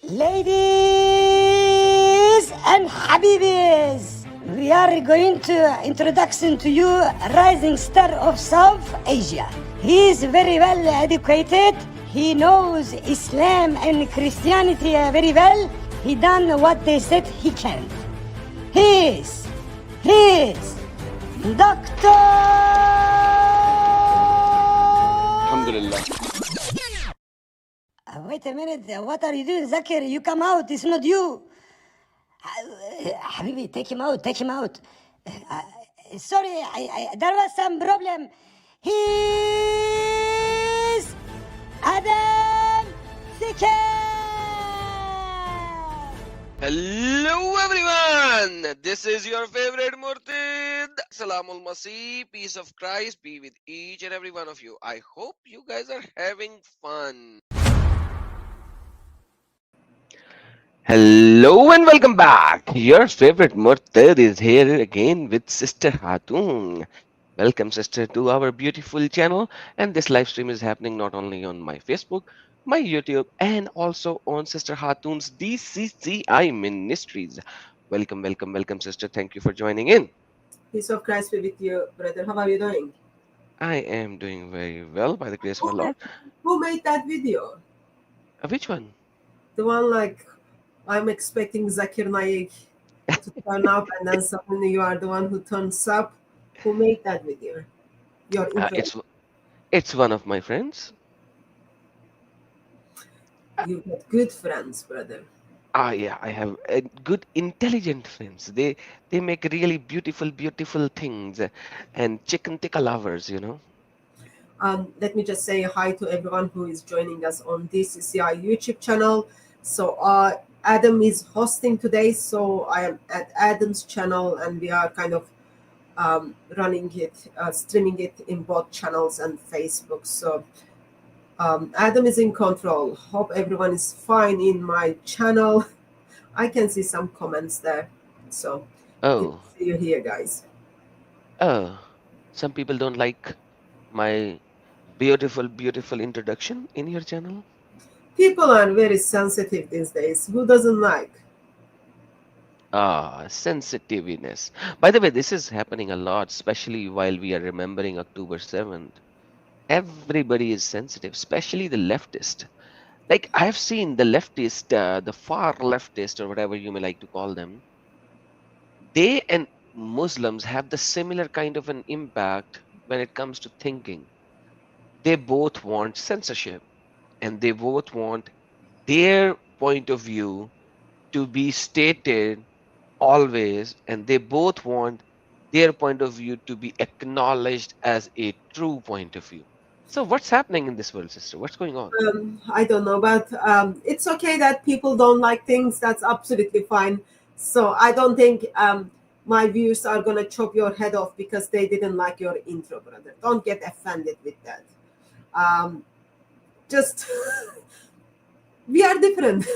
Ladies and Habibis, we are going to introduction to you rising star of South Asia. He is very well educated. He knows Islam and Christianity very well. He done what they said he can. He is Doctor. Alhamdulillah. Wait a minute, what are you doing, Zakir? You come out, it's not you. Habibi, take him out. Sorry, there was some problem. He's Adam Seeker. Hello everyone. This is your favorite Murtid. Salamul Masih. Peace of Christ be with each and every one of you. I hope you guys are having fun. Hello and welcome back. Your favorite Murtid is here again with Sister Hatun. Welcome, sister, to our beautiful channel. And this live stream is happening not only on my Facebook, my YouTube, and also on Sister Hatun's DCCI Ministries. Welcome, sister. Thank you for joining in. Peace of Christ be with you, brother. How are you doing? I am doing very well by the grace of our Lord. Who made that video? Which one? The one like I'm expecting Zakir Naik to turn up, and then suddenly you are the one who turns up. Who made that video? Your it's one of my friends. You got good friends, brother. Yeah, I have good, intelligent friends. They make really beautiful things, and chicken tikka lovers, you know. Let me just say hi to everyone who is joining us on DCCI YouTube channel. So Adam is hosting today, so I am at Adam's channel, and we are kind of running it, streaming it in both channels and Facebook. So Adam is in control. Hope everyone is fine in my channel. I can see some comments there. So good to see you here, guys. Some people don't like my beautiful introduction in your channel. People are very sensitive these days. Who doesn't like? Sensitiveness. By the way, this is happening a lot, especially while we are remembering October 7th. Everybody is sensitive, especially the leftist. Like I've seen the leftist, the far leftist, or whatever you may like to call them. They and Muslims have the similar kind of an impact when it comes to thinking. They both want censorship, and they both want their point of view to be stated always, and they both want their point of view to be acknowledged as a true point of view. So what's happening in this world, sister? What's going on? I don't know, but it's okay that people don't like things. That's absolutely fine. So I don't think my viewers are going to chop your head off because they didn't like your intro, brother. Don't get offended with that. Just we are different.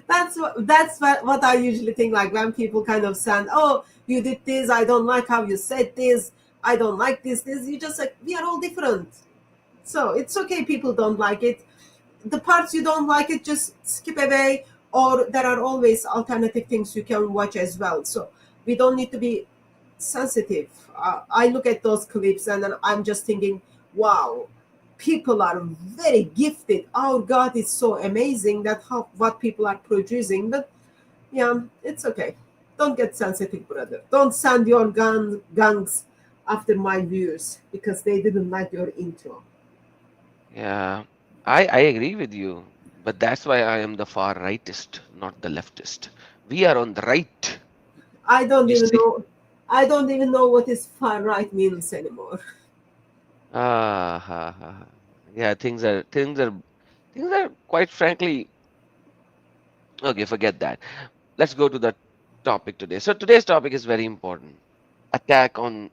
That's what I usually think. Like when people kind of send, "Oh, you did this. I don't like how you said this. I don't like this. You just like, we are all different. So it's okay. People don't like it. The parts you don't like it, just skip away. Or there are always alternative things you can watch as well. So we don't need to be sensitive. I look at those clips and then I'm just thinking, wow. People are very gifted. Our God is so amazing that what people are producing. But yeah, it's okay. Don't get sensitive, brother. Don't send your guns after my viewers because they didn't like your intro. Yeah, I agree with you, but that's why I am the far rightist, not the leftist. We are on the right. I don't even know what is far right means anymore. Yeah, things are quite frankly, okay, forget that. Let's go to the topic today. So today's topic is very important. Attack on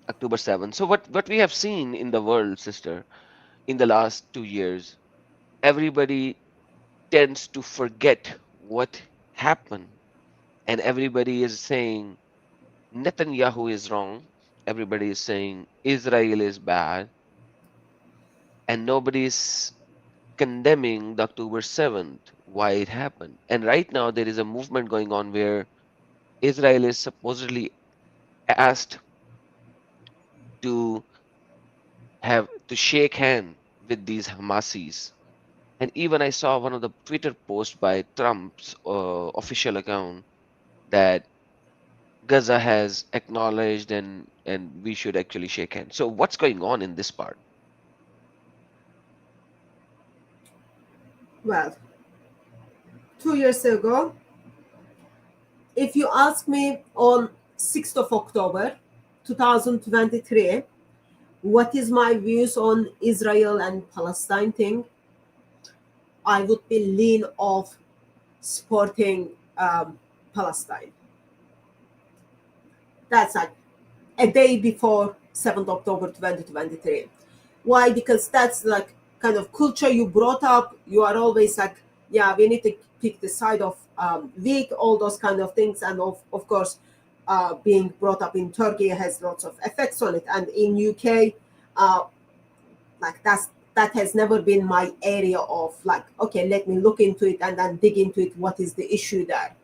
October 7th. So what we have seen in the world, sister, in the last 2 years, everybody tends to forget what happened, and everybody is saying Netanyahu is wrong. Everybody is saying Israel is bad, and nobody is condemning the October 7th. why it happened. And right now, there is a movement going on where Israel is supposedly asked to to shake hand with these Hamasis. And even I saw one of the Twitter posts by Trump's official account that Gaza has acknowledged and we should actually shake hands. So what's going on in this part? Well, 2 years ago, if you ask me on 6th of October 2023, what is my views on Israel and Palestine thing, I would be lean of supporting Palestine. That's like a day before 7th October 2023. Why? Because that's like kind of culture you brought up. You are always like, yeah, we need to pick the side of weak, all those kind of things. And of course, being brought up in Turkey has lots of effects on it. And in UK, like that has never been my area of like, okay, let me look into it and then dig into it. What is the issue there?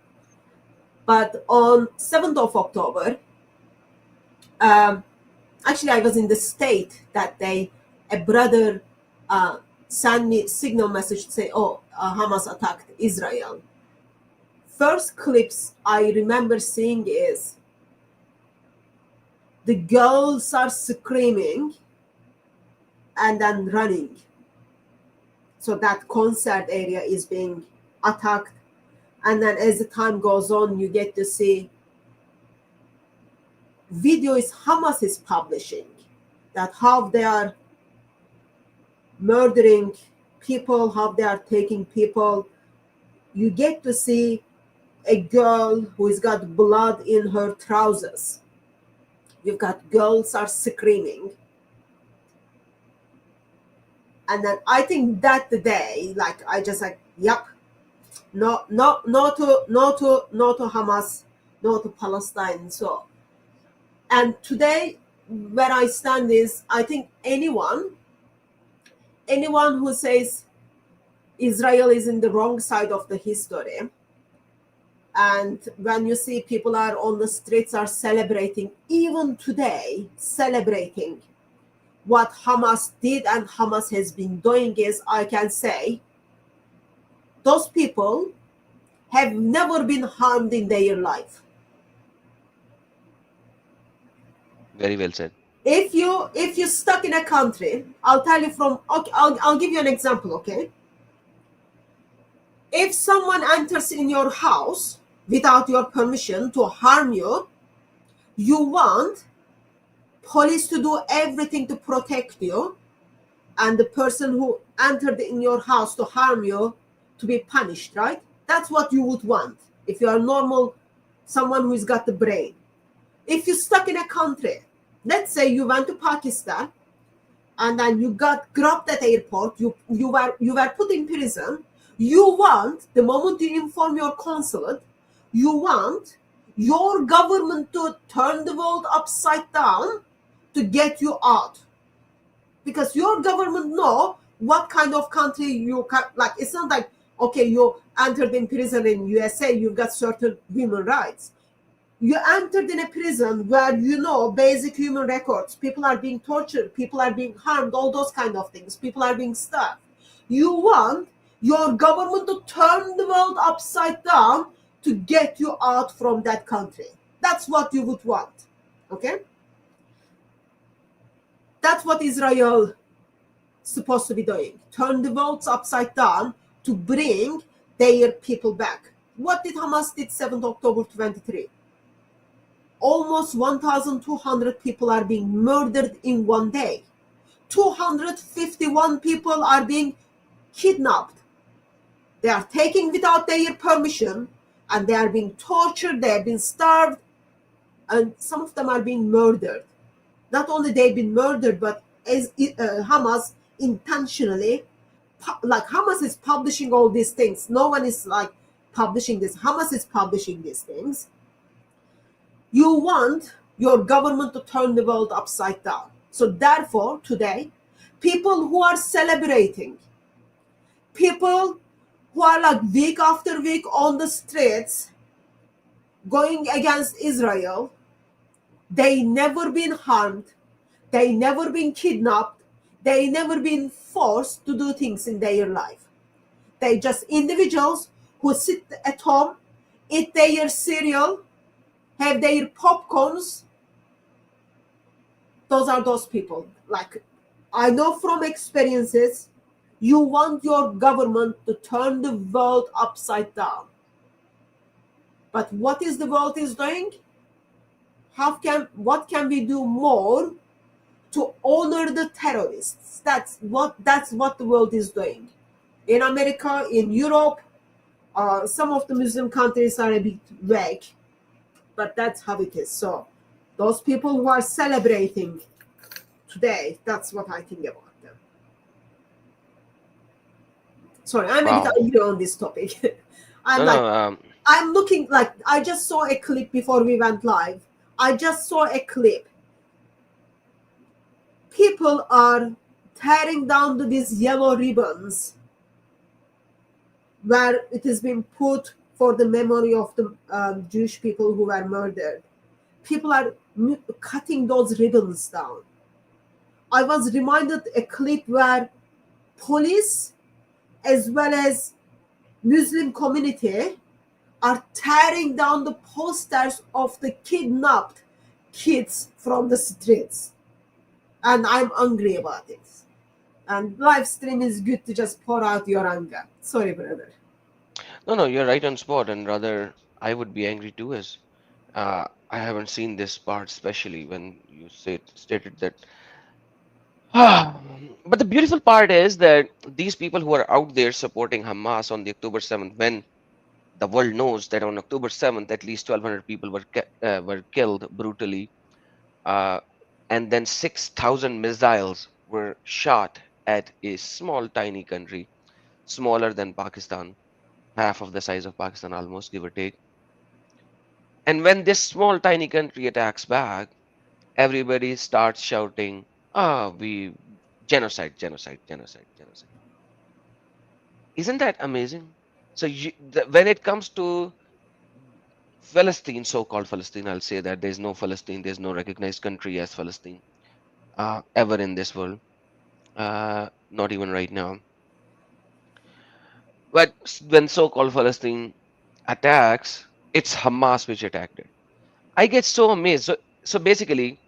But on 7th of October, actually, I was in the state that day. A brother sent me signal message to say, "Oh, Hamas attacked Israel." First clips I remember seeing is the girls are screaming and then running. So that concert area is being attacked, and then as the time goes on, you get to see videos Hamas is publishing that how they are murdering people, how they are taking people. You get to see a girl who has got blood in her trousers. You've got girls are screaming. And then I think that the day, like I just like, yep, no to Hamas, no to Palestine. So, and today where I stand is, I think anyone who says Israel is in the wrong side of the history, and when you see people are on the streets are celebrating, even today, celebrating what Hamas did and Hamas has been doing, is, I can say, those people have never been harmed in their life. Very well said. If you're stuck in a country, I'll tell you from, okay, I'll give you an example, okay? If someone enters in your house without your permission to harm you, you want police to do everything to protect you, and the person who entered in your house to harm you to be punished, right? That's what you would want if you are normal, someone who's got the brain. If you're stuck in a country, let's say you went to Pakistan and then you got grabbed at the airport, you were put in prison, you want, the moment you inform your consulate, you want your government to turn the world upside down to get you out. Because your government know what kind of country you can, like, it's not like, okay, you entered in prison in USA, you've got certain human rights. You entered in a prison where you know basic human records, people are being tortured, people are being harmed, all those kind of things, people are being starved. You want your government to turn the world upside down to get you out from that country. That's what you would want, okay? That's what Israel supposed to be doing. Turn the world upside down to bring their people back. What did Hamas did 7th October 23? Almost 1,200 people are being murdered in one day. 251 people are being kidnapped. They are taken without their permission, and they are being tortured, they have been starved, and some of them are being murdered. Not only they've been murdered, but as Hamas intentionally, like Hamas is publishing all these things. No one is like publishing this. Hamas is publishing these things. You want your government to turn the world upside down. So therefore, today, people who are celebrating, people who are like week after week on the streets going against Israel. They never been harmed. They never been kidnapped. They never been forced to do things in their life. They just individuals who sit at home, eat their cereal, have their popcorns. Those are those people. Like, I know from experiences, you want your government to turn the world upside down. But what is the world is doing? What can we do more to honor the terrorists? That's what the world is doing. In America, in Europe, some of the Muslim countries are a bit vague, but that's how it is. So those people who are celebrating today, that's what I think about them. Sorry, I'm a bit Wow. angry on this topic. I'm No, like, no. I'm looking like, I just saw a clip before we went live. I just saw a clip. People are tearing down these yellow ribbons where it has been put for the memory of the Jewish people who were murdered. People are cutting those ribbons down. I was reminded a clip where police as well as Muslim community are tearing down the posters of the kidnapped kids from the streets. And I'm angry about it. And live stream is good to just pour out your anger. Sorry, brother. No, you're right on spot, and rather, I would be angry too, as I haven't seen this part, especially when you stated that. But the beautiful part is that these people who are out there supporting Hamas on the October 7th, when the world knows that on October 7th, at least 1,200 people were killed brutally, uh, and then 6,000 missiles were shot at a small, tiny country, smaller than Pakistan, half of the size of Pakistan, almost, give or take. And when this small, tiny country attacks back, everybody starts shouting, we genocide, genocide, genocide, genocide. Isn't that amazing? So when it comes to Palestine, so-called Palestine, I'll say that there's no Palestine, there's no recognized country as Palestine ever in this world, not even right now. But when so-called Palestine attacks, it's Hamas which attacked it. I get so amazed. So basically,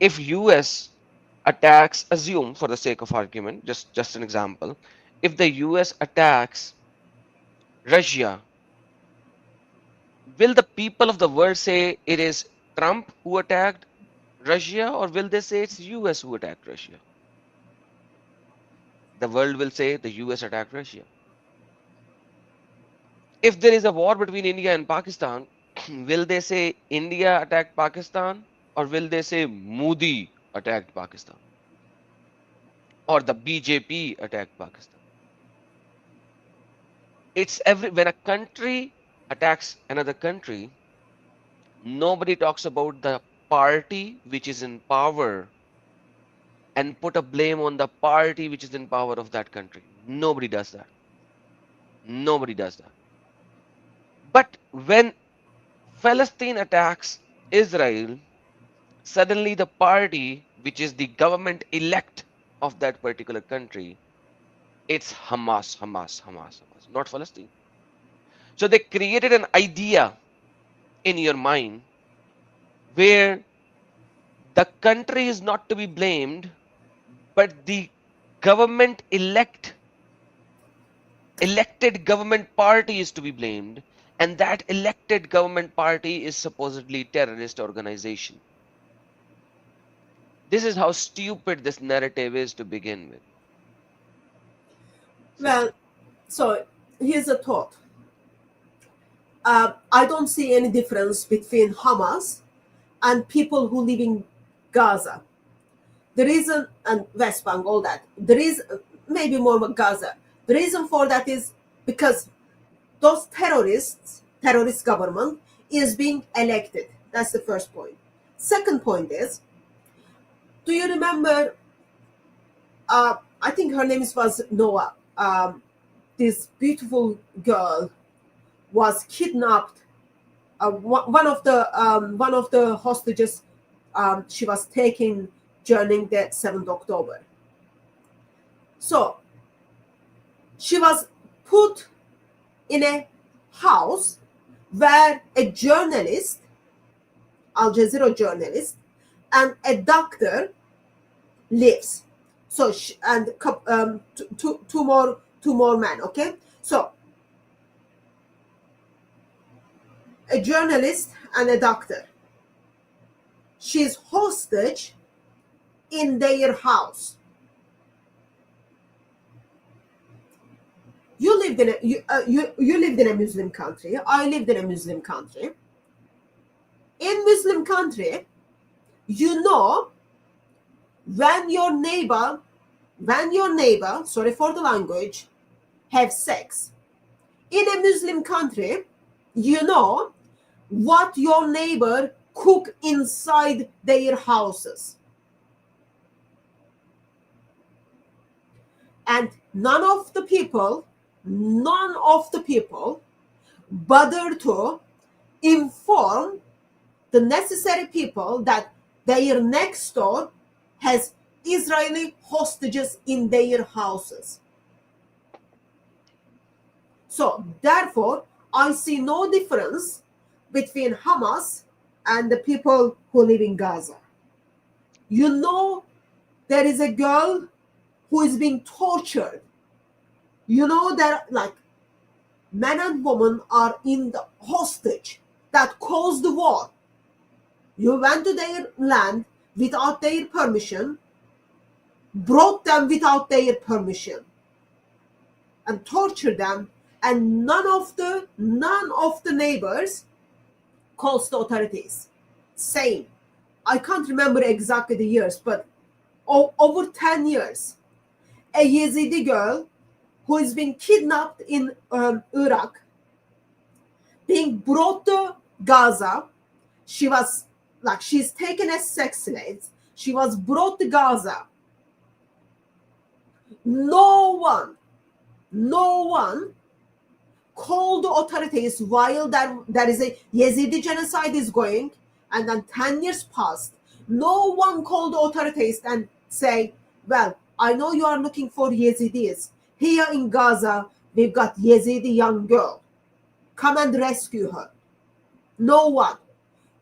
if US attacks, assume for the sake of argument, just an example, if the US attacks Russia, will the people of the world say it is Trump who attacked Russia, or will they say it's US who attacked Russia? The world will say the US attacked Russia. If there is a war between India and Pakistan, will they say India attacked Pakistan, or will they say Modi attacked Pakistan, or the BJP attacked Pakistan? It's when a country attacks another country, nobody talks about the party which is in power and put a blame on the party which is in power of that country. Nobody does that. Nobody does that. But when Palestine attacks Israel, suddenly the party which is the government elect of that particular country, it's Hamas, Hamas, Hamas, Hamas, not Palestine. So they created an idea in your mind where the country is not to be blamed, but the government elected government party is to be blamed, and that elected government party is supposedly terrorist organization. This is how stupid this narrative is to begin with. Well, Sister. so here's a thought. I don't see any difference between Hamas and people who live in Gaza. The reason, and West Bank, all that. The reason, maybe more about Gaza. The reason for that is because those terrorist government is being elected. That's the first point. Second point is, do you remember, I think her name was Noah, this beautiful girl was kidnapped. One of the hostages, she was taken during the 7th October. So she was put in a house where a journalist, Al Jazeera journalist, and a doctor lives. So two more men. Okay, so a journalist and a doctor. She's hostage in their house. You lived in a Muslim country. I lived in a Muslim country. In Muslim country, when your neighbor, sorry for the language, have sex. In a Muslim country, what your neighbor cook inside their houses. And none of the people bother to inform the necessary people that their next door has Israeli hostages in their houses. So therefore, I see no difference between Hamas and the people who live in Gaza. There is a girl who is being tortured. That like men and women are in the hostage that caused the war. You went to their land without their permission, brought them without their permission, and tortured them, and none of the neighbors calls the authorities. Same. I can't remember exactly the years, but over 10 years, a Yazidi girl who is being kidnapped in Iraq, being brought to Gaza. She's taken as sex slaves. She was brought to Gaza. No one called the authorities while there is a Yazidi genocide is going, and then 10 years passed. No one called the authorities and say, well, I know you are looking for Yazidis. Here in Gaza, we've got Yazidi young girl. Come and rescue her. No one.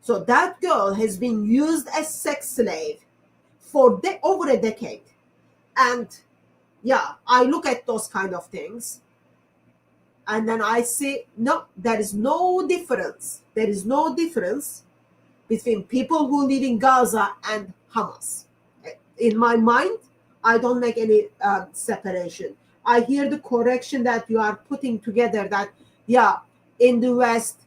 So that girl has been used as sex slave for over a decade. And yeah, I look at those kind of things, and then I say, no, there is no difference. There is no difference between people who live in Gaza and Hamas. In my mind, I don't make any separation. I hear the correction that you are putting together that, yeah, in the West,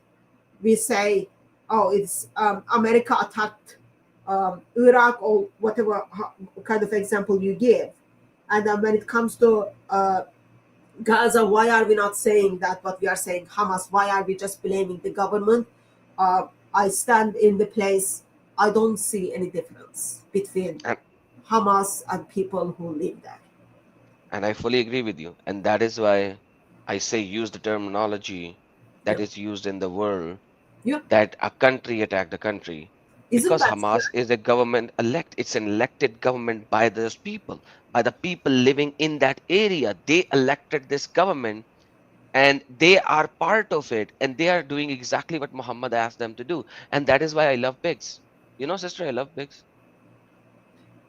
we say, oh, it's America attacked Iraq or whatever kind of example you give. And then when it comes to Gaza, why are we not saying that what we are saying Hamas? Why are we just blaming the government? I stand in the place, I don't see any difference between Hamas and people who live there. And I fully agree with you. And that is why I say use the terminology that is used in the world, that a country attacked a country. Because Hamas is a government it's an elected government by those people, by the people living in that area. They elected this government and they are part of it, and they are doing exactly what Muhammad asked them to do. And that is why I love pigs. Sister, I love pigs.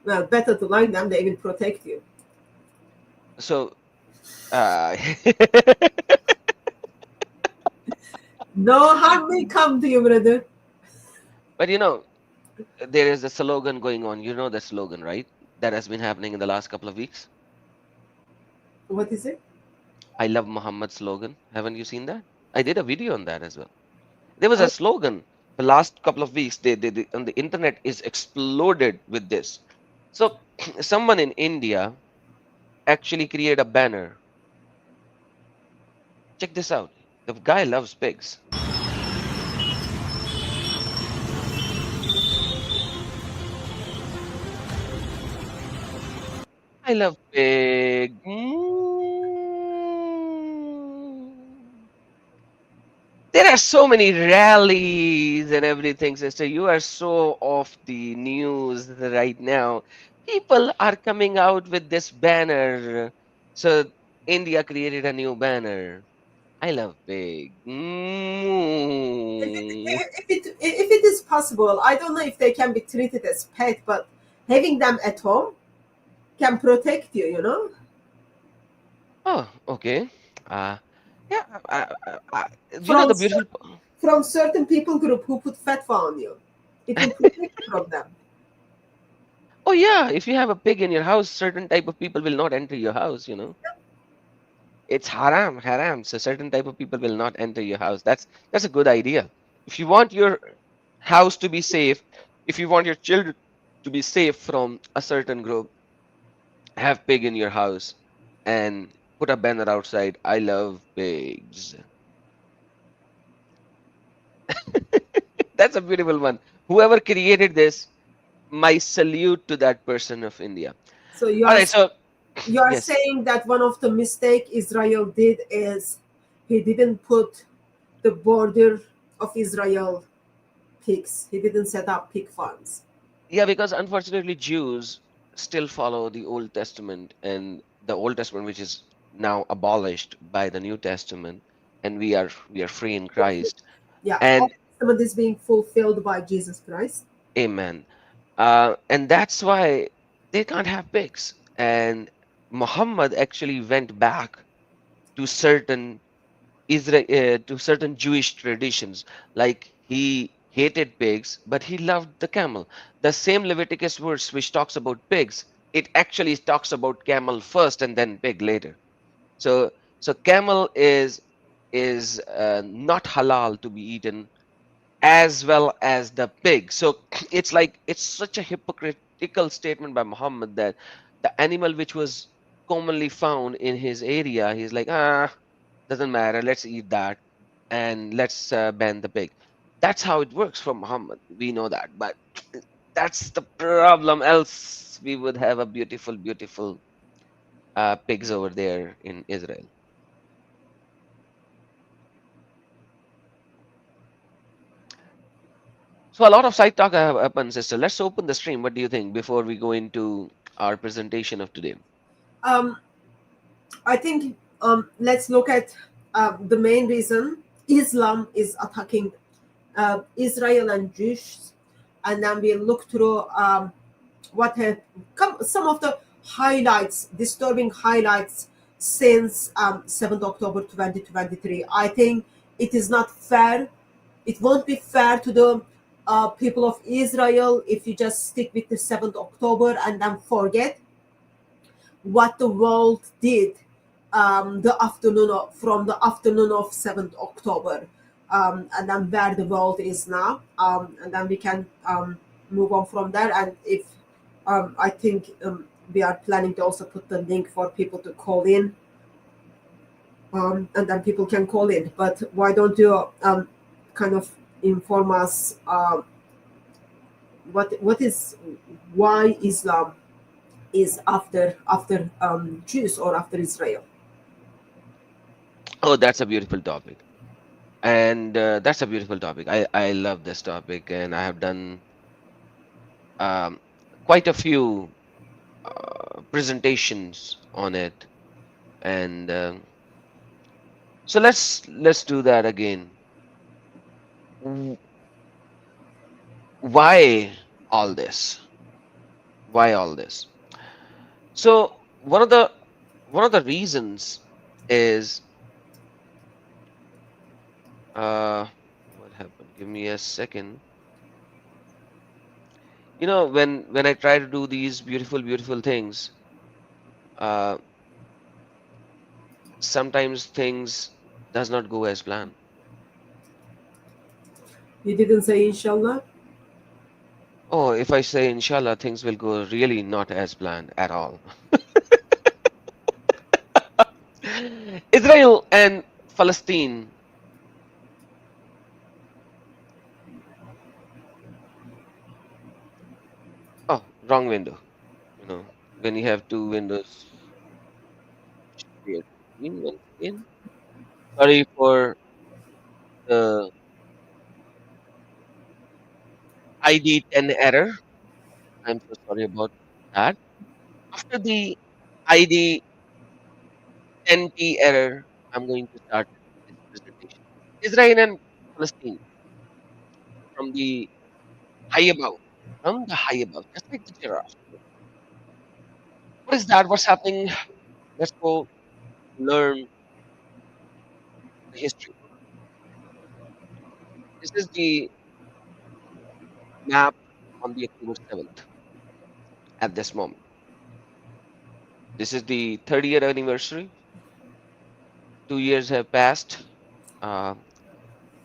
Well, better to like them, they will protect you. So, no harm will come to you, brother. But there is a slogan going on. You know the slogan, right? That has been happening in the last couple of weeks. What is it? I love Muhammad slogan. Haven't you seen that? I did a video on that as well. There was a slogan the last couple of weeks. They on the internet is exploded with this. So someone in India actually created a banner. Check this out. The guy loves pigs. I love pig. There are so many rallies and everything, sister. You are so off the news right now. People are coming out with this banner. So India created a new banner. I love pig. Mm. If it is possible, I don't know if they can be treated as pet, but having them at home can protect you. You know, Oh, okay. Uh, yeah. from The beautiful. from certain people group who put fatwa on you, it will protect you from them. Oh, yeah. If you have a pig in your house, certain type of people will not enter your house. It's haram, haram. So certain type of people will not enter your house. That's a good idea. If you want your house to be safe, if you want your children to be safe from a certain group, have pig in your house and put a banner outside. I love pigs. That's a beautiful one. Whoever created this, my salute to that person of India. So All right, so you are yes. saying that one of the mistake Israel did is he didn't put the border of Israel pigs. He didn't set up pig farms. Yeah, because unfortunately Jews still follow the Old Testament, and the Old Testament which is now abolished by the New Testament, and we are free in Christ. Yeah, Old And Testament is being fulfilled by Jesus Christ. amen. And that's why they can't have pigs. And Muhammad actually went back to certain to certain Jewish traditions. Like he hated pigs, but he loved the camel. The same Leviticus verse which talks about pigs, it actually talks about camel first and then pig later. So camel is not halal to be eaten as well as the pig. So it's like it's such a hypocritical statement by Muhammad that the animal which was commonly found in his area, he's like, doesn't matter, let's eat that and let's ban the pig. That's how it works for Muhammad. We know that, but that's the problem. Else we would have a beautiful, beautiful pigs over there in Israel. So a lot of side talk have happened, sister. Let's open the stream. What do you think before we go into our presentation of today? Um, I think let's look at the main reason Islam is attacking Israel and Jews, and then we'll look through what have come some of the highlights, disturbing highlights since 7th October 2023. I think it is not fair. It won't be fair to the people of Israel if you just stick with the 7th October and then forget what the world did from the afternoon of 7th October, and then where the world is now, and then we can move on from there. And if I think we are planning to also put the link for people to call in, and then people can call in. But why don't you kind of inform us what is why Islam is after Jews or after Israel? Oh, that's a beautiful topic. And that's a beautiful topic. I love this topic, and I have done um, quite a few presentations on it. And so let's do that again. W- Why all this? Why all this? So one of the reasons is uh, what happened? Give me a second. When I try to do these beautiful, beautiful things, uh, sometimes things does not go as planned. You didn't say inshallah. Oh, if I say inshallah, things will go really not as planned at all. Israel and Palestine. Oh, wrong window. When you have two windows, share screen once again. Sorry for the ID10 error. I'm so sorry about that. After the ID10T error, I'm going to start this presentation. Israel and Palestine from the high above, from the high above, just like the giraffe. What is that? What's happening? Let's go learn the history. This is the map on the October 7th at this moment. This is the 30th anniversary. 2 years have passed. Uh,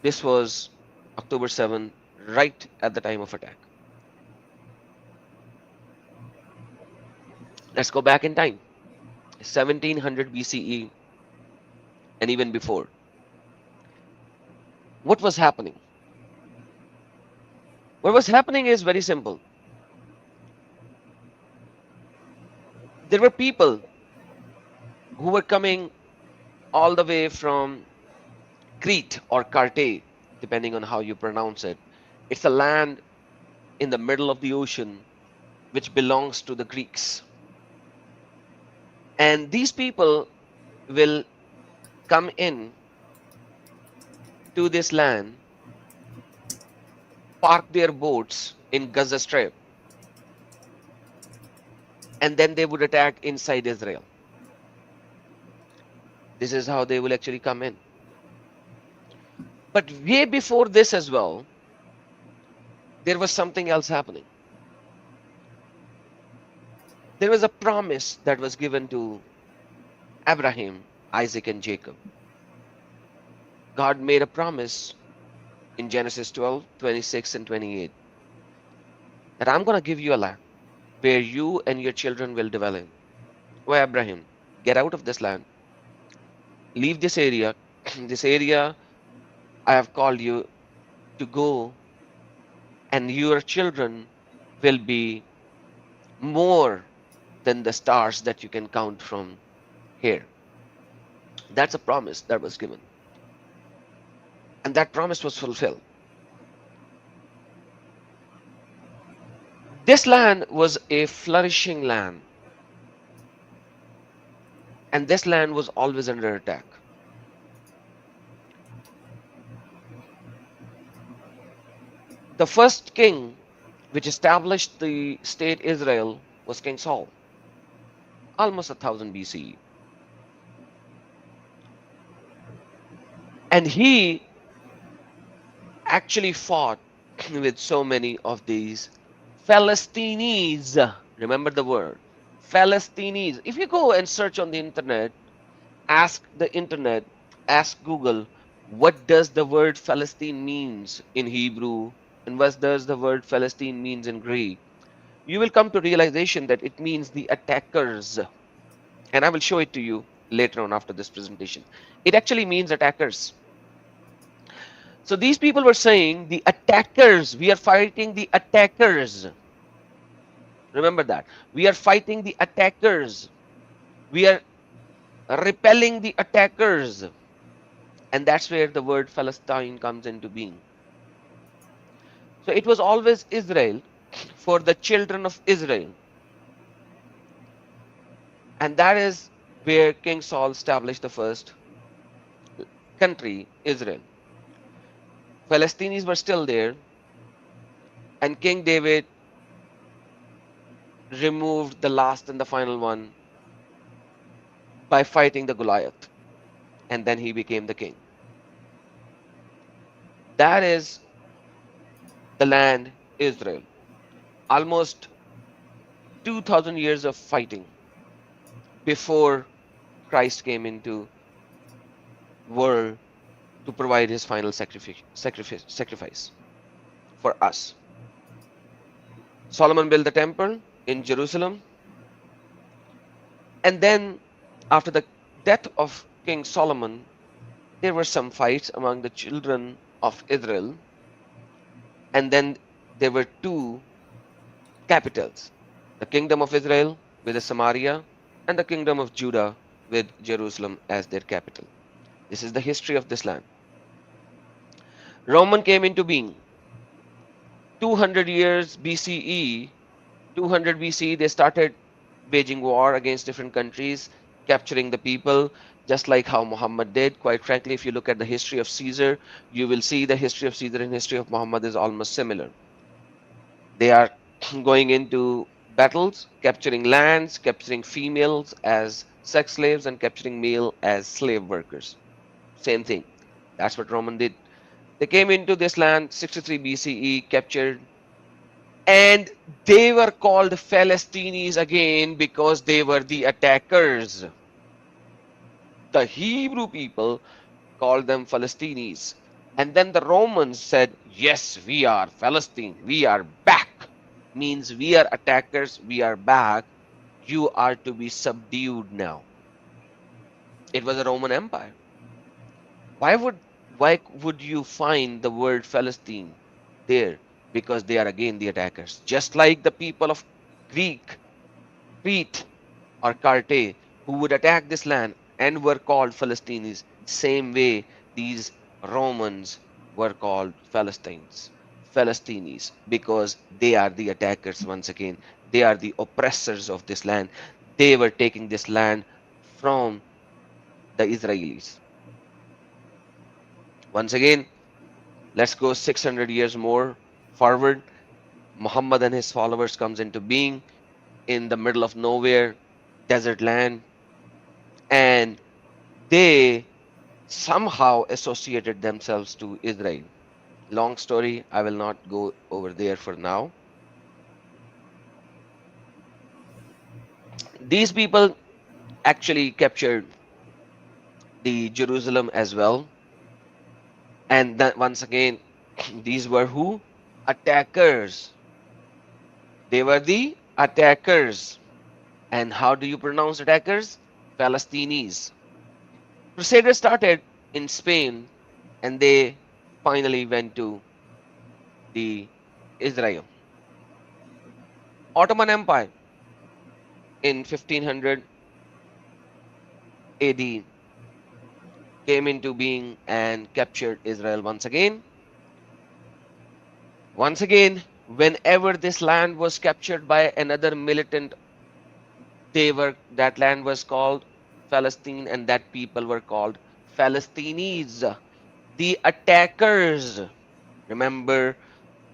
this was October 7th, right at the time of attack. Let's go back in time. 1700 BCE and even before. What was happening? What was happening is very simple. There were people who were coming all the way from Crete or Carthage, depending on how you pronounce it. It's a land in the middle of the ocean which belongs to the Greeks. And these people will come in to this land, park their boats in Gaza Strip, and then they would attack inside Israel. This is how they will actually come in. But way before this as well, there was something else happening. There was a promise that was given to Abraham, Isaac, and Jacob. God made a promise in Genesis 12, 26, and 28 that I'm going to give you a land where you and your children will dwell in. Oh, Abraham, get out of this land, leave this area. This area I have called you to go, and your children will be more than the stars that you can count from here. That's a promise that was given. And that promise was fulfilled. This land was a flourishing land. And this land was always under attack. The first king which established the state Israel was King Saul, almost 1000 BCE. And he actually fought with so many of these Philistines. Remember the word Philistines. If you go and search on the internet, ask Google, what does the word Palestine means in Hebrew and what does the word Palestine means in Greek? You will come to realization that it means the attackers. And I will show it to you later on after this presentation. It actually means attackers. So these people were saying the attackers, we are fighting the attackers. Remember that. We are fighting the attackers. We are repelling the attackers. And that's where the word Palestine comes into being. So it was always Israel for the children of Israel. And that is where King Saul established the first country, Israel. Palestinians were still there. And King David removed the last and the final one by fighting the Goliath. And then he became the king. That is the land Israel. Almost 2000 years of fighting before Christ came into world to provide his final sacrifice for us. Solomon built the temple in Jerusalem. And then after the death of King Solomon, there were some fights among the children of Israel. And then there were two capitals, the kingdom of Israel with the Samaria and the kingdom of Judah with Jerusalem as their capital. This is the history of this land. Roman came into being 200 years BCE. 200 BCE, they started waging war against different countries, capturing the people, just like how Muhammad did. Quite frankly, if you look at the history of Caesar, you will see the history of Caesar and history of Muhammad is almost similar. They are going into battles, capturing lands, capturing females as sex slaves, and capturing male as slave workers. Same thing. That's what Roman did. They came into this land 63 BCE, captured, and they were called Philistines again because they were the attackers. The Hebrew people called them Philistines. And then the Romans said, yes, we are Philistine. We are back. Means we are attackers. We are back. You are to be subdued now. It was a Roman Empire. Why would you find the word Philistine there? Because they are again the attackers. Just like the people of Crete or Carthage who would attack this land and were called Philistines. Same way these Romans were called Philistines, because they are the attackers once again. They are the oppressors of this land. They were taking this land from the Israelis. Once again, let's go 600 years more forward. Muhammad and his followers comes into being in the middle of nowhere, desert land, and they somehow associated themselves to Israel. Long story, I will not go over there for now. These people actually captured the Jerusalem as well. And then once again, these were who? Attackers. They were the attackers. And how do you pronounce attackers? Palestinians. Crusaders started in Spain and they finally went to the Israel. Ottoman Empire in 1500 AD came into being and captured Israel once again. Once again, whenever this land was captured by another militant, that land was called Palestine, and that people were called Palestinians, the attackers. Remember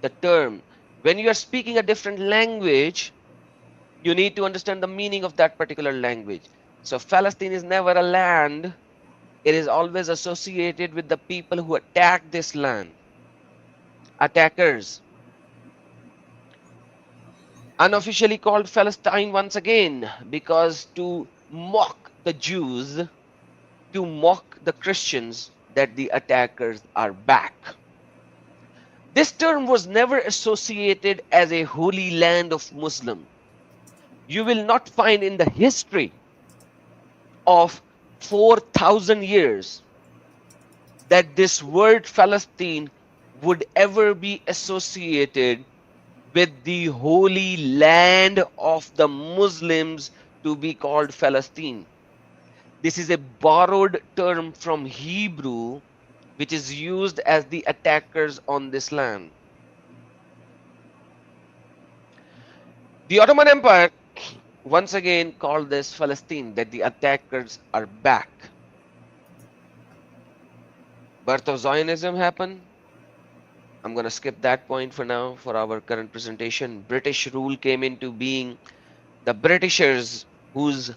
the term. When you are speaking a different language, you need to understand the meaning of that particular language. So Palestine is never a land. It is always associated with the people who attack this land. Attackers. Unofficially called Palestine once again because to mock the Jews, to mock the Christians, that the attackers are back. This term was never associated as a holy land of Muslim. You will not find in the history of 4,000 years that this word Palestine would ever be associated with the holy land of the Muslims to be called Palestine. This is a borrowed term from Hebrew, which is used as the attackers on this land. The Ottoman Empire once again called this Palestine, that the attackers are back. Birth of Zionism happened. I'm going to skip that point for now for our current presentation. British rule came into being. The Britishers, whose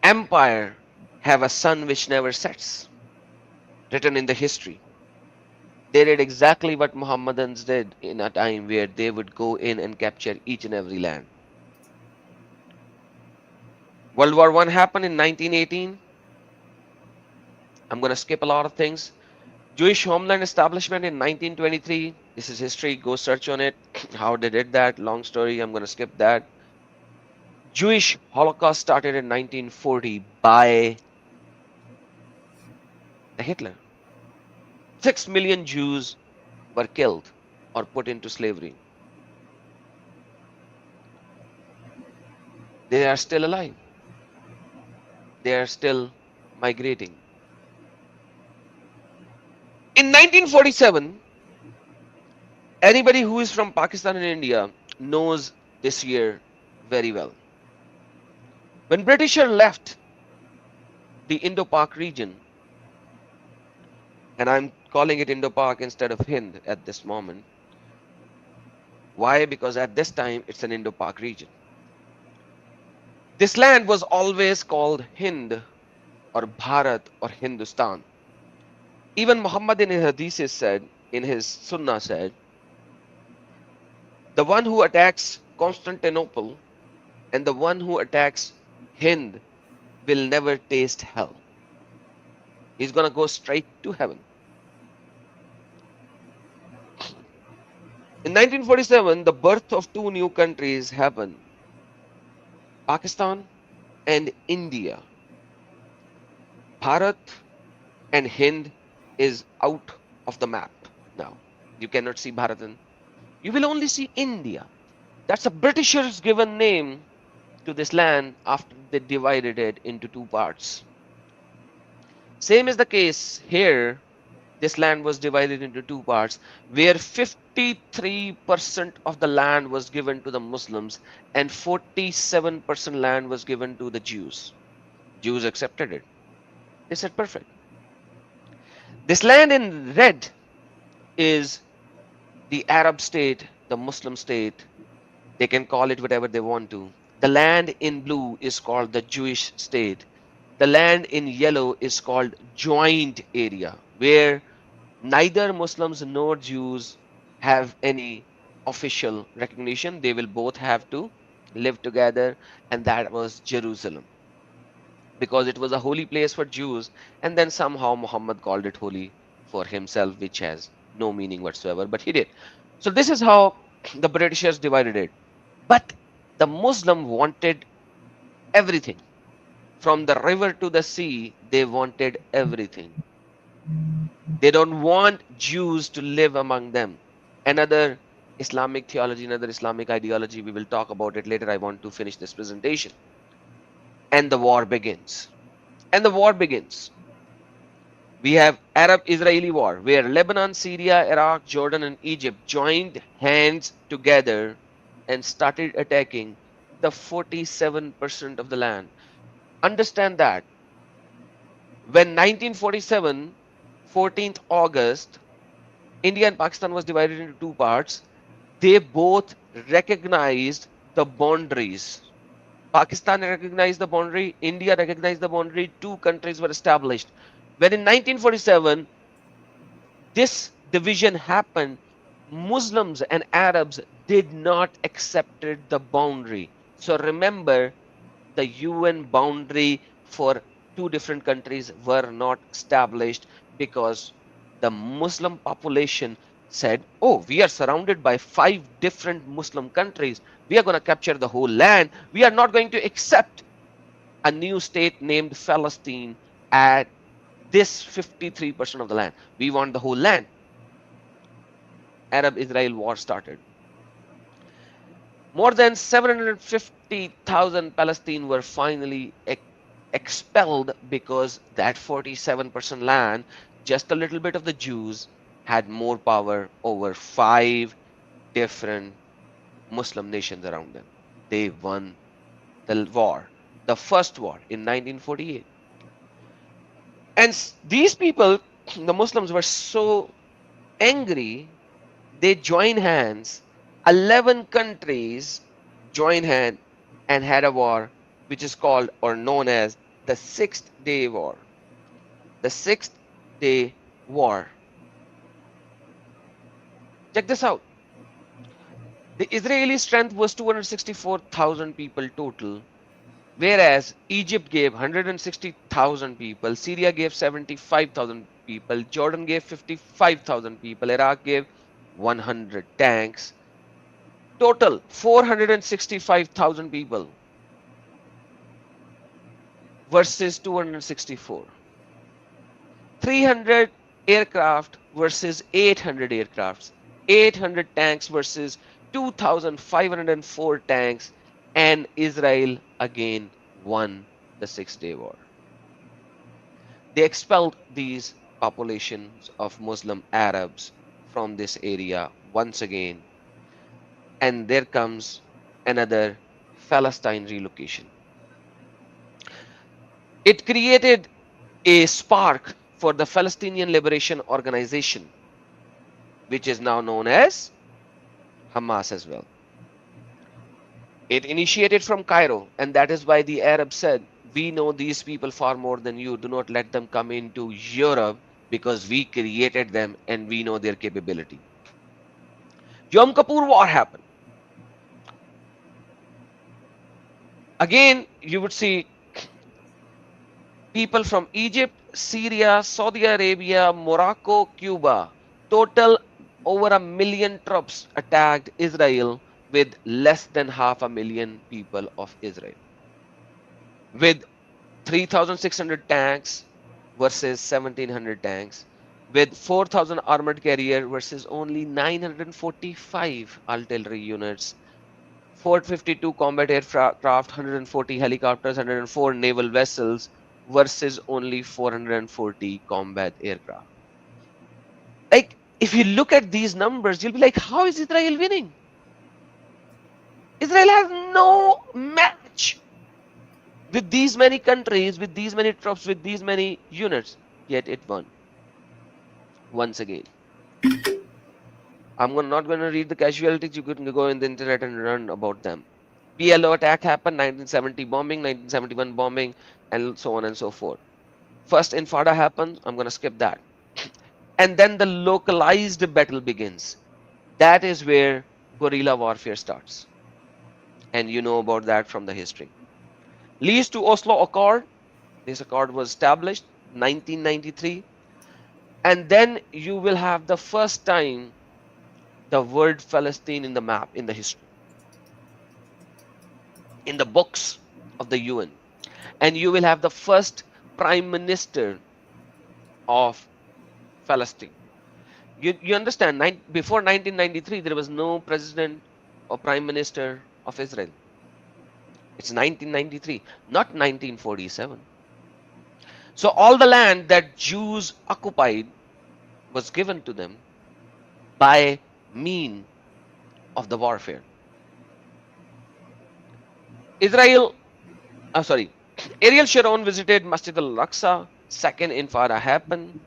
empire have a sun which never sets, written in the history. They did exactly what Muhammadans did in a time where they would go in and capture each and every land. World War I happened in 1918. I'm going to skip a lot of things. Jewish homeland establishment in 1923. This is history. Go search on it. How they did that. Long story. I'm going to skip that. Jewish Holocaust started in 1940 by Hitler. 6 million Jews were killed or put into slavery. They are still alive. They are still migrating. In 1947, anybody who is from Pakistan and India knows this year very well. When Britisher left the Indo-Pak region, and I'm calling it Indo-Pak instead of Hind at this moment. Why? Because at this time it's an Indo-Pak region. This land was always called Hind or Bharat or Hindustan. Even Muhammad in his hadiths said, in his Sunnah said, the one who attacks Constantinople and the one who attacks Hind will never taste hell. He's going to go straight to heaven. In 1947, the birth of two new countries happened, Pakistan and India. Bharat and Hind is out of the map now. You cannot see Bharat. You will only see India. That's a Britishers given name to this land after they divided it into two parts. Same is the case here. This land was divided into two parts, where 53% of the land was given to the Muslims and 47% land was given to the Jews. Jews accepted it. They said, perfect. This land in red is the Arab state, the Muslim state. They can call it whatever they want to. The land in blue is called the Jewish state. The land in yellow is called joint area, where neither Muslims nor Jews have any official recognition. They will both have to live together, and that was Jerusalem, because it was a holy place for Jews, and then somehow Muhammad called it holy for himself, which has no meaning whatsoever, but he did. So this is how the Britishers divided it. But the Muslim wanted everything. From the river to the sea, they wanted everything. They don't want Jews to live among them. Another Islamic theology, another Islamic ideology, we will talk about it later. I want to finish this presentation. And the war begins. And the war begins. We have Arab-Israeli war, where Lebanon, Syria, Iraq, Jordan, and Egypt joined hands together and started attacking the 47% of the land. Understand that when 1947, 14th August, India and Pakistan was divided into two parts, they both recognized the boundaries. Pakistan recognized the boundary, India recognized the boundary, two countries were established. When in 1947, this division happened, Muslims and Arabs did not accept the boundary. So remember, the UN boundary for two different countries were not established because the Muslim population said, oh, we are surrounded by 5 different Muslim countries. We are going to capture the whole land. We are not going to accept a new state named Palestine at this 53% of the land. We want the whole land. Arab-Israel war started. More than 750,000 Palestinians were finally expelled because that 47% land, just a little bit of the Jews, had more power over 5 different Muslim nations around them. They won the war, the first war in 1948. And these people, the Muslims, were so angry, they joined hands. 11 countries joined hands and had a war, which is called or known as the Sixth Day War. The Sixth Day War. Check this out. The Israeli strength was 264,000 people total, whereas Egypt gave 160,000 people, Syria gave 75,000 people, Jordan gave 55,000 people, Iraq gave 100 tanks. Total 465,000 people versus 264. 300 aircraft versus 800 aircrafts. 800 tanks versus 2,504 tanks, and Israel again won the 6-day war. They expelled these populations of Muslim Arabs from this area once again. And there comes another Palestine relocation. It created a spark for the Palestinian Liberation Organization, which is now known as Hamas as well. It initiated from Cairo, and that is why the Arabs said, we know these people far more than you. Do not let them come into Europe because we created them and we know their capability. Yom Kippur War happened. Again, you would see people from Egypt, Syria, Saudi Arabia, Morocco, Cuba. Total over 1 million troops attacked Israel with less than 500,000 people of Israel. With 3,600 tanks versus 1,700 tanks, with 4,000 armored carrier versus only 945 artillery units, 452 combat aircraft, 140 helicopters, 104 naval vessels versus only 440 combat aircraft. Like, if you look at these numbers, you'll be like, how is Israel winning? Israel has no match with these many countries, with these many troops, with these many units, yet it won. Once again. I'm not going to read the casualties. You can go in the internet and learn about them. PLO attack happened, 1970 bombing, 1971 bombing, and so on and so forth. First Intifada happened. I'm going to skip that. And then the localized battle begins. That is where guerrilla warfare starts. And you know about that from the history. Leads to Oslo Accord. This accord was established 1993. And then you will have the first time the word Palestine in the map, in the history, in the books of the UN. And you will have the first prime minister of Palestine. You understand, before 1993, there was no president or prime minister of Israel. It's 1993, not 1947. So all the land that Jews occupied was given to them by mean of the warfare. Ariel Sharon visited Masjid al-Aqsa. Second Intifada happened.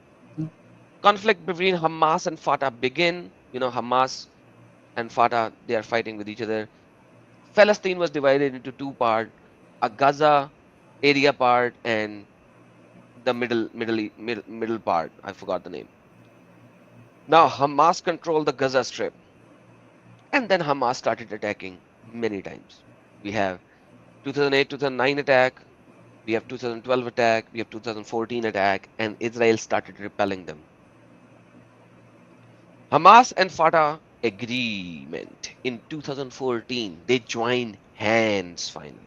Conflict between Hamas and Fatah began. You know, Hamas and Fatah, they are fighting with each other. Palestine was divided into two parts, a Gaza area part and the middle part. I forgot the name. Now Hamas controlled the Gaza Strip. And then Hamas started attacking many times. We have 2008, 2009 attack, we have 2012 attack, we have 2014 attack, and Israel started repelling them. Hamas and Fatah agreement in 2014. They joined hands finally.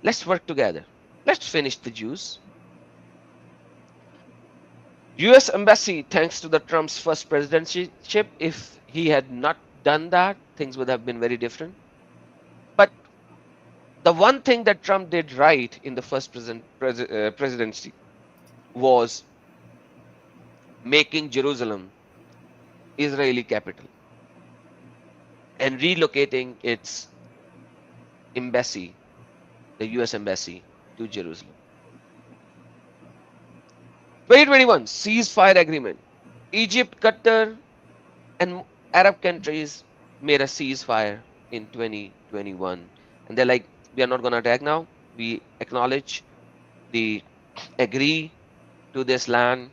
Let's work together. Let's finish the Jews. US embassy, thanks to the Trump's first presidency, if he had not done that, things would have been very different. But the one thing that Trump did right in the first presidency was making Jerusalem Israeli capital and relocating its embassy, the US embassy, to Jerusalem. 2021 ceasefire agreement. Egypt, Qatar, and Arab countries made a ceasefire in 2021. And they're like, we are not going to attack now. We acknowledge, we agree to this land,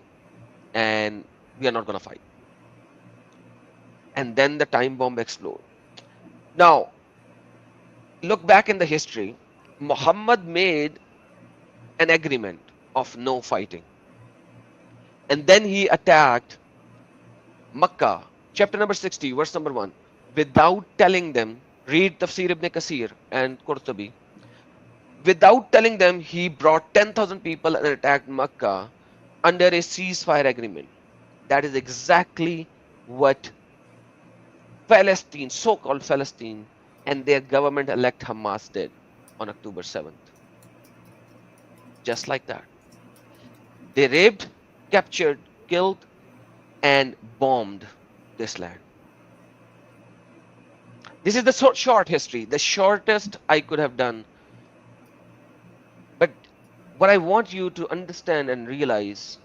and we are not going to fight. And then the time bomb exploded. Now, look back in the history. Muhammad made an agreement of no fighting. And then he attacked Makkah, chapter number 60, verse number 1, without telling them. Read Tafsir ibn Kasir and Qurtubi. Without telling them, he brought 10,000 people and attacked Makkah under a ceasefire agreement. That is exactly what Palestine, so-called Palestine, and their government-elect Hamas did on October 7th. Just like that. They raped, captured killed and bombed this land. This is the short history, the shortest I could have done. But what I want you to understand and realize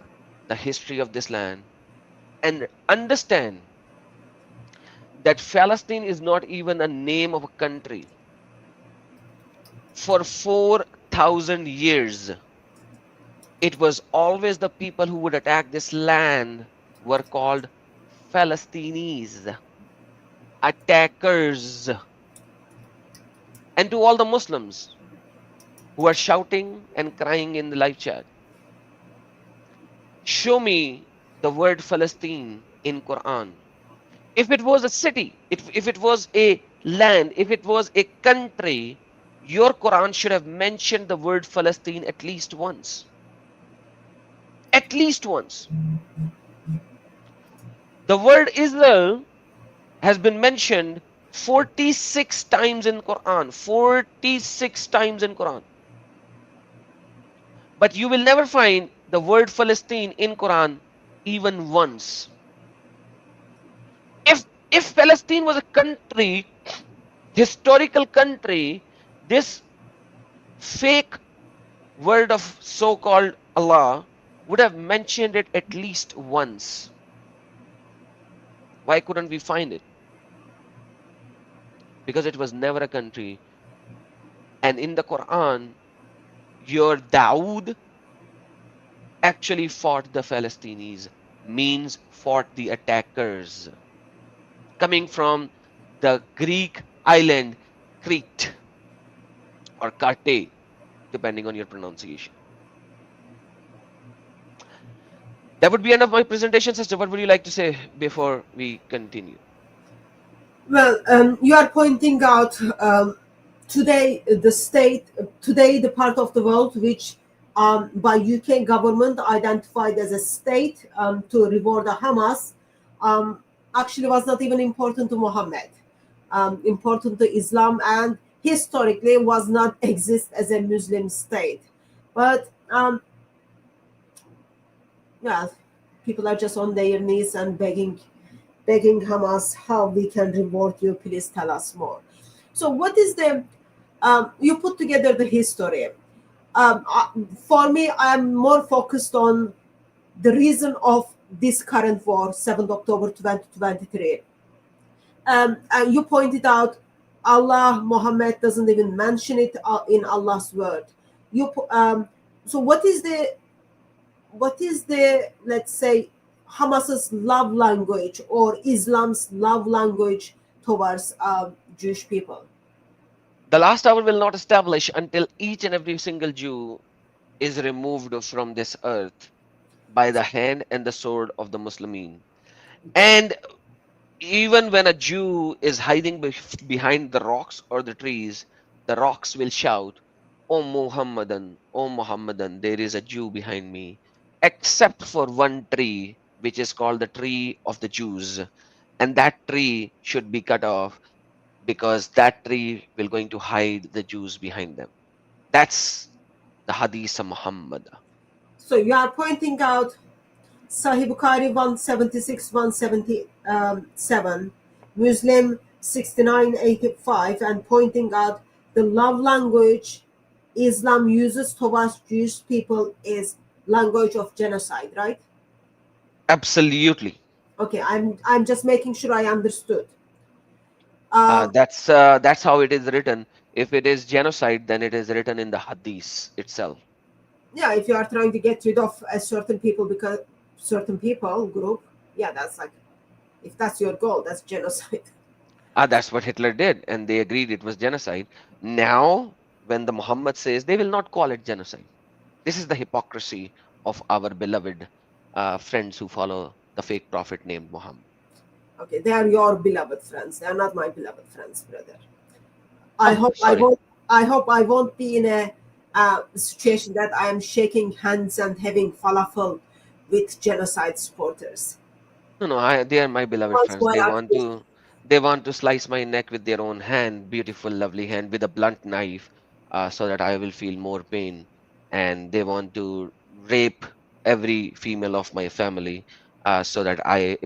the history of this land and understand that Palestine is not even a name of a country. For 4,000 years, it was always the people who would attack this land were called Palestinians, attackers. And to all the Muslims who are shouting and crying in the live chat, show me the word Palestine in Quran. If it was a city, if it was a land, if it was a country, your Quran should have mentioned the word Palestine at least once. At least once. The word Israel has been mentioned 46 times in Quran. 46 times in Quran. But you will never find the word Palestine in Quran even once. If Palestine was a country, historical country, this fake word of so-called Allah would have mentioned it at least once. Why couldn't we find it? Because it was never a country. And in the Quran, your Dawood actually fought the Palestinians, means fought the attackers, coming from the Greek island Crete or Karte, depending on your pronunciation. That would be end of my presentation, sister. What would you like to say before we continue? Well, you are pointing out today the part of the world which by UK government identified as a state to reward the Hamas actually was not even important to Muhammad, important to Islam, and historically was not exist as a Muslim state. But yeah, people are just on their knees and begging Hamas, how we can reward you, please tell us more. So what is the you put together the history. For me, I'm more focused on the reason of this current war, 7th October 2023. And you pointed out Allah, Muhammad doesn't even mention it in Allah's word. So what is the, let's say, Hamas's love language or Islam's love language towards Jewish people? The last hour will not establish until each and every single Jew is removed from this earth by the hand and the sword of the Muslimin. And even when a Jew is hiding behind the rocks or the trees, the rocks will shout, O Muhammadan, there is a Jew behind me. Except for one tree, which is called the tree of the Jews. And that tree should be cut off because that tree will going to hide the Jews behind them. That's the Hadith of Muhammad. So you are pointing out Sahih Bukhari 176, 177, Muslim 6985, and pointing out the love language Islam uses towards Jewish people is language of genocide, right? Absolutely. Okay, I'm just making sure I understood. That's how it is written. If it is genocide, then it is written in the Hadith itself. Yeah, if you are trying to get rid of a certain people because certain people group, yeah, that's like, if that's your goal, that's genocide. That's what Hitler did, and they agreed it was genocide. Now, when the Muhammad says, they will not call it genocide. This is the hypocrisy of our beloved friends who follow the fake prophet named Muhammad. Okay, they are your beloved friends. They are not my beloved friends, brother. I hope sorry. I won't be in a situation that I am shaking hands and having falafel with genocide supporters. No, they are my beloved Once friends. while They want to slice my neck with their own hand, beautiful, lovely hand, with a blunt knife, so that I will feel more pain. And they want to rape every female of my family, so that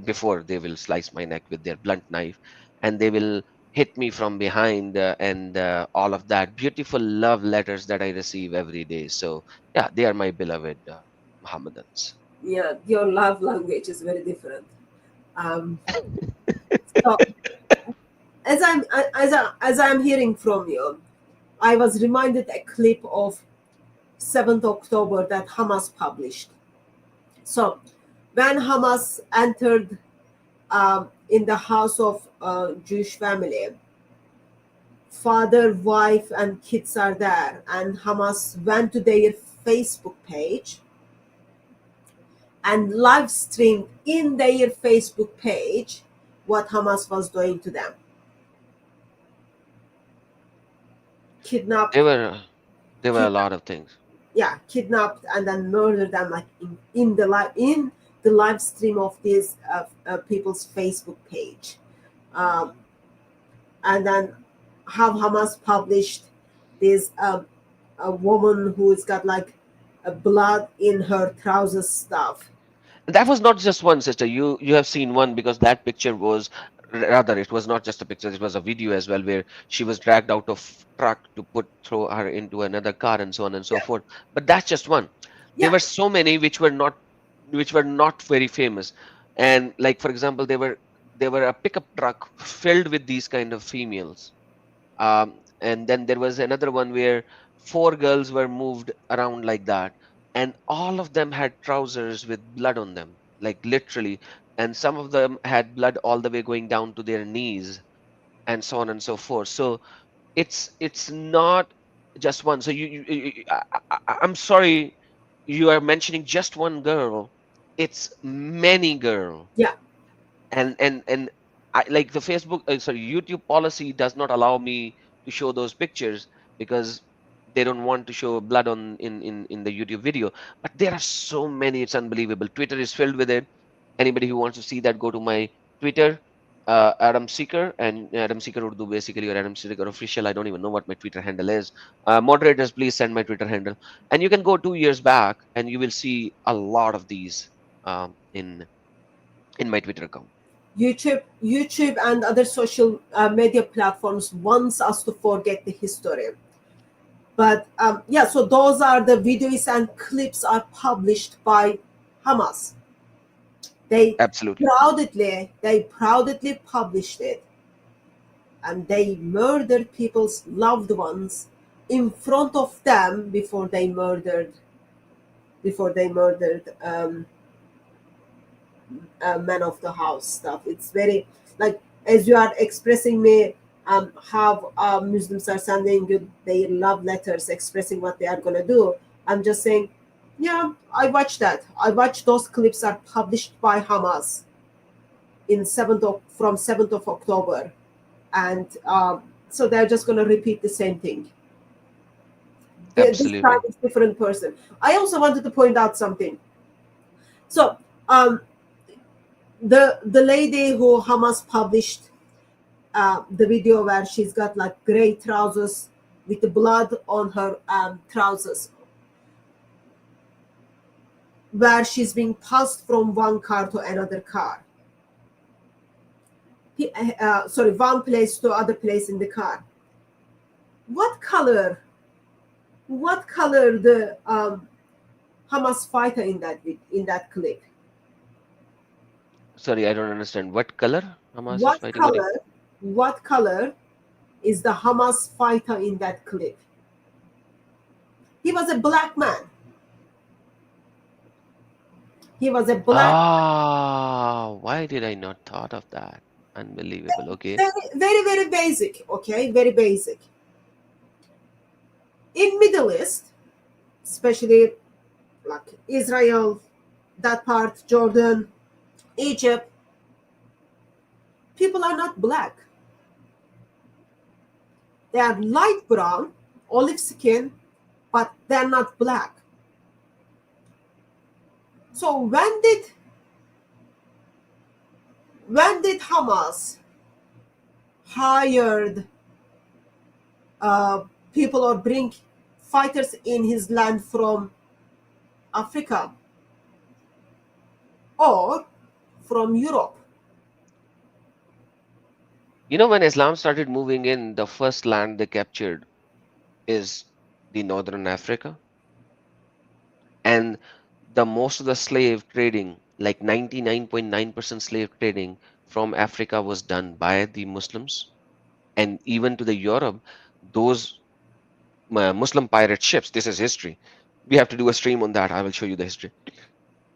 before they will slice my neck with their blunt knife, and they will hit me from behind, and all of that beautiful love letters that I receive every day. So yeah, they are my beloved Mohammedans. Yeah, your love language is very different. Um, so as I'm hearing from you, I was reminded a clip of 7th October that Hamas published. So when Hamas entered in the house of a Jewish family, father, wife, and kids are there, and Hamas went to their Facebook page and live streamed in their Facebook page what Hamas was doing to them. Kidnapped, There were there were a lot kidnapped, of things. yeah, kidnapped and then murdered them, like in the live stream of this people's Facebook page. Um, and then how Hamas published this a woman who's got like a blood in her trousers stuff. That was not just one, sister. You have seen one, because that picture was, rather, it was not just a picture, it was a video as well, where she was dragged out of truck to throw her into another car and so on and so Yeah, forth. But that's just one. There yeah, were so many which were not very famous. And like, for example, there were a pickup truck filled with these kind of females. And then there was another one where four girls were moved around like that, and all of them had trousers with blood on them, like literally. And some of them had blood all the way going down to their knees, and so on and so forth. So it's not just one. So I'm sorry, you are mentioning just one girl. It's many girl. yeah. And I, like, the Facebook, sorry, YouTube policy does not allow me to show those pictures, because they don't want to show blood on in the YouTube video. But there are so many, it's unbelievable. Twitter is filled with it. Anybody who wants to see that, go to my Twitter, Adam Seeker, and Adam Seeker Urdu basically, or Adam Seeker official. I don't even know what my Twitter handle is. Moderators, please send my Twitter handle, and you can go 2 years back, and you will see a lot of these in my Twitter account. YouTube and other social media platforms wants us to forget the history. But yeah, so those are the videos and clips are published by Hamas. They Absolutely. proudly published it, and they murdered people's loved ones in front of them before they murdered man of the house stuff. It's very, like, as you are expressing me, how Muslims are sending you their love letters expressing what they are gonna do. I'm just saying, yeah, I watched that. I watched those clips are published by Hamas in from 7th of October, and so they're just gonna repeat the same thing. This time Absolutely. it's different person. I also wanted to point out something. So the lady who Hamas published the video where she's got like gray trousers with the blood on her trousers, where she's being passed from one car to another car. Sorry, one place to other place in the car. What color? What color the Hamas fighter in that clip? Sorry, I don't understand. What color Hamas is What fighting? color? What color is the Hamas fighter in that clip? He was a black man. He was a black, Why did I not thought of that? Unbelievable. Okay. very basic. Okay, very basic. In Middle East, especially like Israel, that part, Jordan, Egypt, people are not black. They are light brown, olive skin, but they're not black. So when did Hamas hired people or bring fighters in his land from Africa? or from Europe. You know, when Islam started moving in, the first land they captured is the Northern Africa. And the most of the slave trading, like 99.9% slave trading from Africa was done by the Muslims. And even to the Europe, those Muslim pirate ships, this is history. We have to do a stream on that. I will show you the history.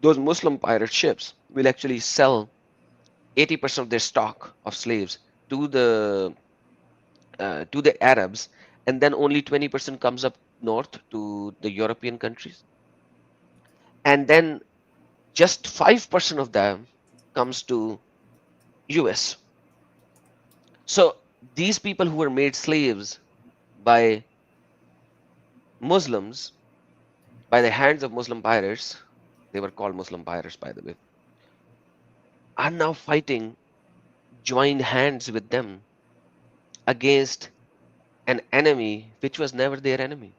Those Muslim pirate ships will actually sell 80% of their stock of slaves to the Arabs, and then only 20% comes up north to the European countries, and then just 5% of them comes to US. So these people who were made slaves by Muslims, by the hands of Muslim pirates, they were called Muslim pirates, by the way, are now fighting, joined hands with them against an enemy which was never their enemy.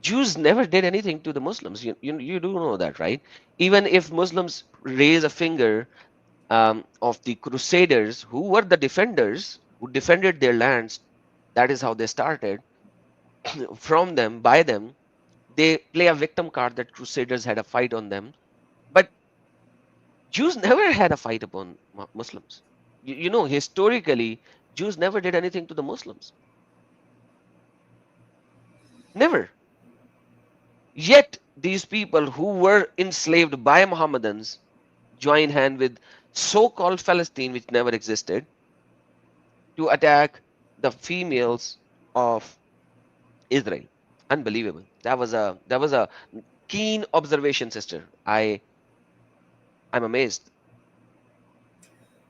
Jews never did anything to the Muslims. You do know that, right? Even if Muslims raise a finger of the Crusaders, who were the defenders, who defended their lands, that is how they started, from them, by them, they play a victim card that Crusaders had a fight on them. But Jews never had a fight upon Muslims. You know, historically, Jews never did anything to the Muslims. Never. Yet these people who were enslaved by Mohammedans join hand with so-called Palestine, which never existed, to attack the females of Israel. Unbelievable. That was a keen observation, sister. I'm amazed.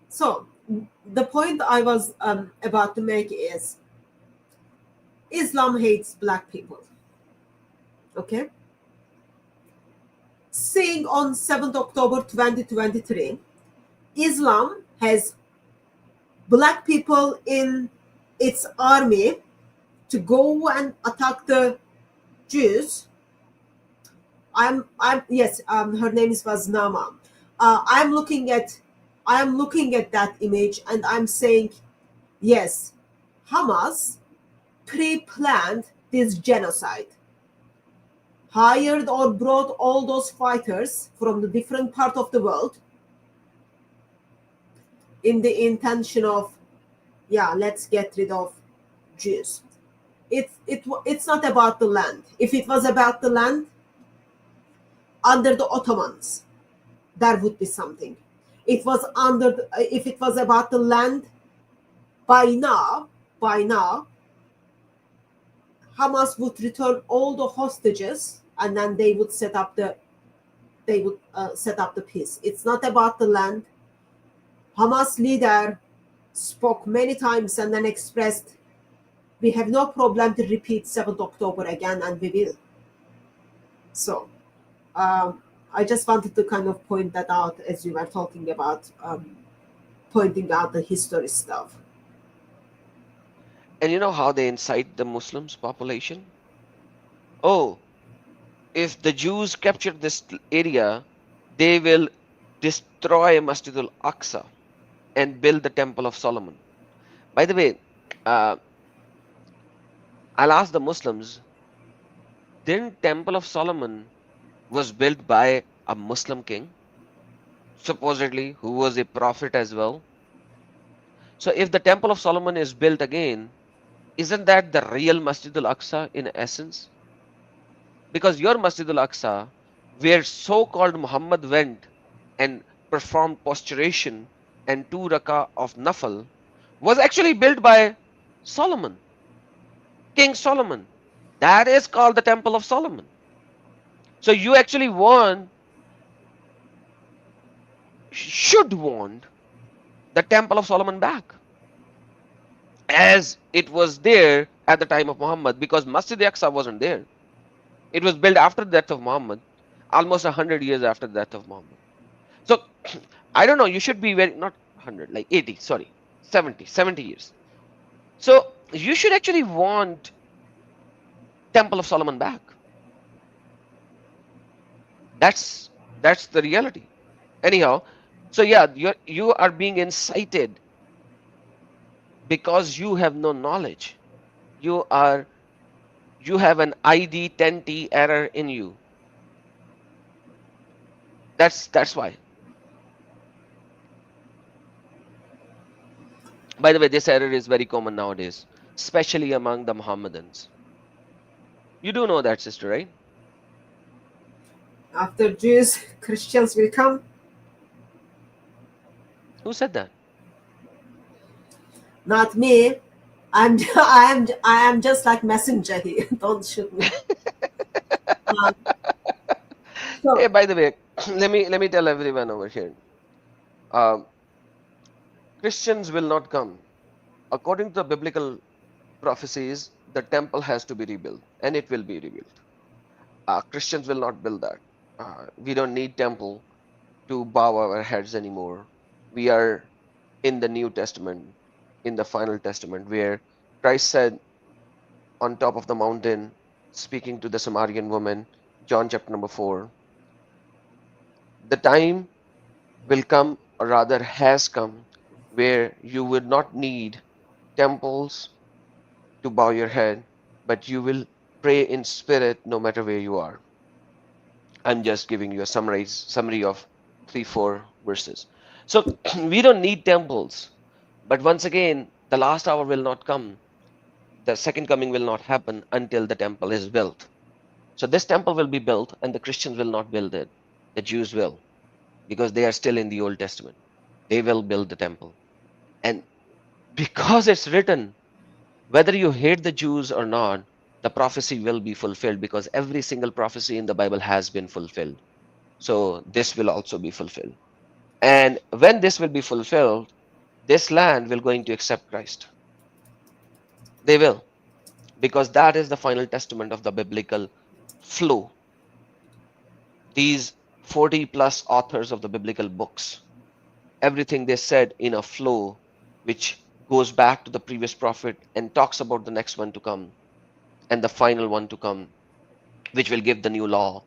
So the point I was about to make is Islam hates black people. Okay? Saying on 7th October 2023, Islam has black people in its army to go and attack the Jews. Yes, her name was Nama. I'm looking at that image and I'm saying, yes, Hamas pre-planned this genocide, hired or brought all those fighters from the different part of the world in the intention of, yeah, let's get rid of Jews. It's not about the land. If it was about the land, under the Ottomans, there would be something. If it was about the land, by now, Hamas would return all the hostages, and then they would set up the peace. It's not about the land. Hamas leader spoke many times and then expressed, we have no problem to repeat 7th October again, and we will. So I just wanted to kind of point that out as you were talking about pointing out the history stuff. And you know how they incite the Muslims population? Oh, if the Jews capture this area, they will destroy Masjid al-Aqsa and build the Temple of Solomon. By the way, I'll ask the Muslims, didn't Temple of Solomon was built by a Muslim king, supposedly, who was a prophet as well? So if the Temple of Solomon is built again, isn't that the real Masjid al-Aqsa in essence? Because your Masjid al-Aqsa, where so-called Muhammad went and performed posturation and 2 rakah of nafal, was actually built by Solomon, King Solomon. That is called the Temple of Solomon. So you actually should want the Temple of Solomon back, as it was there at the time of Muhammad, because Masjid al-Aqsa wasn't there. It was built after the death of Muhammad, almost 100 years after the death of Muhammad. So I don't know, you should be very, not 100, like 80, sorry, 70 years. So you should actually want Temple of Solomon back. That's the reality. Anyhow, so yeah, you are being incited because you have no knowledge. You are you have an ID 10T error in you. That's why. By the way, this error is very common nowadays, especially among the Mohammedans. You do know that, sister, right? After Jews, Christians will come. Who said that? Not me. I am just like messenger here. Don't shoot me. Um, Hey, so by the way, let me tell everyone over here. Um, Christians will not come. According to the biblical prophecies, the temple has to be rebuilt, and it will be rebuilt. Christians will not build that. We don't need temple to bow our heads anymore. We are in the New Testament, in the final testament, where Christ said on top of the mountain, speaking to the Samaritan woman, John chapter number 4, the time will come, or rather has come, where you will not need temples to bow your head, but you will pray in spirit no matter where you are. I'm just giving you a summary of 3-4 verses. So we don't need temples, but once again, the last hour will not come. The second coming will not happen until the temple is built. So this temple will be built, and the Christians will not build it. The Jews will, because they are still in the Old Testament. They will build the temple. And because it's written, whether you hate the Jews or not, the prophecy will be fulfilled, because every single prophecy in the Bible has been fulfilled. So this will also be fulfilled. And when this will be fulfilled, this land will going to accept Christ. They will, because that is the final testament of the biblical flow. These 40 plus authors of the biblical books, everything they said in a flow which goes back to the previous prophet and talks about the next one to come and the final one to come, which will give the new law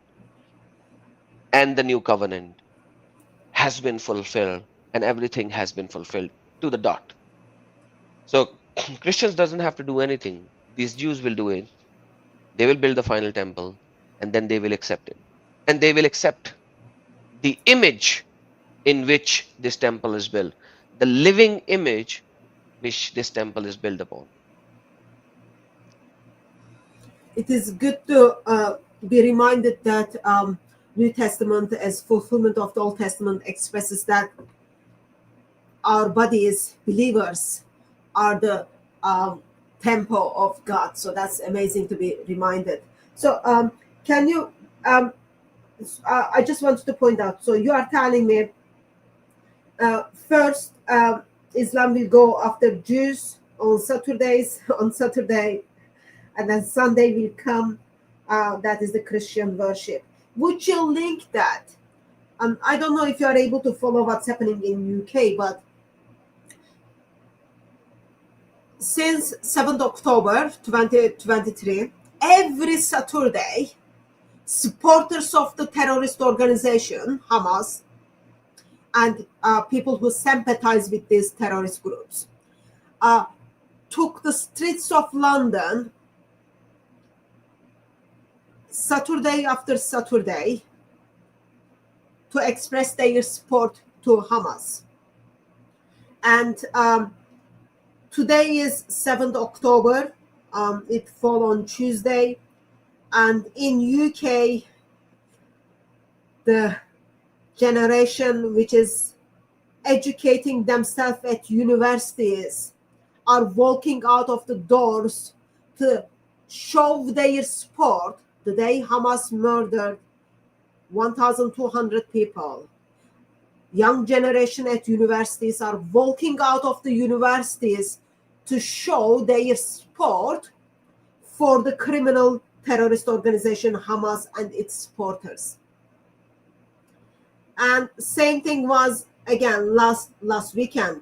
and the new covenant, has been fulfilled, and everything has been fulfilled to the dot. So Christians doesn't have to do anything. These Jews will do it. They will build the final temple, and then they will accept it. And they will accept the image in which this temple is built, the living image which this temple is built upon. it is good to be reminded that New Testament, as fulfillment of the Old Testament, expresses that our bodies, believers, are the temple of God. So that's amazing to be reminded. So can you? I just wanted to point out. So you are telling me first Islam will go after Jews on Saturdays on Saturday, and then Sunday will come. That is the Christian worship. Would you link that? I don't know if you are able to follow what's happening in UK, but since 7th October 2023, every Saturday, supporters of the terrorist organization Hamas and people who sympathize with these terrorist groups took the streets of London Saturday after Saturday to express their support to Hamas. And today is 7th October. It fall on Tuesday. And in UK, the generation which is educating themselves at universities are walking out of the doors to show their support the day Hamas murdered 1,200 people. Young generation at universities are walking out of the universities to show their support for the criminal terrorist organization Hamas and its supporters. And same thing was again last weekend.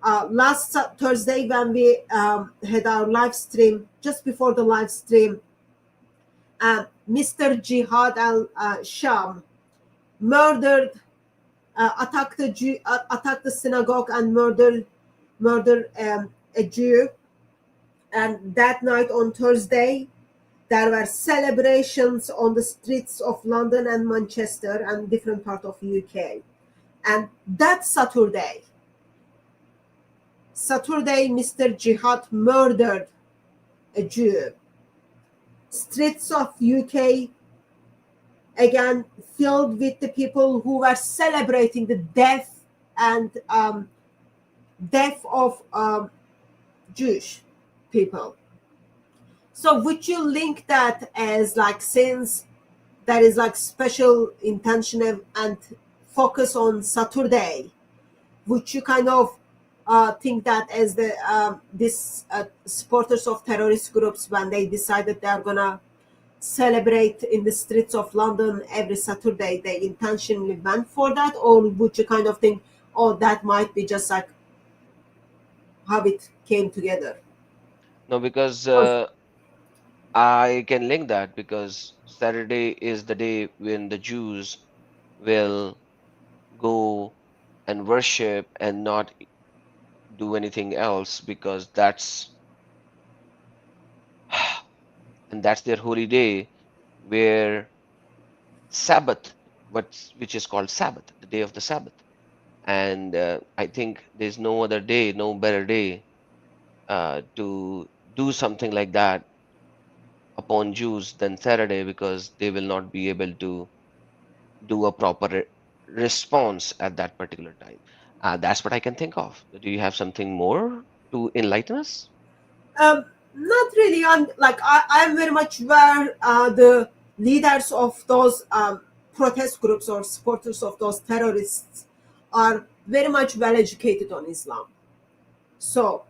Last Thursday when we had our live stream, just before the live stream, Mr. Jihad al-Sham murdered attacked the synagogue and murder a Jew. And that night on Thursday, there were celebrations on the streets of London and Manchester and different part of UK. And that Saturday, Mr. Jihad murdered a Jew. Streets of UK again filled with the people who were celebrating the death of Jewish people. So would you link that as like, since there is like special intention and focus on Saturday, would you kind of think that as the supporters of terrorist groups, when they decided they're gonna celebrate in the streets of London every Saturday, they intentionally went for that? Or would you kind of think, oh, that might be just like how it came together? No, because Because, I can link that because Saturday is the day when the Jews will go and worship and not do anything else, because that's and that's their holy day, where Sabbath, which is called Sabbath, the day of the Sabbath. And I think there's no other day, no better day to do something like that upon Jews than Saturday, because they will not be able to do a proper response at that particular time. That's what I can think of. Do you have something more to enlighten us? not really. I'm very much aware the leaders of those protest groups or supporters of those terrorists are very much well educated on Islam. So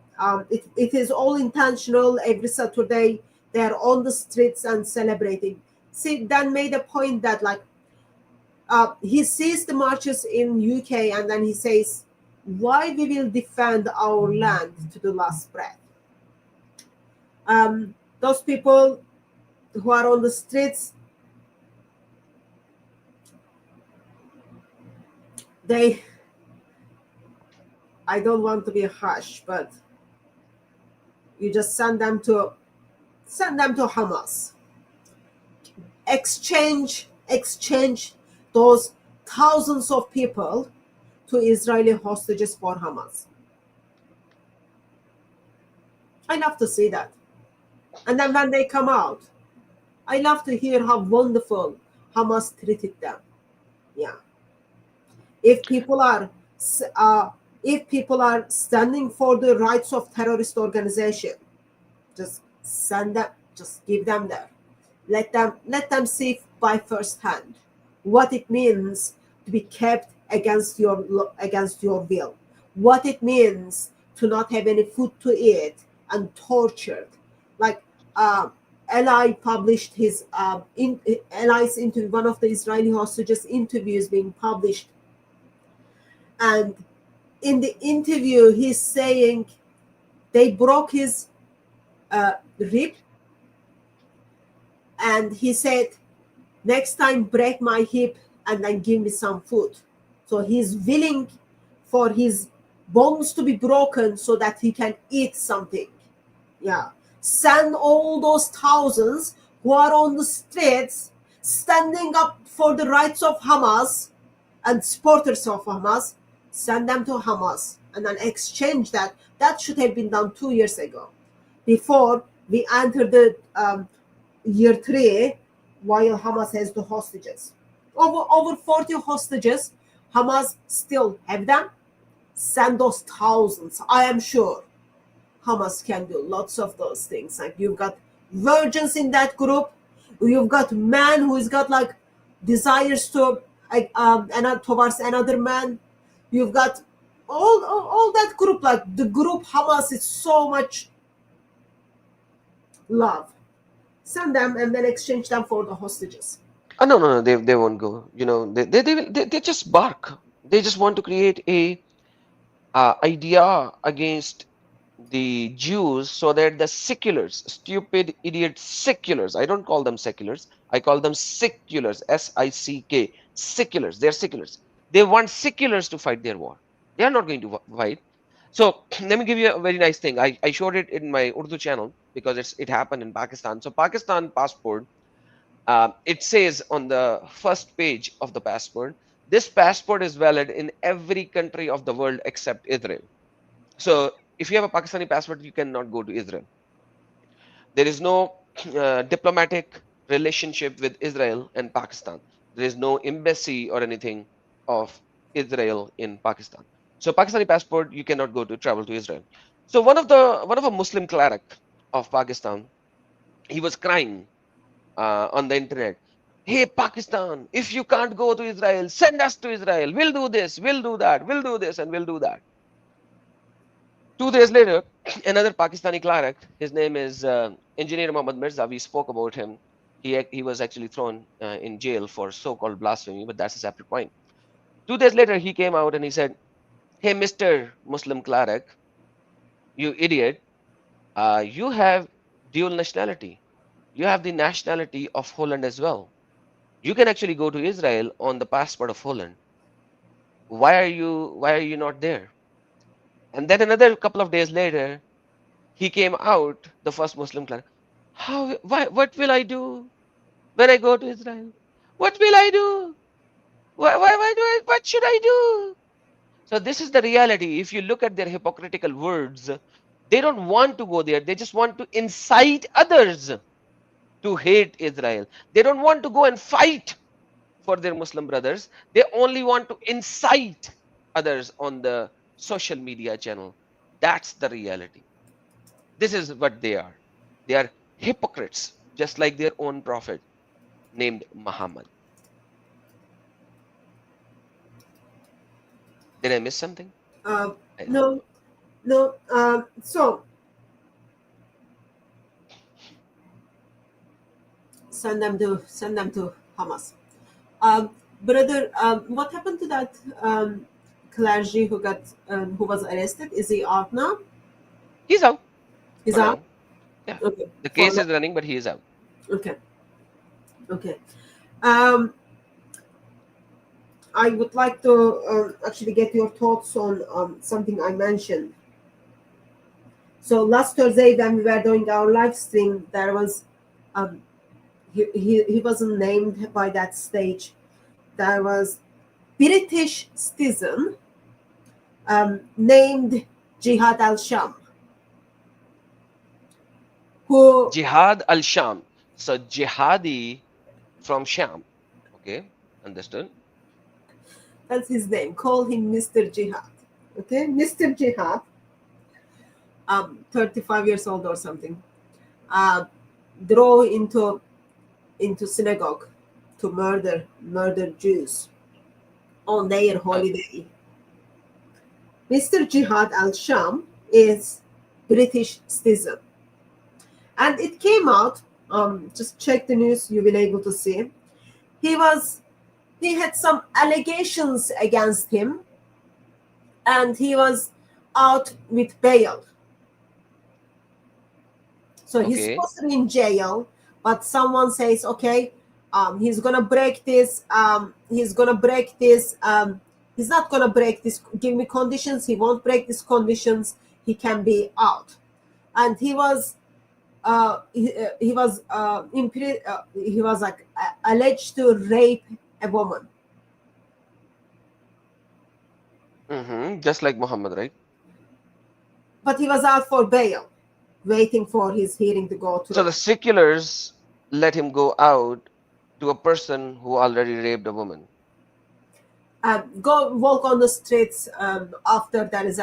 it is all intentional. Every Saturday they are on the streets and celebrating. See, Dan made a point that like he sees the marches in UK and then he says, "Why we will defend our land to the last breath." Those people who are on the streets, they, I don't want to be harsh, but you just send them to Hamas. Exchange those thousands of people to Israeli hostages for Hamas. I love to see that. And then when they come out, I love to hear how wonderful Hamas treated them. Yeah. If people are standing for the rights of terrorist organization, just send them, just give them there. Let them see by first hand what it means to be kept against your will, what it means to not have any food to eat and tortured. Like Eli published his Eli's interview, one of the Israeli hostages interviews being published, and in the interview he's saying they broke his rib, and he said, next time break my hip and then give me some food. So he's willing for his bones to be broken so that he can eat something. Yeah. Send all those thousands who are on the streets standing up for the rights of Hamas and supporters of Hamas, send them to Hamas and then exchange that. That should have been done 2 years ago, before we entered the year 3, while Hamas has the hostages. Over 40 hostages, Hamas still have them. Send those thousands. I am sure Hamas can do lots of those things. Like, you've got virgins in that group. You've got man who's got like desires to towards another man. You've got all that group. Like, the group Hamas is so much love. Send them and then exchange them for the hostages. Oh, no, they won't go. You know, they just bark. They just want to create a idea against the Jews, so that the seculars, stupid idiot seculars, I don't call them seculars, I call them seculars, SICK, seculars. They're seculars. They want seculars to fight their war. They are not going to fight. So let me give you a very nice thing. I showed it in my Urdu channel because it happened in Pakistan. So Pakistan passport, it says on the first page of the passport, this passport is valid in every country of the world except Israel. So if you have a Pakistani passport, you cannot go to Israel. There is no diplomatic relationship with Israel and Pakistan. There is no embassy or anything of Israel in Pakistan. So Pakistani passport, you cannot go to travel to Israel. So one of a Muslim cleric of Pakistan, he was crying on the internet. Hey Pakistan, if you can't go to Israel, send us to Israel. We'll do this, we'll do that, we'll do this, and we'll do that. 2 days later, another Pakistani cleric, his name is Engineer Mohammad Mirza. We spoke about him. He was actually thrown in jail for so-called blasphemy, but that's a separate point. 2 days later, he came out and he said, "Hey, Mr. Muslim cleric, you idiot! You have dual nationality. You have the nationality of Holland as well. You can actually go to Israel on the passport of Holland. Why are you not there?" And then another couple of days later, he came out, the first Muslim cleric. What will I do when I go to Israel? What will I do? What should I do? So this is the reality. If you look at their hypocritical words, they don't want to go there. They just want to incite others to hate Israel. They don't want to go and fight for their Muslim brothers. They only want to incite others on the social media channel. That's the reality. This is what they are. They are hypocrites, just like their own prophet named Muhammad. Did I miss something? Uh, I don't no, no. So send them to Hamas. Brother, what happened to that clergy who was arrested? Is he out now? He's out He's for out. now. Yeah. Okay. The For case is running, but he is out. okay. Okay. Um, I would like to actually get your thoughts on something I mentioned. So last Thursday, when we were doing our live stream, there was um, he wasn't named by that stage. There was British citizen named Jihad al-Sham, who Jihad al-Sham. So jihadi from Sham. Okay, understood. that's his name. Call him Mr. Jihad. Okay, Mr. Jihad, 35 years old or something, drove into synagogue to murder Jews on their holiday. Mr. Jihad al-Sham is British citizen. And it came out, just check the news, you will be able to see. He had some allegations against him, and he was out with bail. So he's Okay. supposed to be in jail, but someone says, okay, he's gonna break this. He's gonna break this. He's not gonna break this. Give me conditions. He won't break these conditions. He can be out. And he was like alleged to rape a woman. Just like Muhammad, right? But he was out for bail, waiting for his hearing to go through. So the seculars let him go out to a person who already raped a woman. Go walk on the streets after there is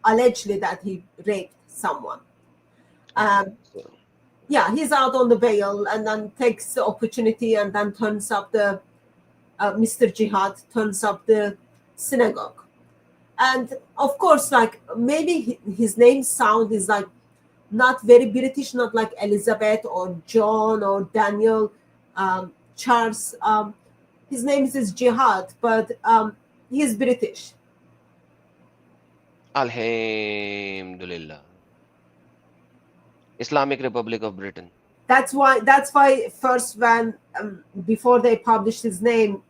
allegedly that he raped someone. So, Yeah, he's out on the bail and then takes the opportunity and then turns up the Mr. Jihad turns up the synagogue. And of course, like maybe his name sound is like not very British, not like Elizabeth or John or Daniel, Charles. His name is Jihad, but he's British. Alhamdulillah. Islamic Republic of Britain. That's why first when before they published his name,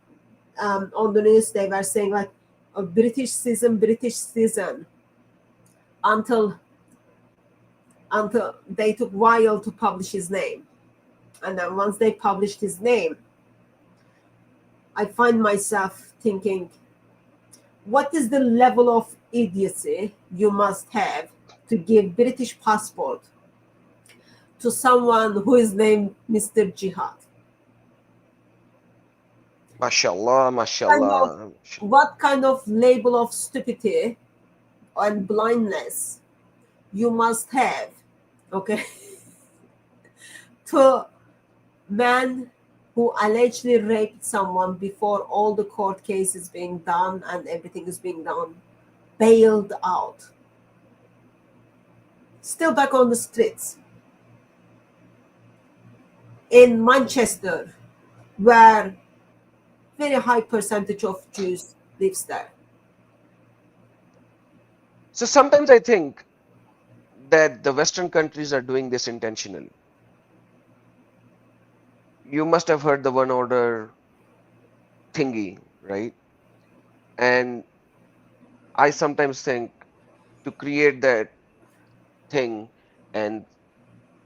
on the news they were saying like a British citizen, until they took while to publish his name, and then once they published his name, I find myself thinking, what is the level of idiocy you must have to give British passport to someone who is named Mr. Jihad? Mashallah, Kind of, mashallah. what kind of label of stupidity and blindness you must have, okay, to man who allegedly raped someone before all the court case is being done and everything is being done, bailed out, still back on the streets in Manchester, where very high percentage of Jews lives there. So sometimes I think that the Western countries are doing this intentionally. You must have heard the one order thingy, right? And I sometimes think to create that thing and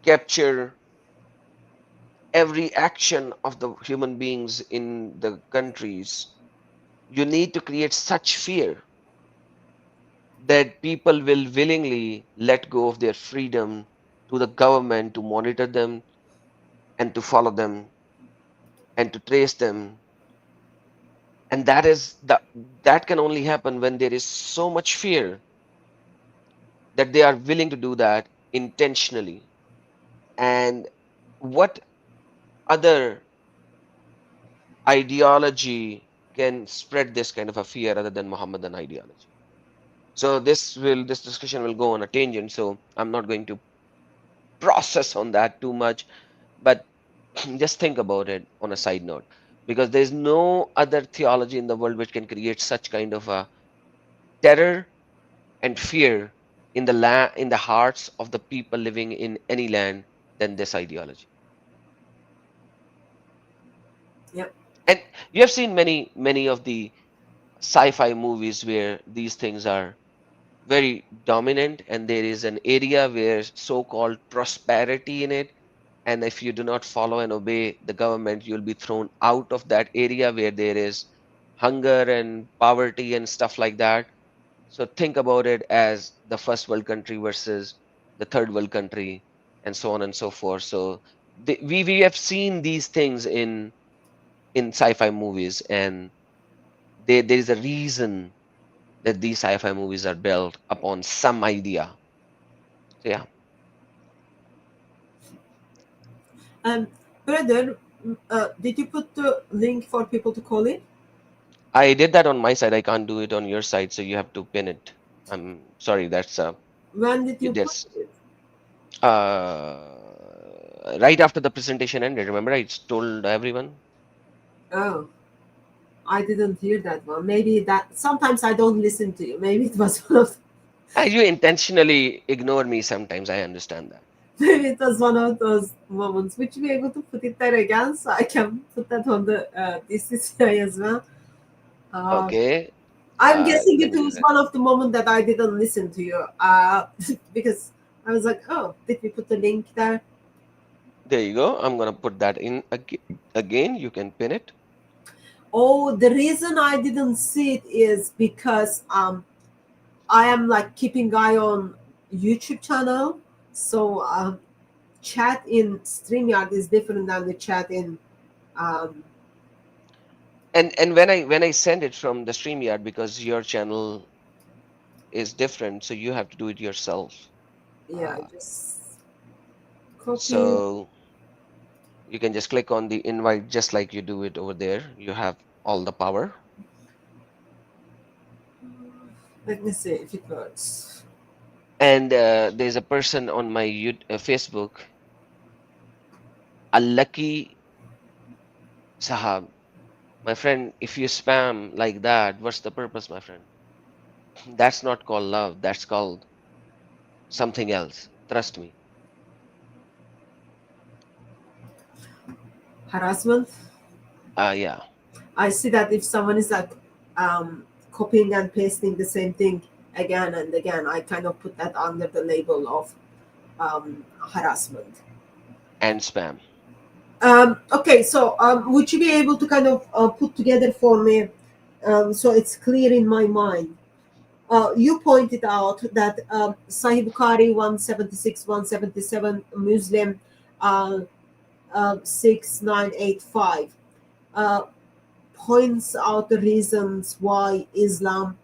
capture every action of the human beings in the countries, you need to create such fear that people will willingly let go of their freedom to the government to monitor them and to follow them and to trace them. And that can only happen when there is so much fear that they are willing to do that intentionally. And what other ideology can spread this kind of a fear other than Mohammedan ideology? So this discussion will go on a tangent, so I'm not going to process on that too much, but just think about it on a side note, because there's no other theology in the world which can create such kind of a terror and fear in in the hearts of the people living in any land than this ideology. Yep. And you have seen many of the sci-fi movies where these things are very dominant, and there is an area where so-called prosperity in it, and if you do not follow and obey the government, you'll be thrown out of that area where there is hunger and poverty and stuff like that. So think about it as the first world country versus the third world country, and so on and so forth. So we have seen these things in sci-fi movies, and there is a reason that these sci-fi movies are built upon some idea. So yeah, And brother, did you put the link for people to call in? I did that on my side. I can't do it on your side, so you have to pin it. I'm sorry. That's When did you put that's it? right after the presentation ended. Remember, I told everyone. Oh, I didn't hear that one. Maybe that sometimes I don't listen to you. Maybe it was one of You intentionally ignore me sometimes. I understand that. maybe it was one of those moments. Would you be able to put it there again so I can put that on the DCCI as well? Uh, Okay, I'm guessing let it me do was that. one of the moments that I didn't listen to you because I was like, oh, did we put the link there? There you go. I'm gonna put that in again. You can pin it. Oh, the reason I didn't see it is because I am like keeping eye on YouTube channel, so chat in StreamYard is different than the chat in um, And when I send it from the StreamYard, because your channel is different, so you have to do it yourself. yeah, Uh, just copy. so you can just click on the invite just like you do it over there. You have all the power. Let me see if it works. And there's a person on my Facebook, a lucky Sahab. My friend, if you spam like that, what's the purpose, my friend? That's not called love. That's called something else. Trust me. Harassment. Yeah. I see that if someone is like copying and pasting the same thing again and again, I kind of put that under the label of harassment. And spam. Okay, so would you be able to kind of put together for me so it's clear in my mind? You pointed out that Sahih Bukhari 176, 177, Muslim 6985 points out the reasons why Islam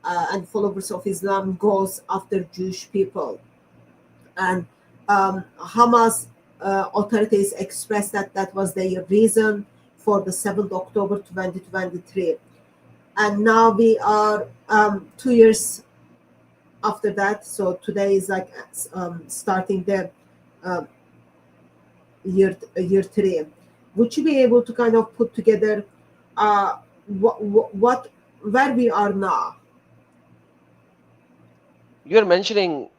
and followers of Islam goes after Jewish people. And Hamas authorities expressed that that was their reason for the 7th October 2023. And now we are 2 years after that. So today is like starting the year 3. Would you be able to kind of put together what where we are now? You're mentioning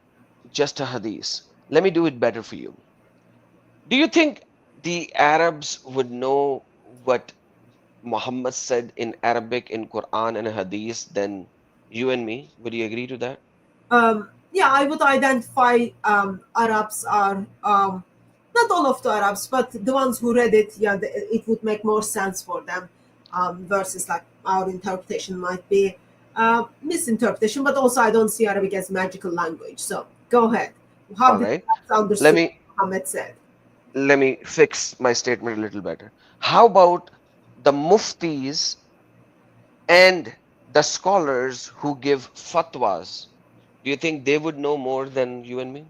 just a hadith. Let me do it better for you. Do you think the Arabs would know what Muhammad said in Arabic, in Quran and hadith than you and me? Would you agree to that? Yeah, I would identify Arabs are not all of the Arabs, but the ones who read it. Yeah, it would make more sense for them versus like our interpretation might be misinterpretation. But also, I don't see Arabic as magical language. So go ahead. How All did right. Arabs understood what Muhammad said? Let me fix my statement a little better. How about the muftis and the scholars who give fatwas? Do you think they would know more than you and me?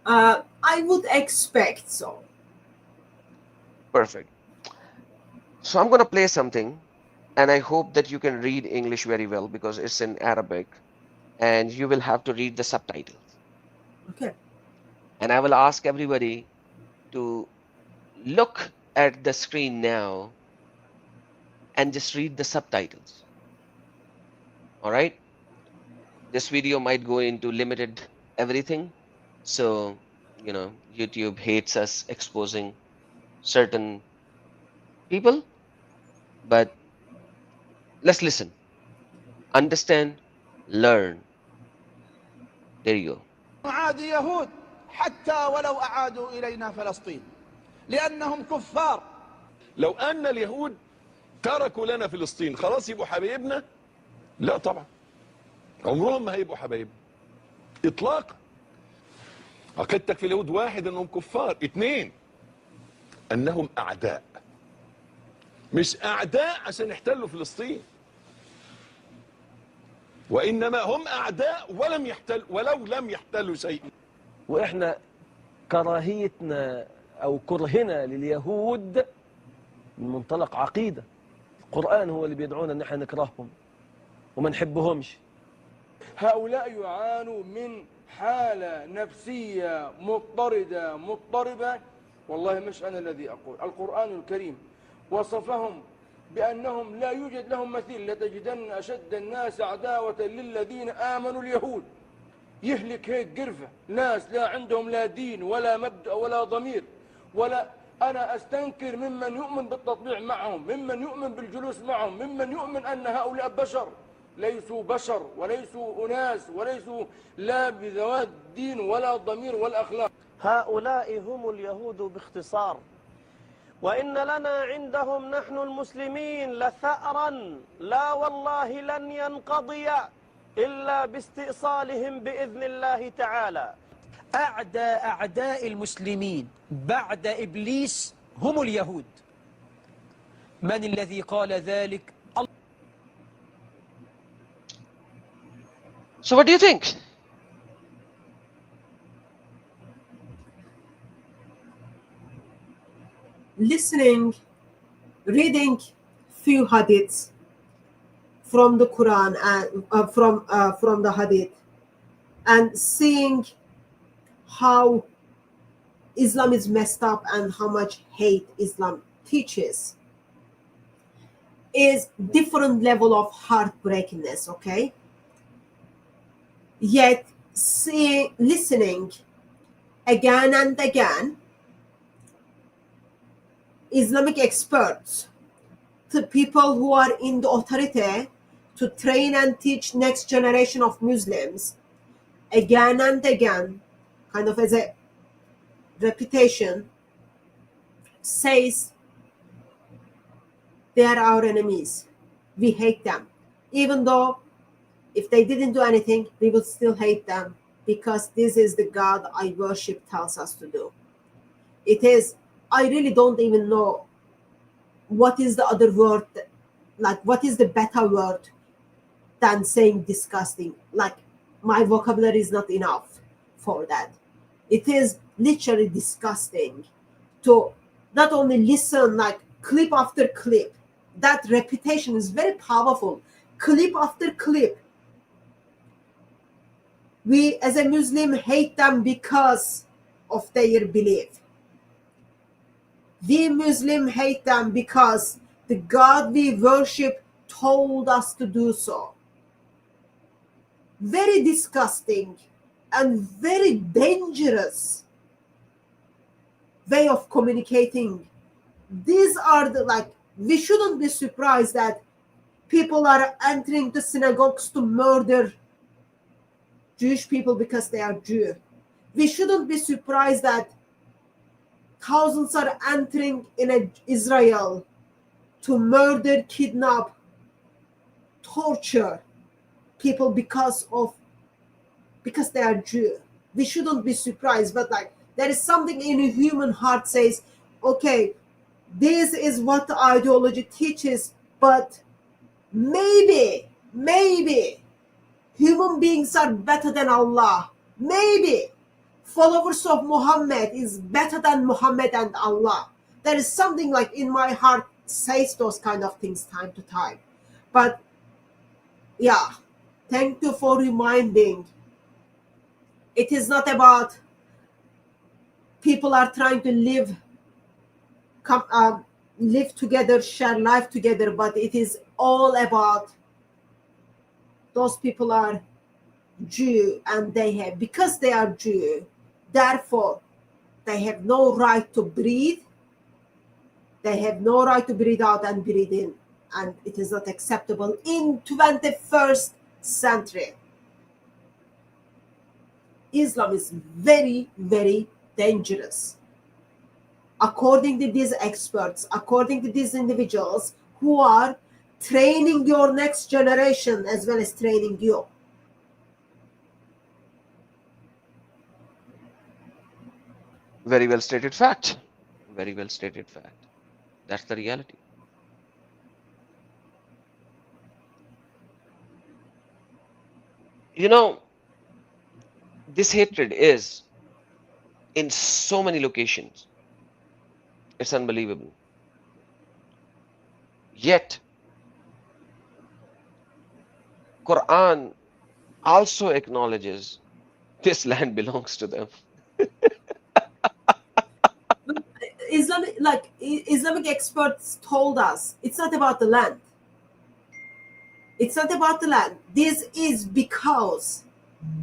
I would expect so. Perfect. So I'm going to play something, and I hope that you can read English very well because it's in Arabic, and you will have to read the subtitles. Okay. And I will ask everybody to look at the screen now and just read the subtitles. All right? This video might go into limited everything. So, YouTube hates us exposing certain people, but let's listen, understand, learn. There you go. نعادي يهود حتى ولو أعادوا إلينا فلسطين لأنهم كفار. لو أن اليهود تركوا لنا فلسطين خلاص يبقوا حبايبنا؟ لا طبعا، عمرهم ما هيبقوا حبايبنا إطلاقا. عقيدتك في اليهود: واحد أنهم كفار، اثنين أنهم أعداء، مش أعداء عشان يحتلوا فلسطين، وإنما هم أعداء ولو لم يحتلوا شيئا. وإحنا كراهيتنا أو كرهنا لليهود من منطلق عقيدة. القرآن هو اللي بيدعونا أن احنا نكرههم وما نحبهمش. هؤلاء يعانوا من حالة نفسية مضطربة. والله مش أنا الذي أقول، القرآن الكريم وصفهم بأنهم لا يوجد لهم مثيل. لتجدن أشد الناس عداوة للذين آمنوا اليهود. يهلك هيك قرفة ناس لا عندهم لا دين ولا مبدأ ولا ضمير ولا. أنا أستنكر ممن يؤمن بالتطبيع معهم، ممن يؤمن بالجلوس معهم، ممن يؤمن أن هؤلاء بشر ليسوا بشر وليسوا أناس وليسوا لا بذوات دين ولا ضمير ولا أخلاق. هؤلاء هم اليهود باختصار. وإن لنا عندهم نحن المسلمين لثأرا لا والله لن ينقضي إلا باستئصالهم بإذن الله تعالى. أعداء المسلمين بعد إبليس هم اليهود. من الذي قال ذلك؟ So what do you think? Reading few hadiths from the Quran and from the hadith, and seeing how Islam is messed up and how much hate Islam teaches is different level of heartbreakingness. Okay, yet listening again and again Islamic experts people who are in the authority to train and teach next generation of Muslims again and again, kind of as a reputation, says they are our enemies. We hate them. Even though if they didn't do anything, we will still hate them because this is the God I worship tells us to do. It is, I really don't even know what is the other word, like what is the better word than saying disgusting. Like my vocabulary is not enough for that. It is literally disgusting to not only listen like clip after clip. That reputation is very powerful. Clip after clip. We as a Muslim hate them because of their belief. We Muslim hate them because the God we worship told us to do so. Very disgusting and very dangerous way of communicating. These are the, like, we shouldn't be surprised that people are entering the synagogues to murder Jewish people because they are Jew. We shouldn't be surprised that thousands are entering in Israel to murder, kidnap, torture people because they are Jew. We shouldn't be surprised, but like there is something in a human heart says, okay, this is what the ideology teaches, but maybe human beings are better than Allah. Maybe followers of Muhammad is better than Muhammad and Allah. There is something like in my heart says those kind of things time to time. But yeah, thank you for reminding. It is not about people are trying to live together, share life together, but it is all about those people are Jew and because they are Jew, therefore they have no right to breathe. They have no right to breathe out and breathe in, and it is not acceptable in 21st century. Islam is very, very dangerous. According to these experts, according to these individuals who are training your next generation as well as training you. Very well stated fact. Very well stated fact. That's the reality. You know, this hatred is in so many locations. It's unbelievable. Yet, Quran also acknowledges this land belongs to them. Islamic experts told us it's not about the land. It's not about the land. This is because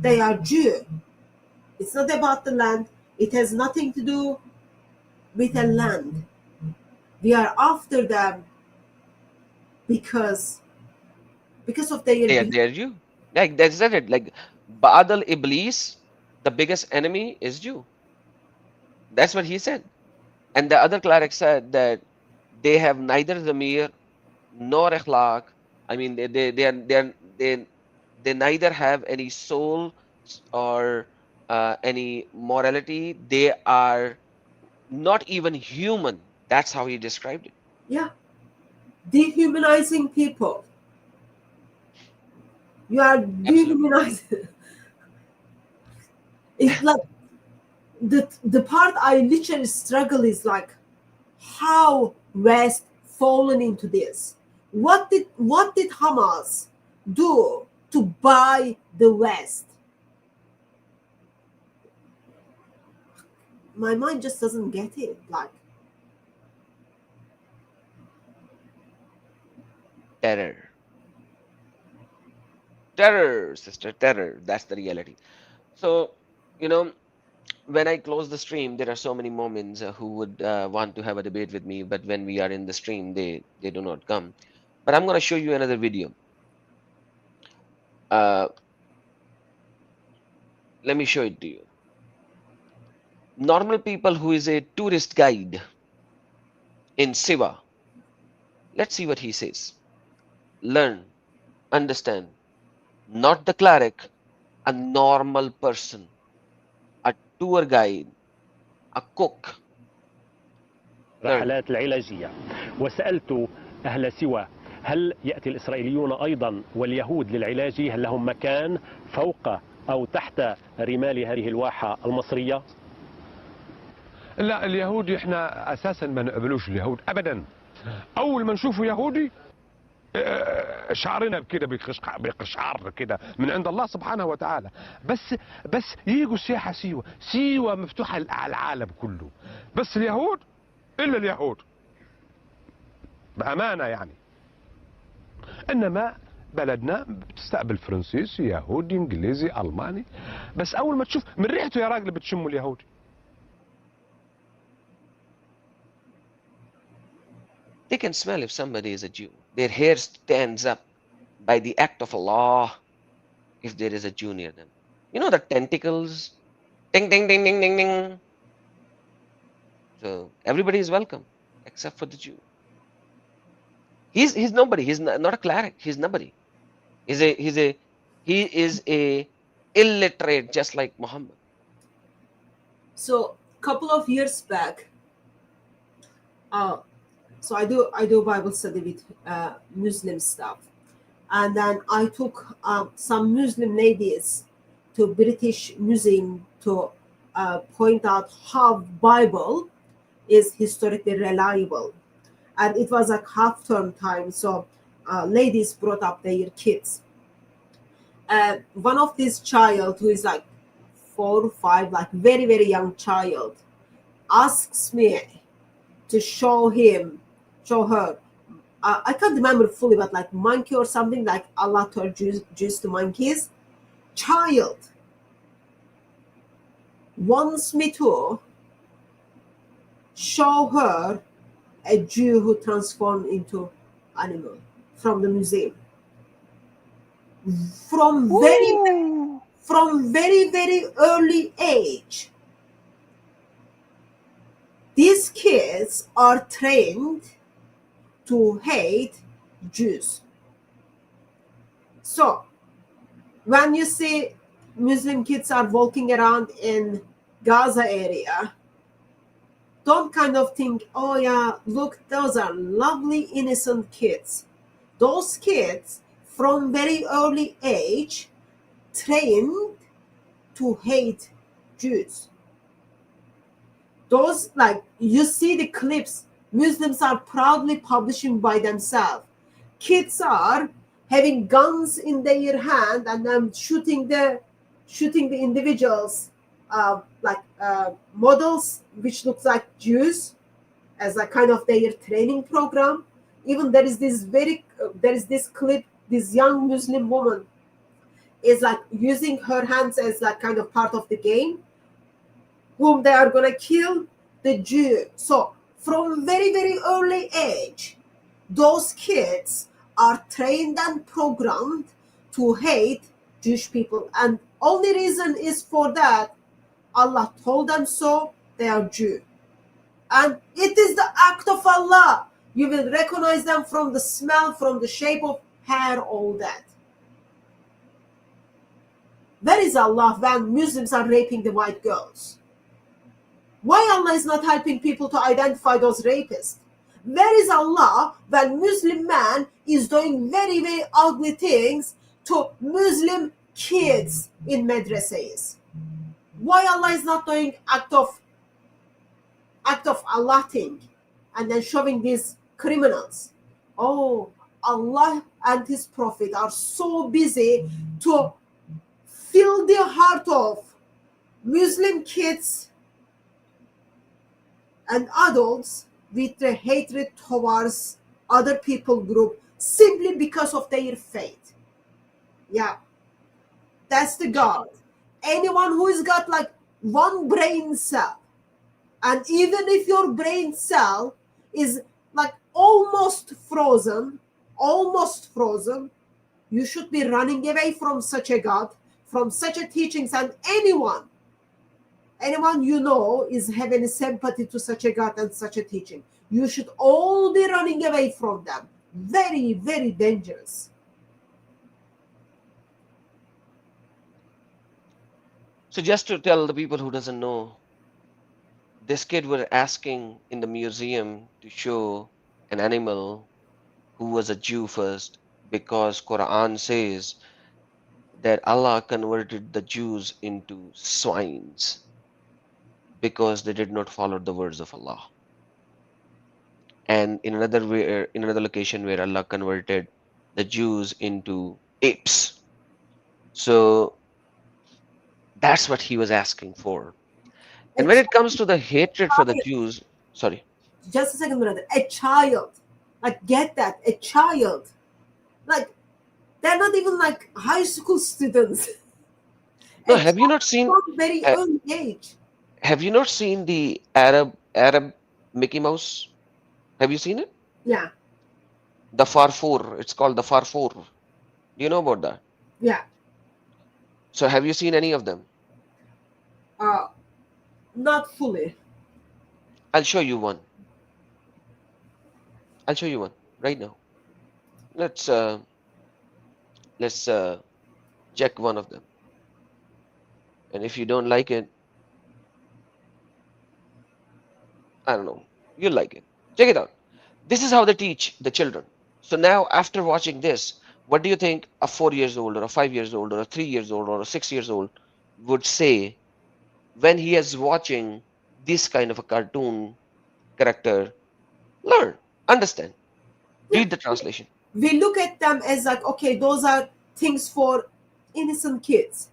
they are Jew. It's not about the land. It has nothing to do with the land. We are after them because of their They are Jew. Like that's it. Like Ba'adal Iblis, the biggest enemy is Jew. That's what he said. And the other cleric said that they have neither Zamir nor Akhlaq. I mean, they neither have any soul or any morality. They are not even human. That's how he described it. Yeah, dehumanizing people. You are dehumanizing. It's like the part I literally struggle is like how West fallen into this. What did Hamas do to buy the West? My mind just doesn't get it. Like Terror. Terror, sister, terror. That's the reality. So, you know, when I close the stream, there are so many moments who would want to have a debate with me, but when we are in the stream, they do not come. But I'm going to show you another video. Uh, let me show it to you. Normal people who is a tourist guide in Siva. Let's see what he says. Learn, understand, not the cleric, a normal person, a tour guide, a cook. الرحلات العلاجية. وسألت أهل سوا هل يأتي الإسرائيليون أيضا واليهود للعلاج؟ هل لهم مكان فوق أو تحت رمال هذه الواحة المصرية؟ لا، اليهودي احنا اساسا ما نقبلوش اليهود ابدا. اول ما نشوفه يهودي شعرنا كده بقشعر كده من عند الله سبحانه وتعالى. بس يجوا السياحه سيوه مفتوحه على العالم كله، بس اليهود الا اليهود بامانه يعني. انما بلدنا بتستقبل فرنسيسي، يهودي، انجليزي، الماني، بس اول ما تشوف من ريحته يا راجل بتشمه اليهودي. They can smell if somebody is a Jew. Their hair stands up by the act of Allah if there is a Jew near them. You know the tentacles? Ding, ding, ding, ding, ding, ding. So everybody is welcome except for the Jew. He's nobody. He's not a cleric. He's nobody. He is a illiterate just like Muhammad. So couple of years back, so I do Bible study with Muslim stuff, and then I took some Muslim ladies to British Museum to point out how Bible is historically reliable, and it was like half term time, so ladies brought up their kids. One of these child who is like 4 or 5, like very very young child, asks me to show her. I can't remember fully, but like monkey or something, like Allah told Jews to monkeys. Child wants me to show her a Jew who transformed into animal from the museum. From very very early age, these kids are trained to hate Jews. So when you see Muslim kids are walking around in Gaza area, don't kind of think, oh yeah, look, those are lovely innocent kids. Those kids from very early age trained to hate Jews. Those, like, you see the clips Muslims are proudly publishing by themselves. Kids are having guns in their hand and then shooting the individuals models which looks like Jews as a kind of their training program. Even there is this clip, this young Muslim woman is like using her hands as like kind of part of the game, whom they are gonna kill the Jew. So from very very early age, those kids are trained and programmed to hate Jewish people, and only reason is for that Allah told them so. They are Jew, and it is the act of Allah. You will recognize them from the smell, from the shape of hair, all that. Where is Allah when Muslims are raping the white girls? Why Allah is not helping people to identify those rapists? Where is Allah when Muslim man is doing very very ugly things to Muslim kids in madrasas? Why Allah is not doing act of Allah thing and then showing these criminals? Oh, Allah and His Prophet are so busy to fill the heart of Muslim kids and adults with the hatred towards other people group simply because of their faith. Yeah, that's the God. Anyone who has got like one brain cell. And even if your brain cell is like almost frozen, you should be running away from such a God, from such a teachings, and anyone you know is having sympathy to such a God and such a teaching. You should all be running away from them. Very, very dangerous. So just to tell the people who doesn't know, this kid were asking in the museum to show an animal who was a Jew first, because Quran says that Allah converted the Jews into swines because they did not follow the words of Allah. And in another location where Allah converted the Jews into apes. So that's what he was asking for. And when it comes to the hatred for the Jews, sorry. Just a second, brother. A child. Like, get that. A child. Like, they're not even like high school students. No, have you not seen from very early age? Have you not seen the Arab Mickey Mouse? Have you seen it? Yeah. The Farfour. It's called the Farfour. Do you know about that? Yeah. So have you seen any of them? Not fully. I'll show you one. I'll show you one right now. Let's check one of them. And if you don't like it, I don't know, you'll like it. Check it out. This is how they teach the children. So now, after watching this, what do you think a 4 years old or a 5 years old or a 3 years old or a 6 years old would say when he is watching this kind of a cartoon character? Learn, understand, read the translation. We look at them as like, okay, those are things for innocent kids.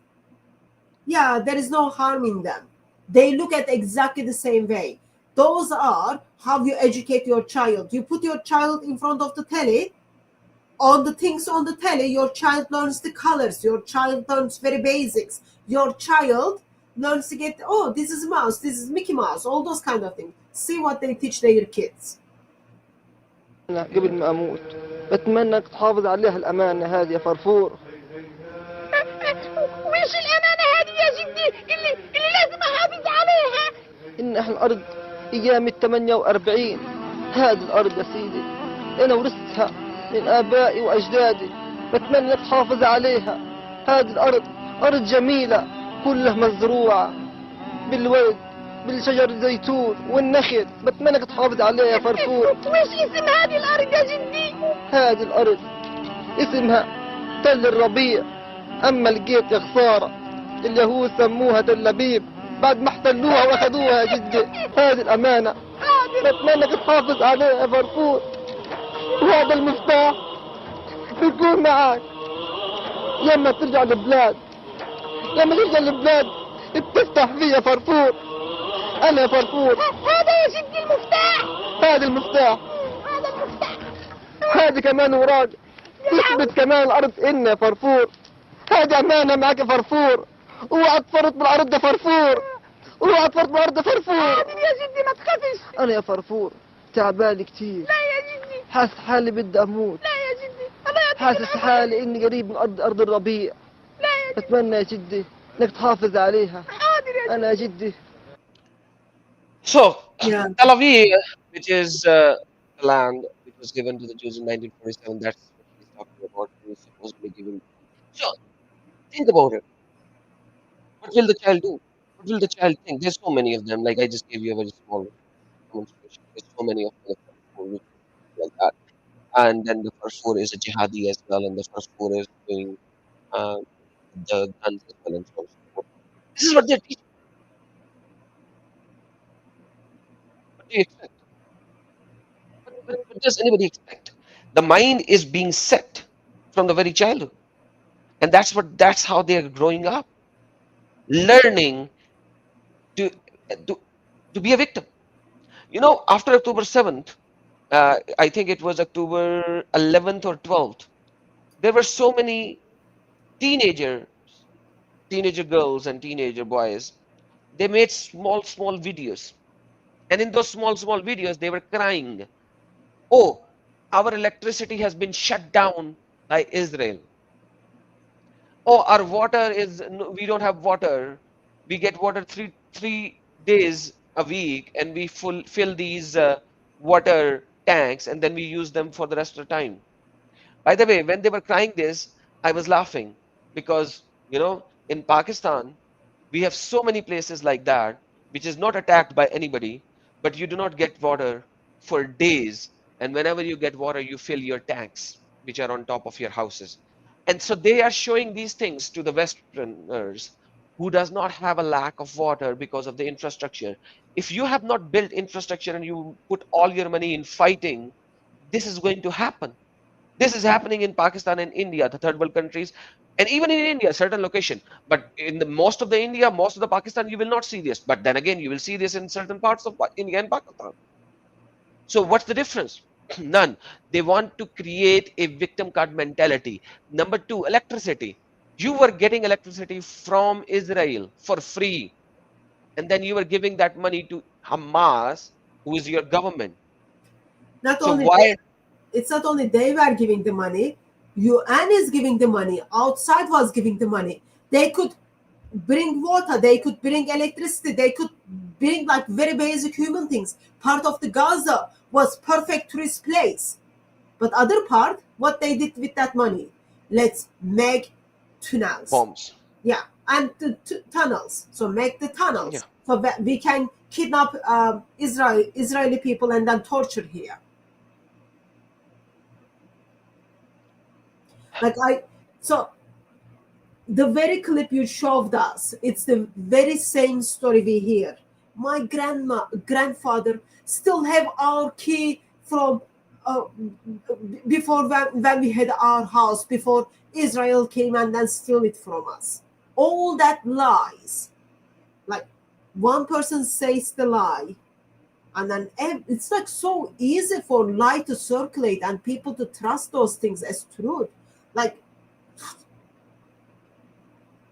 Yeah, there is no harm in them. They look at exactly the same way. Those are how you educate your child. You put your child in front of the telly. On the things on the telly, your child learns the colors. Your child learns very basics. Your child learns to get, oh, this is mouse, this is Mickey Mouse, all those kind of things. See what they teach their kids. قبل ما أموت بتمنى انك تحافظ عليها الأمانة هذه يا فرفور. وش الأمانة هذه يا جدي اللي لازم أحافظ عليها؟ إن إحنا الأرض أيام ال48. هذه الأرض يا سيدي أنا ورثتها من آبائي وأجدادي. بتمنى انك تحافظ عليها. هذه الأرض أرض جميلة كلها مزروعة بالورد بالشجر الزيتون والنخل. بتمنى انك تحافظ عليها يا فرفور. وش اسم هذه الأرض يا جدي؟ هذه الأرض اسمها تل الربيع. أما لقيت يا خسارة اليهود سموها تل أبيب بعد ما احتلوها واخذوها يا جدي. هذه الأمانة بتمنى انك تحافظ عليها يا فرفور. وهذا المفتاح بيكون معك لما ترجع البلاد. لما ترجع البلاد بتفتح فيه يا فرفور. أنا يا فرفور. هذا يا جدي المفتاح. هذا المفتاح. هذا المفتاح. هذه كمان وراق تثبت كمان الأرض إن يا فرفور. هذه أمانة معك يا فرفور. اوعى تفرط بالأرض يا فرفور. اوعى تفرط بالأرض يا فرفور. يا جدي ما تخافش. أنا يا فرفور تعبان كتير. لا يا جدي. حاسس حالي بدي أموت. لا يا جدي. أنا حاسس حالي إني قريب من أرض الربيع. لا يا جدي. بتمنى يا جدي إنك تحافظ عليها. حاضر يا جدي. أنا يا جدي. So, Tel Aviv, which is the land which was given to the Jews in 1947, that's what he's talking about. It was supposed to be given. So, think about it. What will the child do? What will the child think? There's so many of them. Like I just gave you a very small demonstration. There's so many of them like that. And then the first four is a jihadi as well, and the first four is doing the guns as well, and so on and so forth. This is what they're teaching. What do you expect? What does anybody expect? The mind is being set from the very childhood, and that's how they are growing up, learning to be a victim. You know, after October 7th, I think it was October 11th or 12th, there were so many teenager girls and teenager boys They made small videos, and in those small videos they were crying, oh, our electricity has been shut down by Israel. Oh, our water is, we don't have water. We get water three days a week, and we fill these water tanks, and then we use them for the rest of the time. By the way, when they were crying this, I was laughing because, in Pakistan, we have so many places like that, which is not attacked by anybody, but you do not get water for days. And whenever you get water, you fill your tanks, which are on top of your houses. And so they are showing these things to the Westerners who does not have a lack of water because of the infrastructure. If you have not built infrastructure and you put all your money in fighting, this is going to happen. This is happening in Pakistan and India, the third world countries, and even in India, certain location. But in the most of the India, most of the Pakistan, you will not see this. But then again, you will see this in certain parts of India and Pakistan. So what's the difference? None. They want to create a victim card mentality. Number two, electricity. You were getting electricity from Israel for free, and then you were giving that money to Hamas, who is your government. Not So only why? it's not only they were giving the money, UN is giving the money, outside was giving the money. They could bring water, they could bring electricity, they could bring like very basic human things. Part of the Gaza was perfect tourist place. But other part, what they did with that money, let's make tunnels. Bombs. Yeah, and tunnels. So make the tunnels. Yeah. So that we can kidnap Israeli people and then torture here. So the very clip you showed us, it's the very same story we hear. My grandfather still have our key from before when we had our house, before Israel came and then steal it from us. All that lies. Like one person says the lie, and then it's like so easy for lie to circulate and people to trust those things as truth. Like,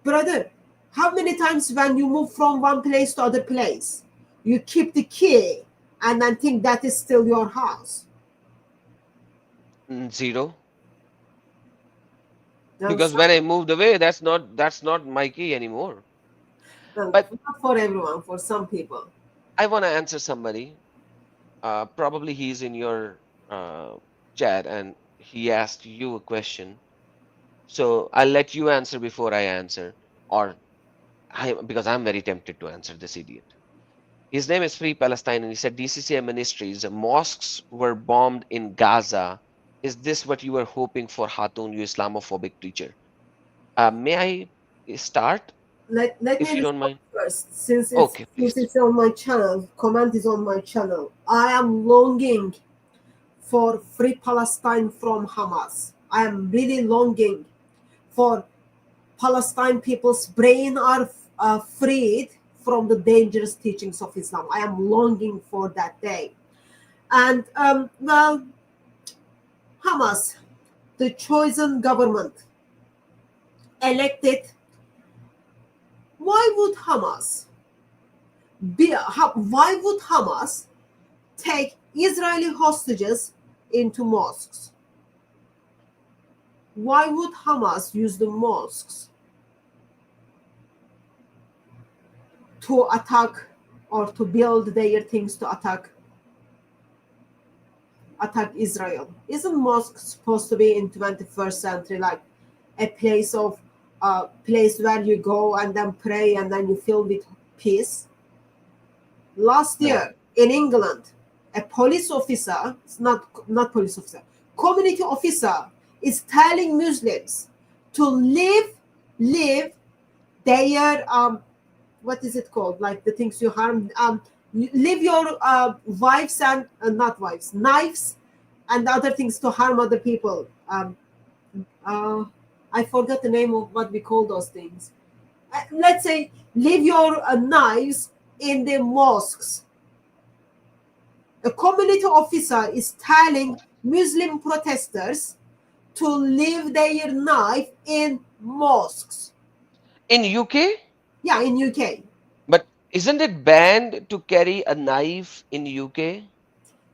brother, how many times when you move from one place to other place, you keep the key and then think that is still your house? Zero. Now, Because when I moved away, that's not my key anymore. But not for everyone, for some people. I want to answer somebody. Probably he's in your chat and he asked you a question. So I'll let you answer before I answer, because I'm very tempted to answer this idiot. His name is Free Palestine, and he said DCCI Ministries, mosques were bombed in Gaza. Is this what you were hoping for, Hatun, you Islamophobic preacher? May I start? Let if me you don't mind. First, since Okay, it's on my channel, comment is on my channel. I am longing for free Palestine from Hamas. I am really longing for Palestine people's brain are freed from the dangerous teachings of Islam. I am longing for that day. And well, Hamas, the chosen government, elected. Why would Hamas take Israeli hostages into mosques? Why would Hamas use the mosques to attack or to build their things to attack Israel? Isn't mosque supposed to be in 21st century like a place where you go and then pray and then you feel with peace? Last year in England, a police officer, not police officer, community officer is telling Muslims to leave their what is it called? Like the things you harm, leave your wives and not wives, knives and other things to harm other people. I forgot the name of what we call those things. Let's say leave your knives in the mosques. A community officer is telling Muslim protesters to leave their knife in mosques. In UK? Yeah, in UK. But Isn't it banned to carry a knife in UK?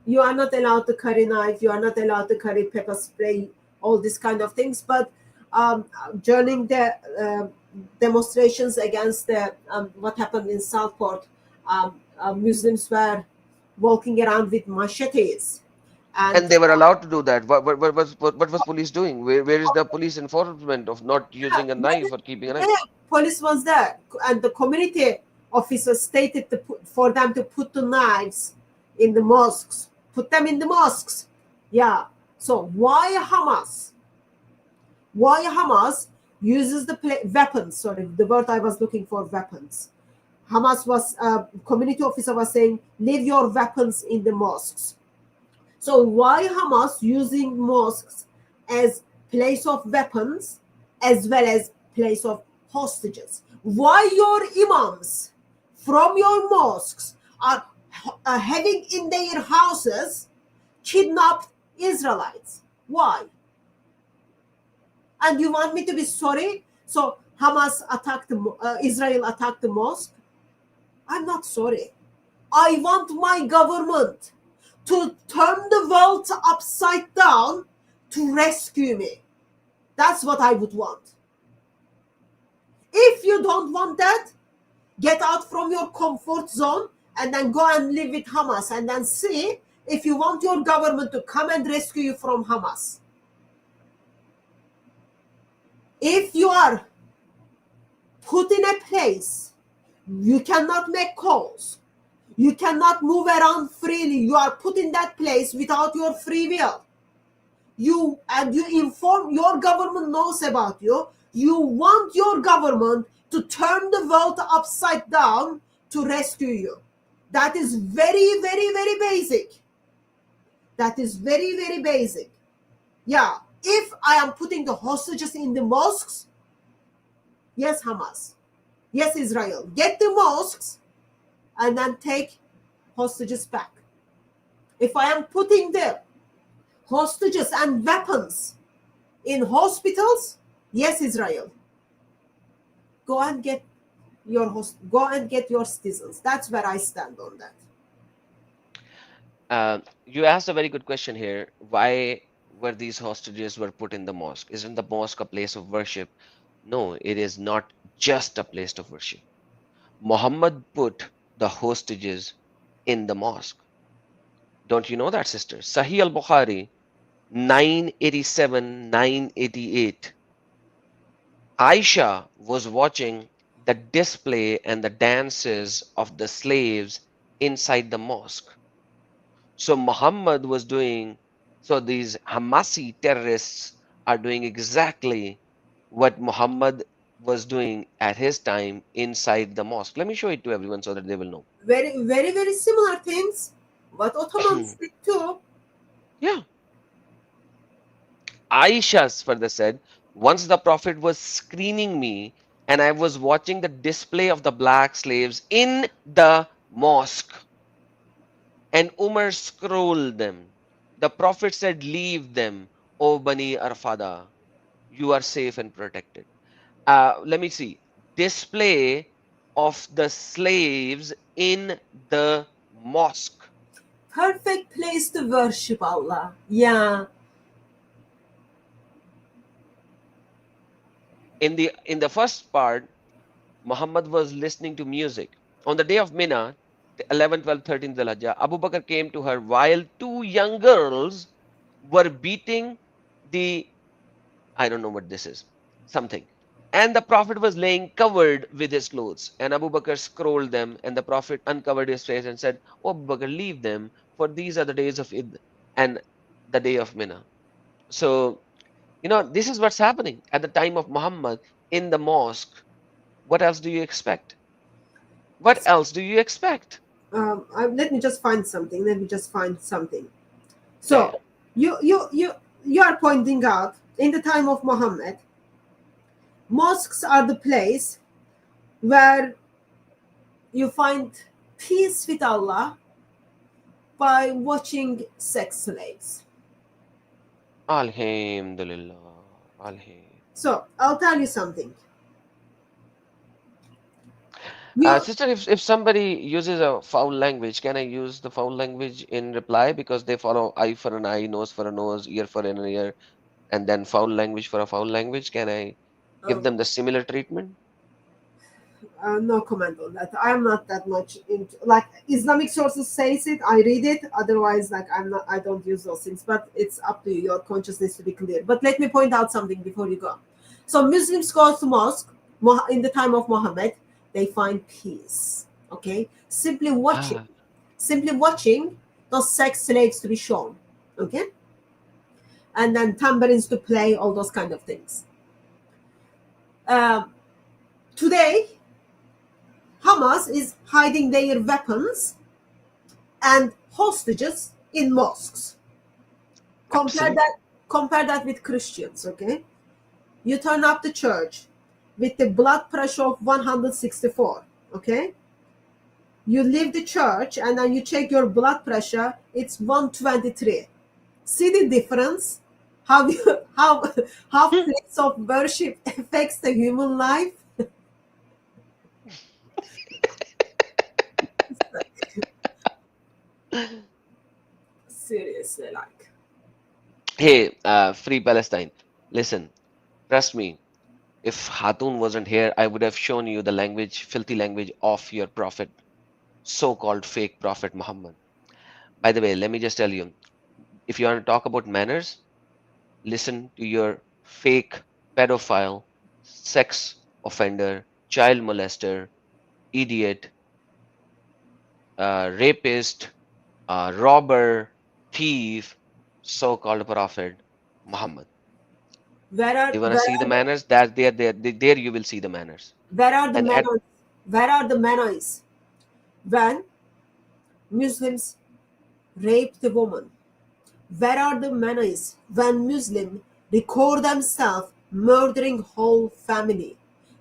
You are not allowed to carry knife, you are not allowed to carry pepper spray, all these kind of things. But during the demonstrations against the what happened in Southport, Muslims were walking around with machetes, And and they were allowed to do that. What was police doing? Where is the police enforcement of not using a knife or keeping a knife? yeah, police was there, and the community officers stated for them to put the knives in the mosques, put them in the mosques. Yeah. So why Hamas? Why Hamas uses the weapons? Sorry, the word I was looking for, weapons. Hamas was community officer was saying, leave your weapons in the mosques. So why Hamas using mosques as place of weapons as well as place of hostages? Why your imams from your mosques are having in their houses kidnapped Israelites? Why? And you want me to be sorry? So Hamas attacked Israel attacked the mosque? I'm not sorry. I want my government to turn the world upside down to rescue me. That's what I would want. If you don't want that, get out from your comfort zone and then go and live with Hamas and then see if you want your government to come and rescue you from Hamas. If you are put in a place, you cannot make calls, you cannot move around freely, you are put in that place without your free will. You inform your government knows about you. You want your government to turn the world upside down to rescue you. That is very, very, very basic. That is very, very basic. Yeah. If I am putting the hostages in the mosques, yes, Hamas. Yes, Israel. Get the mosques and then take hostages back. If I am putting the hostages and weapons in hospitals, yes, Israel. Go and get your citizens. That's where I stand on that. You asked a very good question here. Why were these hostages were put in the mosque? Isn't the mosque a place of worship? No, it is not just a place of worship. Muhammad put the hostages in the mosque. Don't you know that, sister? Sahih al-Bukhari, 987, 988. Aisha was watching the display and the dances of the slaves inside the mosque. So Muhammad was doing, so these Hamasi terrorists are doing exactly what Muhammad was doing at his time inside the mosque. Let me show it to everyone so that they will know. Very, very, very similar things. What Ottomans did too. Yeah. Aisha further said, once the Prophet was screening me and I was watching the display of the black slaves in the mosque. And Umar scrolled them. The Prophet said, leave them, O Bani Arfada. You are safe and protected. Let me see. Display of the slaves in the mosque. Perfect place to worship Allah. Yeah. In the first part, Muhammad was listening to music. On the day of Mina, 11, 12, 13 Dhul-Hijjah, Abu Bakr came to her while two young girls were beating the, I don't know what this is, something. And the Prophet was laying covered with his clothes. And Abu Bakr scrolled them, and the Prophet uncovered his face and said, "O Abu Bakr, leave them, for these are the days of Eid and the day of Mina." So, this is what's happening at the time of Muhammad in the mosque. What else do you expect? What else do you expect? Let me just find something. So you are pointing out in the time of Muhammad, mosques are the place where you find peace with Allah by watching sex slaves. Alhamdulillah. So I'll tell you something. You Sister, if somebody uses a foul language, can I use the foul language in reply because they follow eye for an eye, nose for a nose, ear for an ear, and then foul language for a foul language? Can I give them the similar treatment? no comment on that. I'm not that much into, like, Islamic sources says it. I read it. Otherwise, like, I'm not. I don't use those things. But it's up to you. Your consciousness to be clear. But let me point out something before you go. So Muslims go to mosque in the time of Muhammad. They find peace. Okay, simply watching those sex slaves to be shown. Okay, and then tambourines to play, all those kind of things. Today, Hamas is hiding their weapons and hostages in mosques. Compare that with Christians, okay? You turn up the church with the blood pressure of 164, okay? You leave the church and then you check your blood pressure, it's 123. See the difference? How place of worship affects the human life? Seriously, like. Hey, Free Palestine, listen, trust me, if Hatun wasn't here, I would have shown you the language, filthy language of your prophet, so-called fake prophet Muhammad. By the way, let me just tell you, if you want to talk about manners, listen to your fake pedophile, sex offender, child molester, idiot, rapist, robber, thief, so-called prophet Muhammad. You want to see the manners? That there you will see the manners. Where are the manners? Where are the manners when Muslims rape the woman? Where are the manners when Muslims record themselves murdering whole family?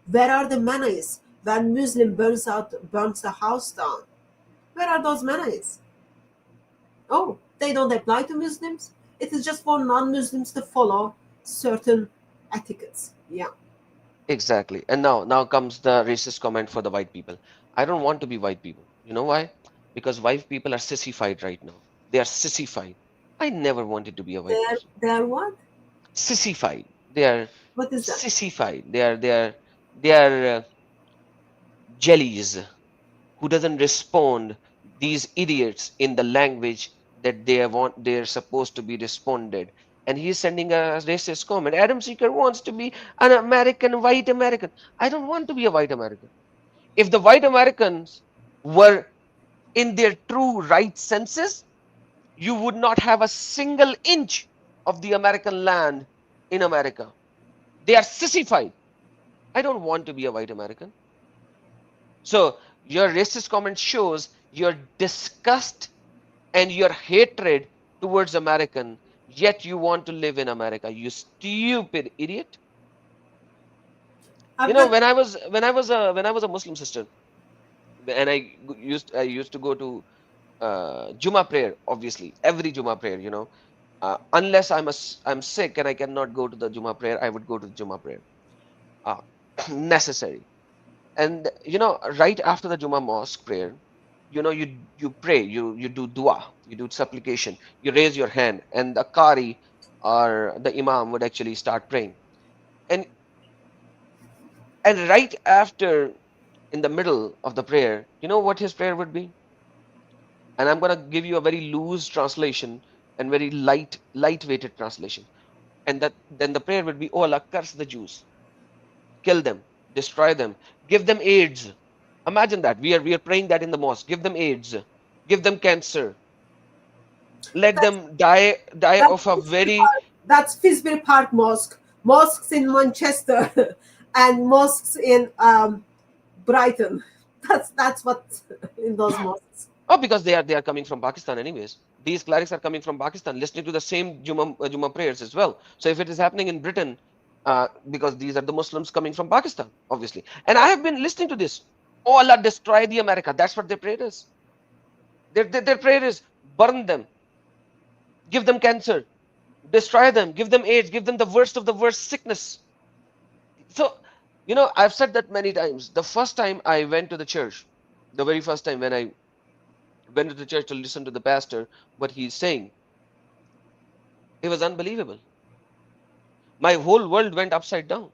Where are the manners when Muslim burns the house down? Where are those manners? Oh, they don't apply to Muslims. It is just for non-Muslims to follow certain etiquettes. Yeah. Exactly. And now comes the racist comment for the white people. I don't want to be white people. You know why? Because white people are sissified right now. They are sissified. I never wanted to be a white person. They are what? Sissified. They are What is that? sissified. They are jellies who doesn't respond these idiots in the language that they're supposed to be responded. And he's sending a racist comment. Adam Seeker wants to be an American, white American. I don't want to be a white American. If the white Americans were in their true right senses, you would not have a single inch of the American land in America. They are sissified. I don't want to be a white American. So your racist comment shows your disgust and your hatred towards American, yet you want to live in America. You stupid idiot. You know, when I was a Muslim sister, and I used to go to Juma prayer, obviously every Juma prayer. You know, unless I'm sick and I cannot go to the Juma prayer, I would go to the Juma prayer. Necessary. And you know, right after the Juma mosque prayer, you know, you pray, you do dua, you do supplication, you raise your hand, and the qari or the imam would actually start praying. And right after, in the middle of the prayer, you know what his prayer would be? And I'm gonna give you a very loose translation and very lightweighted translation. And that then the prayer would be, oh Allah, curse the Jews, kill them, destroy them, give them AIDS. Imagine that. We are praying that in the mosque. Give them AIDS, give them cancer, let them die of a very. That's Finsbury Park Mosque, mosques in Manchester, and mosques in Brighton. That's what in those mosques. Oh, because they are coming from Pakistan anyways. These clerics are coming from Pakistan, listening to the same Juma prayers as well. So if it is happening in Britain, because these are the Muslims coming from Pakistan, obviously. And I have been listening to this. Oh Allah, destroy the America. That's what their prayer is. Their prayer is burn them, give them cancer, destroy them, give them AIDS, give them the worst of the worst sickness. So You know, I've said that many times. The first time I went to the church, the very first time when I went to the church to listen to the pastor, what he's saying, it was unbelievable. My whole world went upside down.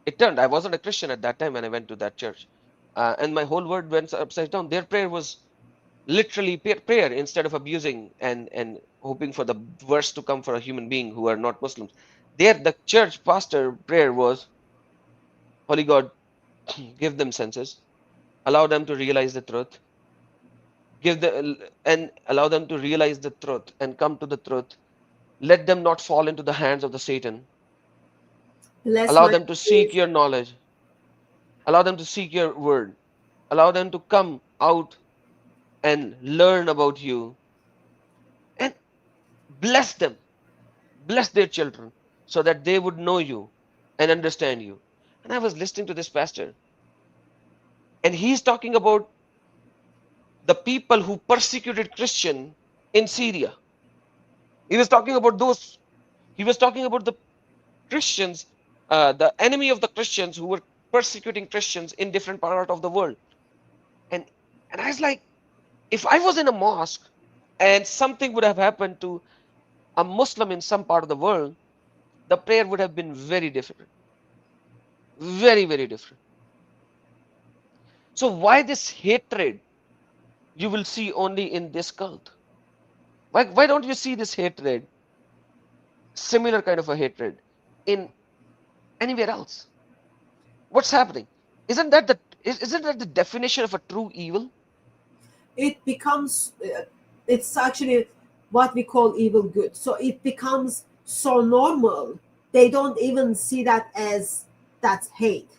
It turned. I wasn't a Christian at that time when I went to that church. And my whole world went upside down. Their prayer was literally prayer instead of abusing and hoping for the worst to come for a human being who are not Muslims. There, the church pastor prayer was, Holy God, give them senses, allow them to realize the truth, and allow them to realize the truth and come to the truth. Let them not fall into the hands of the Satan. Bless Allow my them to seek your knowledge. Allow them to seek your word. Allow them to come out and learn about you and bless them. Bless their children so that they would know you and understand you. And I was listening to this pastor, and he's talking about the people who persecuted Christian in Syria. He was talking about those. He was talking about the Christians, the enemy of the Christians who were persecuting Christians in different parts of the world. And and I was like, if I was in a mosque and something would have happened to a Muslim in some part of the world, the prayer would have been very different. Very, very different. So why this hatred you will see only in this cult? Why don't you see this hatred, similar kind of a hatred, in anywhere else? What's happening? Isn't that the definition of a true evil? It becomes it's actually what we call evil good, so it becomes so normal they don't even see that as that's hate.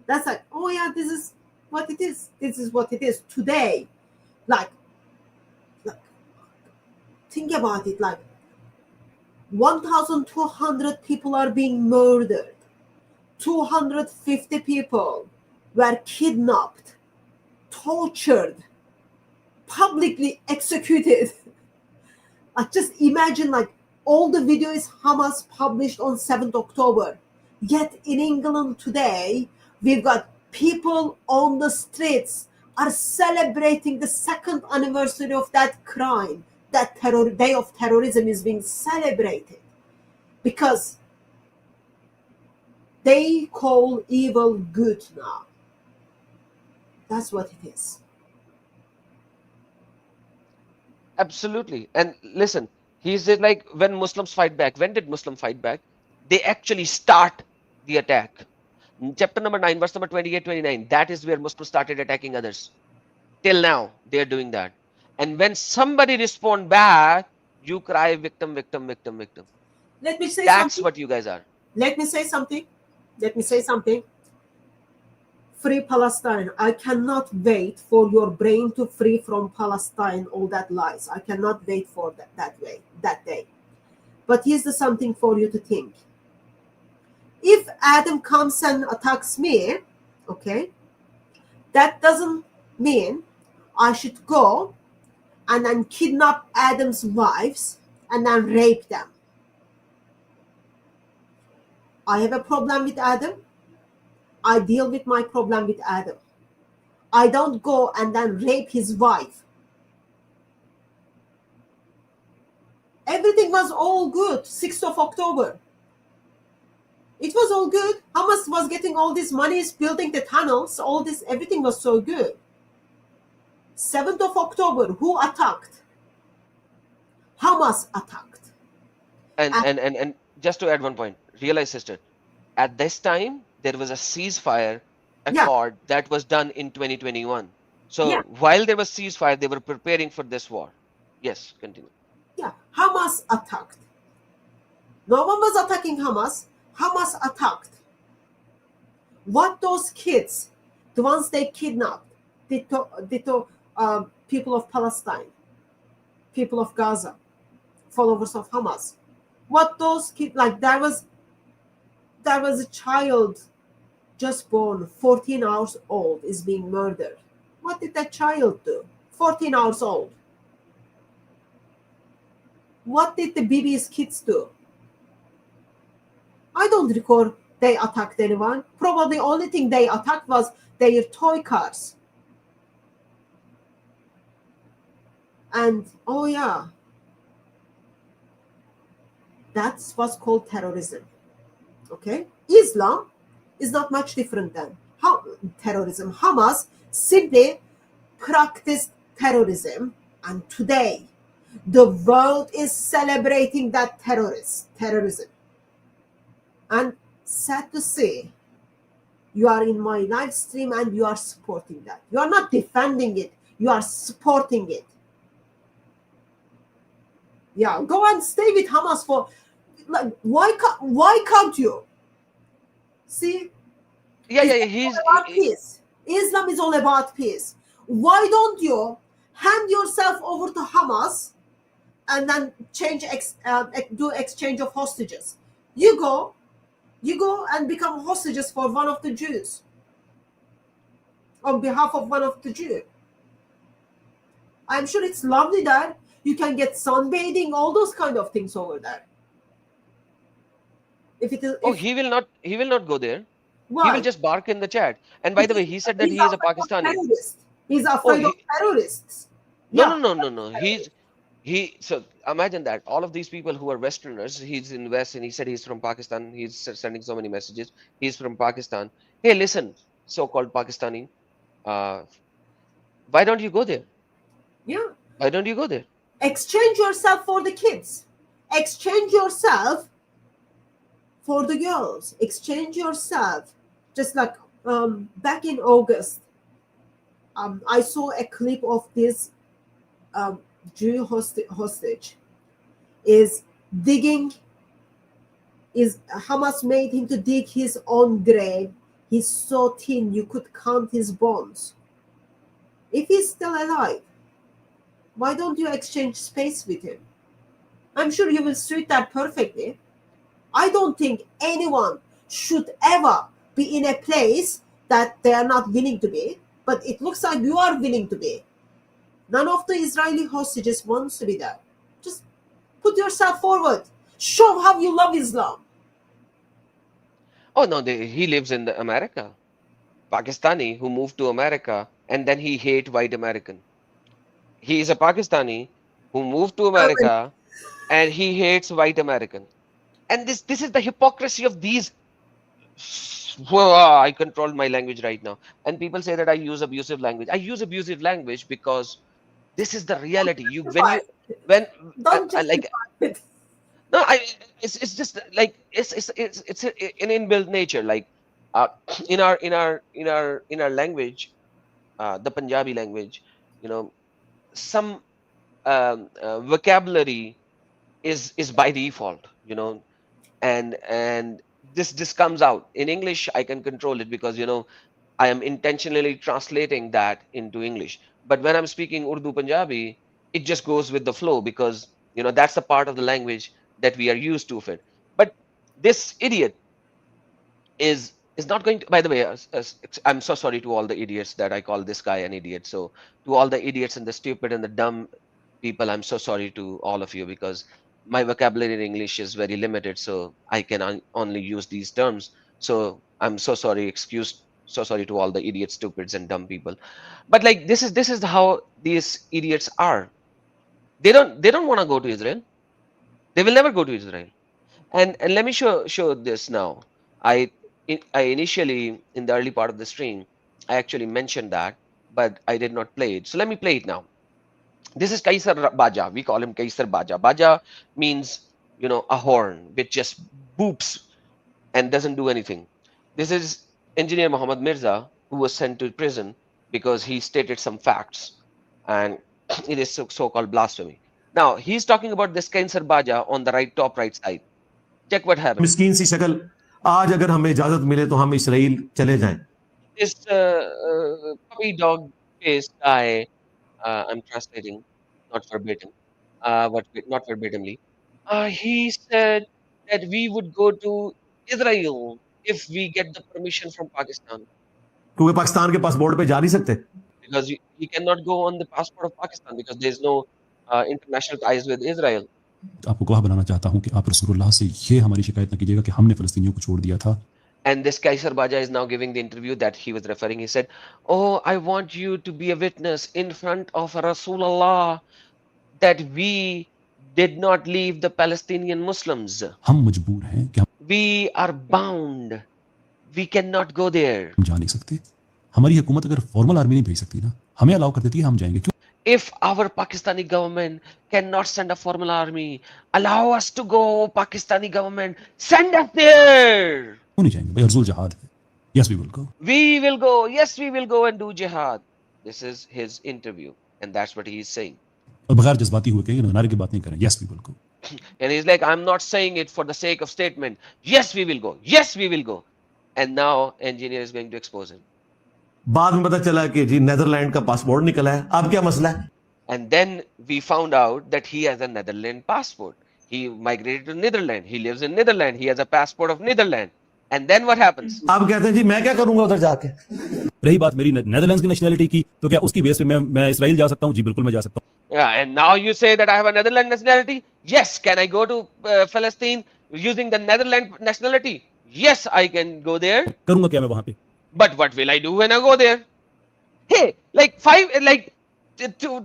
That's like, oh yeah, this is what it is, this is what it is today. Like think about it, like 1,200 people are being murdered, 250 people were kidnapped, tortured, publicly executed. Like just imagine, like all the videos Hamas published on 7th October. Yet in England today, we've got people on the streets are celebrating the 2nd anniversary of that crime. That day of terrorism is being celebrated because they call evil good now. That's what it is. Absolutely. And listen, he said, like, when Muslims fight back, when did Muslims fight back? They actually start the attack. Chapter number 9, verse number 28, 29. That is where Muslims started attacking others. Till now, they are doing that. And when somebody respond back, you cry victim, victim, victim, victim. Let me say That's something. what you guys are. Let me say something. Let me say something. Free Palestine. I cannot wait for your brain to free from Palestine, all that lies. I cannot wait for that day. But here's the something for you to think. If Adam comes and attacks me, okay, that doesn't mean I should go and then kidnap Adam's wives and then rape them. I have a problem with Adam. I deal with my problem with Adam. I don't go and then rape his wife. Everything was all good, 6th of October. It was all good. Hamas was getting all this money, building the tunnels, all this, everything was so good. 7th of October, who attacked? Hamas attacked. And just to add one point, realize, sister, at this time, there was a ceasefire accord that was done in 2021. So while there was ceasefire, they were preparing for this war. Yes, continue. Yeah, Hamas attacked. No one was attacking Hamas. Hamas attacked. What those kids, the ones they kidnapped, did to people of Palestine, people of Gaza, followers of Hamas. What those kids, like there was a child just born, 14 hours old, is being murdered. What did that child do? 14 hours old. What did the baby's kids do? I don't recall they attacked anyone. Probably the only thing they attacked was their toy cars. And oh yeah, that's what's called terrorism. Okay, Islam is not much different than terrorism. Hamas simply practiced terrorism, and today the world is celebrating that terrorism. And sad to say, you are in my live stream and you are supporting that. You are not defending it, you are supporting it. Yeah, go and stay with Hamas for, like, why can't you? See? He's about peace. Islam is all about peace. Why don't you hand yourself over to Hamas and then do exchange of hostages? You go and become hostages for one of the Jews on behalf of one of the Jews. I'm sure it's lovely there. You can get sunbathing, all those kind of things over there. If it is, he will not go there. Why? He will just bark in the chat. And by the way, he said that he is a Pakistani. He's afraid of terrorists. No. So imagine that all of these people who are Westerners, he's in West, and he said he's from Pakistan. He's sending so many messages. He's from Pakistan. Hey, listen, so-called Pakistani, why don't you go there? Yeah. Why don't you go there? Exchange yourself for the kids. Exchange yourself for the girls. Exchange yourself. Just like back in August, I saw a clip of this Jew hostage is Hamas made him to dig his own grave. He's so thin you could count his bones. If he's still alive, why don't you exchange space with him? I'm sure you will suit that perfectly. I don't think anyone should ever be in a place that they are not willing to be, but it looks like you are willing to be. None of the Israeli hostages wants to be there. Just put yourself forward. Show how you love Islam. Oh no, he lives in America. Pakistani who moved to America and then he hate white American. He is a Pakistani who moved to America and he hates white American. And this is the hypocrisy of these. Whoa, I control my language right now. And people say that I use abusive language. I use abusive language because this is the reality. It's just like it's an inbuilt nature. Like in our language, the Punjabi language, some vocabulary is by default, and this comes out in English. I can control it because I am intentionally translating that into English. But when I'm speaking Urdu Punjabi, it just goes with the flow because that's the part of the language that we are used to of it. But this idiot is not going to. By the way, I'm so sorry to all the idiots that I call this guy an idiot. So to all the idiots and the stupid and the dumb people, I'm so sorry to all of you because my vocabulary in English is very limited, so I can only use these terms. So I'm so sorry. So sorry to all the idiots, stupids, and dumb people. But like this is how these idiots are. They don't want to go to Israel. They will never go to Israel. And let me show this now. I initially in the early part of the stream, I actually mentioned that, but I did not play it. So let me play it now. This is Kaisar Baja. We call him Kaisar Baja. Baja means, a horn which just boops and doesn't do anything. This is Engineer Muhammad Mirza, who was sent to prison because he stated some facts, and it is so-called blasphemy. Now he's talking about this Kaisar Baja on the top right side. Check what happened. मिस्कीन सी शक्ल, आज अगर हमें इजाजत मिले तो हम इस्राएल चले जाएं. This puppy dog faced guy. I'm translating, not verbatim, not verbatimly. He said that we would go to Israel if we get the permission from Pakistan. क्योंकि पाकिस्तान के पासपोर्ट पे जा नहीं सकते. Because he cannot go on the passport of Pakistan because there is no international ties with Israel. आपको गवाह बनाना चाहता हूं कि आप रसूलुल्लाह से ये हमारी शिकायत न कीजिएगा कि हमने फ़लस्तीनियों को छोड़ दिया था. And this Kaisar Baja is now giving the interview that he was referring. He said, "Oh, I want you to be a witness in front of Rasulullah that we did not leave the Palestinian Muslims. हम मजबूर हैं कि We are bound. We cannot go there. हम जा नहीं सकते. हमारी हुकूमत अगर फॉर्मल आर्मी नहीं भेज सकती ना, हमें अलाउ कर देती है, हम जाएंगे. क्यों? If our Pakistani government cannot send a formal army, allow us to go, Pakistani government. Send us there. क्यों नहीं जाएंगे? भाई अर्जुल जहाद है. Yes, we will go. We will go. Yes, we will go and do jihad. This is his interview, and that's what he is saying. और बगैर जज्बाती हुए कहीं नारे की बात नहीं करें. Yes, we will go. And he's like, I'm not saying it for the sake of statement. Yes, we will go. Yes, we will go. And now engineer is going to expose him. बाद में पता चला कि जी Netherland का passport निकला है. अब क्या मसला है? And then we found out that he has a Netherlands passport. He migrated to Netherlands. He lives in Netherlands. He has a passport of Netherlands. And then what happens? आप कहते हैं जी मैं क्या करूंगा उधर जाके? रही बात मेरी नेदरलैंड्स की नेशनैलिटी की, तो क्या उसकी बेस पे मैं इसराइल जा सकता हूं? जी बिल्कुल मैं जा सकता हूं. Yeah, and now you say that I have a Netherlands nationality? Yes. Can I go to Palestine using the Netherlands nationality? Yes, I can go there. करूंगा क्या मैं वहां पे? But what will I do when I go there? Hey,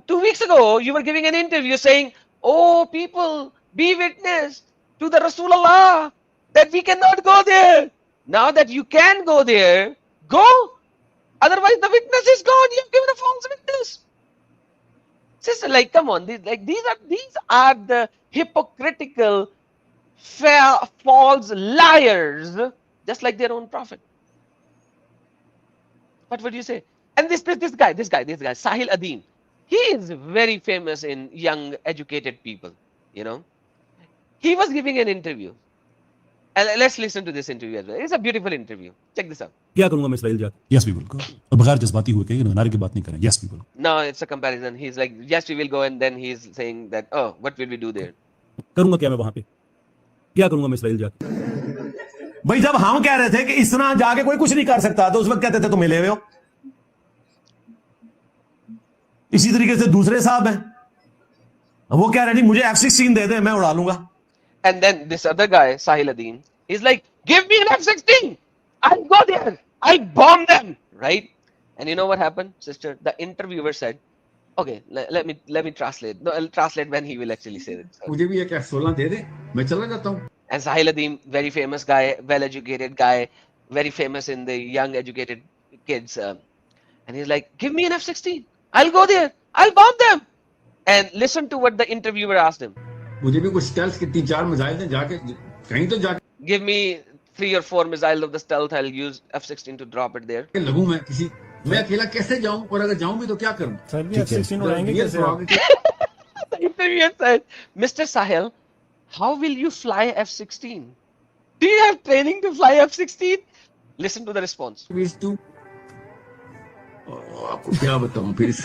two weeks ago, you were giving an interview saying, "Oh, people, be witness to the Rasulullah that we cannot go there." Now that you can go there, go. Otherwise, the witness is gone. You've given a false witness. Sister, come on, these are the hypocritical, false liars, just like their own prophet. What would you say? And this guy, Sahil Adim, he is very famous in young, educated people. He was giving an interview. And let's listen to this interview as well. It's a beautiful interview. Check this out. क्या करूंगा मैं Israel जाके? Yes, we will go. और बगैर जज्बाती हुए कहीं नारे की बात नहीं करें. Yes, we will. No, it's a comparison. He's like, yes, we will go, and then he's saying that, oh, what will we do there? करूंगा क्या मैं वहां पे? क्या करूंगा मैं इसराइल जाके? भाई जब हम कह रहे थे कि इस तरह जाके कोई कुछ नहीं कर सकता, तो उस वक्त कहते थे तुम मिले हुए हो. इसी तरीके से दूसरे साहब हैं, वो कह रहे नहीं मुझे F-16 दे दे, मैं उड़ा लूंगा. And then this other guy, Sahil Adim, he's like, give me an F-16. I'll go there. I'll bomb them. Right? And you know what happened, sister? The interviewer said, okay, let me translate. No, I'll translate when he will actually say it. मुझे भी एक F-16 दे दे, मैं चला जाता हूँ. And Sahil Adim, very famous guy, well-educated guy, very famous in the young educated kids. And he's like, give me an F-16. I'll go there. I'll bomb them. And listen to what the interviewer asked him. मुझे भी कुछ stealth के 3-4 missile दें, जाके कहीं तो जाके. Give me 3 or 4 missiles of the stealth. I'll use F-16 to drop it there. लगूं मैं किसी, मैं अकेला कैसे जाऊं, और अगर जाऊं भी तो क्या करूं? सर भी F-16 उड़ाएंगे कैसे? The interviewer said, Mr. Sahil, how will you fly F-16? Do you have training to fly F-16? Listen to the response. आपको क्या बताऊं, फिर इस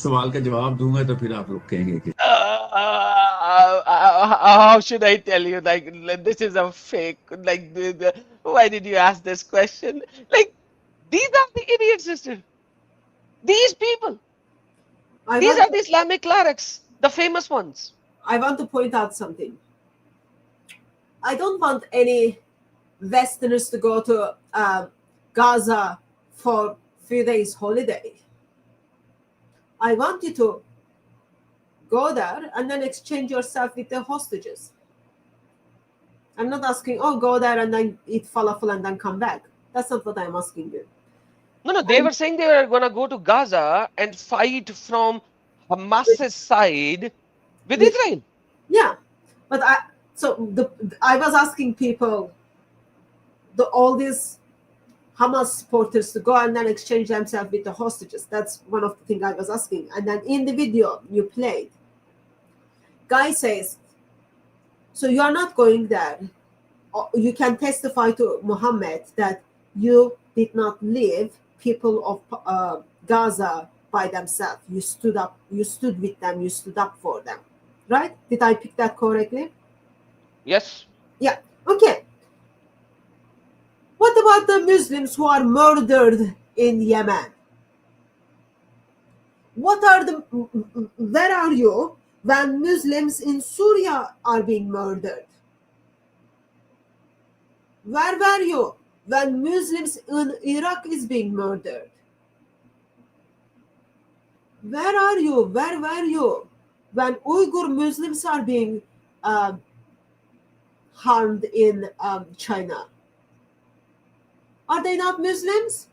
सवाल का जवाब दूंगा तो फिर आप लोग कहेंगे कि how should I tell you, this is a fake, why did you ask this question? These are the idiots, sister. These people. These are the Islamic clerics, the famous ones. I want to point out something. I don't want any Westerners to go to Gaza for few days holiday. I want you to go there and then exchange yourself with the hostages. I'm not asking, go there and then eat falafel and then come back. That's not what I'm asking you. No, they were saying they were going to go to Gaza and fight from Hamas's side with Israel. Yeah, but I was asking people, all these Hamas supporters to go and then exchange themselves with the hostages. That's one of the things I was asking. And then in the video you played, guy says, so you are not going there. You can testify to Muhammad that you did not leave people of Gaza by themselves. You stood up, you stood with them, you stood up for them. Right? Did I pick that correctly? Yes. Yeah. Okay. What about the Muslims who are murdered in Yemen? Where are you when Muslims in Syria are being murdered? Where were you when Muslims in Iraq is being murdered? Where are you? Where were you when Uyghur Muslims are being harmed in China? Are they not Muslims?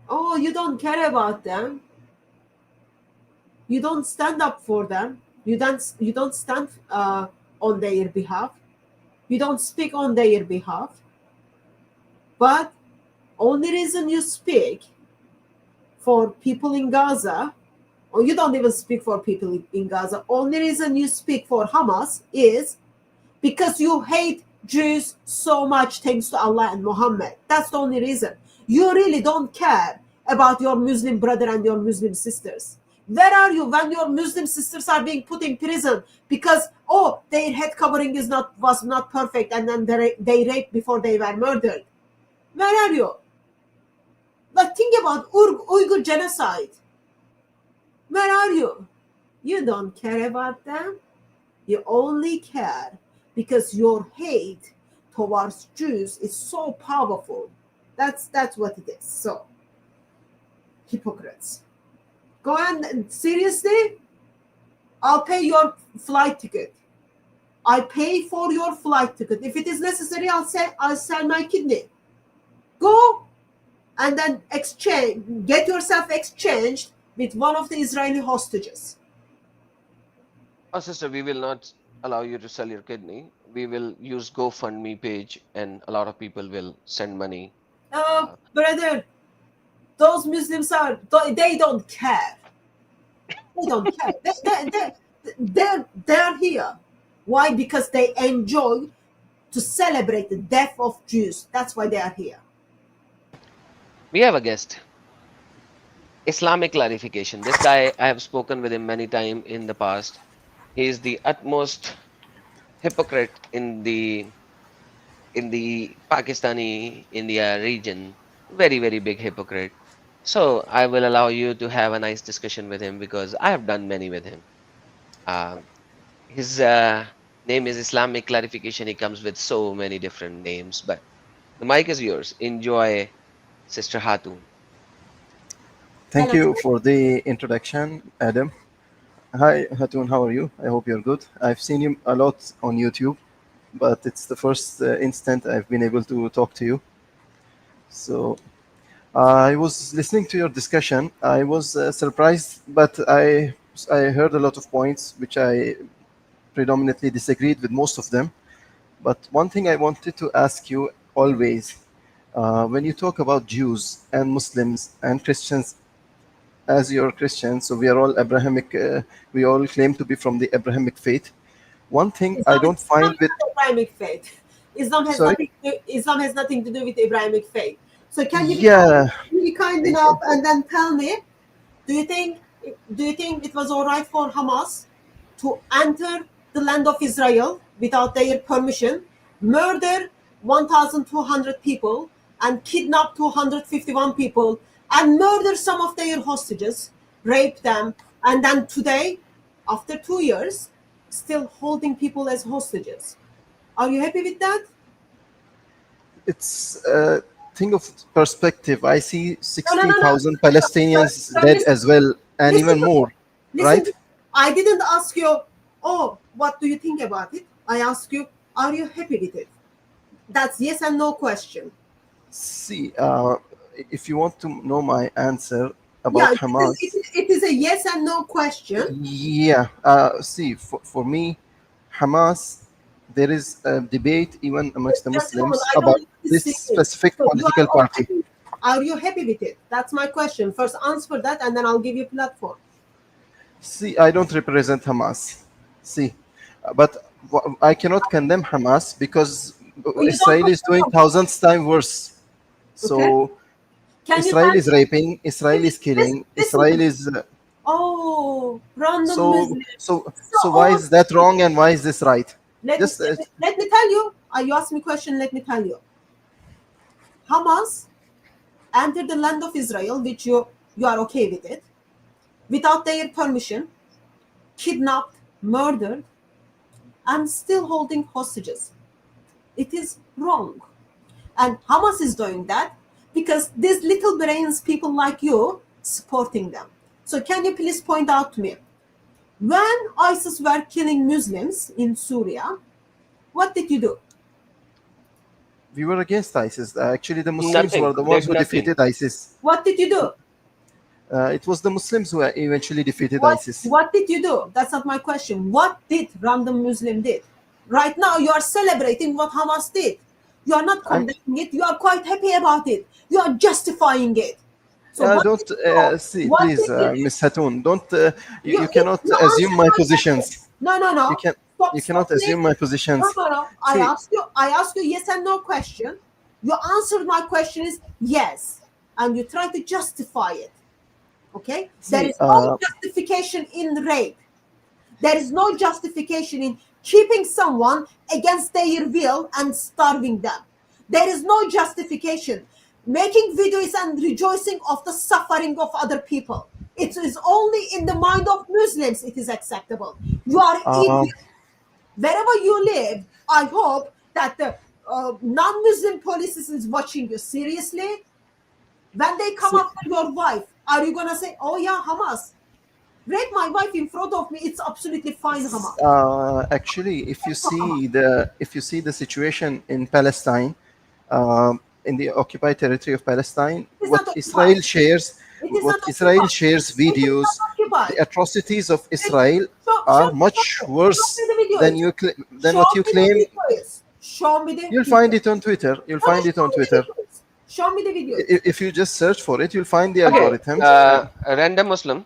Oh, you don't care about them. You don't stand up for them. You don't stand on their behalf. You don't speak on their behalf. But only reason you speak for people in Gaza, or you don't even speak for people in Gaza, only reason you speak for Hamas is because you hate Jews so much, thanks to Allah and Muhammad. That's the only reason. You really don't care about your Muslim brother and your Muslim sisters. Where are you when your Muslim sisters are being put in prison because, oh, their head covering was not perfect, and then they raped before they were murdered? Where are you? But think about Uyghur genocide. Where are you? You don't care about them. You only care because your hate towards Jews is so powerful. That's what it is. So, hypocrites. Go and seriously, I'll pay your flight ticket. I pay for your flight ticket. If it is necessary, I'll sell my kidney. Go and then get yourself exchanged with one of the Israeli hostages. Oh, sister, we will not allow you to sell your kidney. We will use GoFundMe page, and a lot of people will send money. Brother, those Muslims they don't care. They don't care. They're here. Why? Because they enjoy to celebrate the death of Jews. That's why they are here. We have a guest. Islamic clarification. This guy, I have spoken with him many times in the past. He is the utmost hypocrite in the Pakistani India region. Very, very big hypocrite. So I will allow you to have a nice discussion with him because I have done many with him. His name is Islamic clarification. He comes with so many different names, but the mic is yours. Enjoy, Sister Hatun. Thank you for the introduction, Adam. Hi, Hatun, how are you? I hope you're good. I've seen you a lot on YouTube, but it's the first instant I've been able to talk to you. So I was listening to your discussion. I was surprised, but I heard a lot of points which I predominantly disagreed with most of them. But one thing I wanted to ask you always, when you talk about Jews and Muslims and Christians, as you're Christian, so we are all Abrahamic, we all claim to be from the Abrahamic faith. One thing Islam I don't find with Abrahamic faith. Islam has nothing to do with Abrahamic faith. So can you be kind enough and then tell me, do you think it was all right for Hamas to enter the land of Israel without their permission, murder 1,200 people and kidnap 251 people and murder some of their hostages, rape them, and then today, after 2 years, still holding people as hostages? Are you happy with that? It's a thing of perspective. I see 60,000 Palestinians dead as well, and even more, right? I didn't ask you, oh, what do you think about it? I asked you, are you happy with it? That's yes and no question. See, if you want to know my answer about Hamas, it is a yes and no question. Yeah. See, for me, Hamas, there is a debate even amongst the Muslims about this specific political party. Are you happy with it? That's my question. First answer that, and then I'll give you a platform. See, I don't represent Hamas. See, but I cannot condemn Hamas because Israel is doing thousands times worse. So Israel is raping, Israel is killing, Israel is. Random. So why is that wrong and why is this right? Let me tell you. You asked me a question. Let me tell you. Hamas entered the land of Israel, which you are okay with it, without their permission, kidnapped, murdered, and still holding hostages. It is wrong. And Hamas is doing that because these little brains, people like you, supporting them. So can you please point out to me, when ISIS were killing Muslims in Syria, what did you do? We were against ISIS. Actually, the Muslims Nothing. were the ones Did who nothing. defeated ISIS. What did you do? It was the Muslims who eventually defeated What, ISIS. what did you do? That's not my question. What did random Muslim did? Right now, you are celebrating what Hamas did. You are not condemning it. You are quite happy about it. You are justifying it. So what Don't did you do? see, What please, did you do? Miss Hatun. Don't you You cannot answer assume my my positions. question. No. You can Stop, you cannot stop saying assume my it. positions. No. See, I ask you yes and no question. You answered my question is yes, and you try to justify it. Okay? There see, is no justification in rape. There is no justification in keeping someone against their will and starving them. There is no justification making videos and rejoicing of the suffering of other people. It is only in the mind of Muslims it is acceptable. You are idiot. Wherever you live, I hope that the non-Muslim police is watching you seriously. When they come see, after your wife, are you gonna say, "Oh yeah, Hamas, rape my wife in front of me"? It's absolutely fine, Hamas. actually, if you see the situation in Palestine, in the occupied territory of Palestine, It is what not Israel occupied. shares, It is what not Israel occupied. shares It is videos, not occupied. the atrocities of Israel Show are me much the worse than videos. than Show what you me the claim. videos. Show me the You'll videos. find it on Twitter. You'll No, find it show on me the Twitter. videos. Show me the videos. If you just search for it, you'll find the Okay. algorithms. A random Muslim.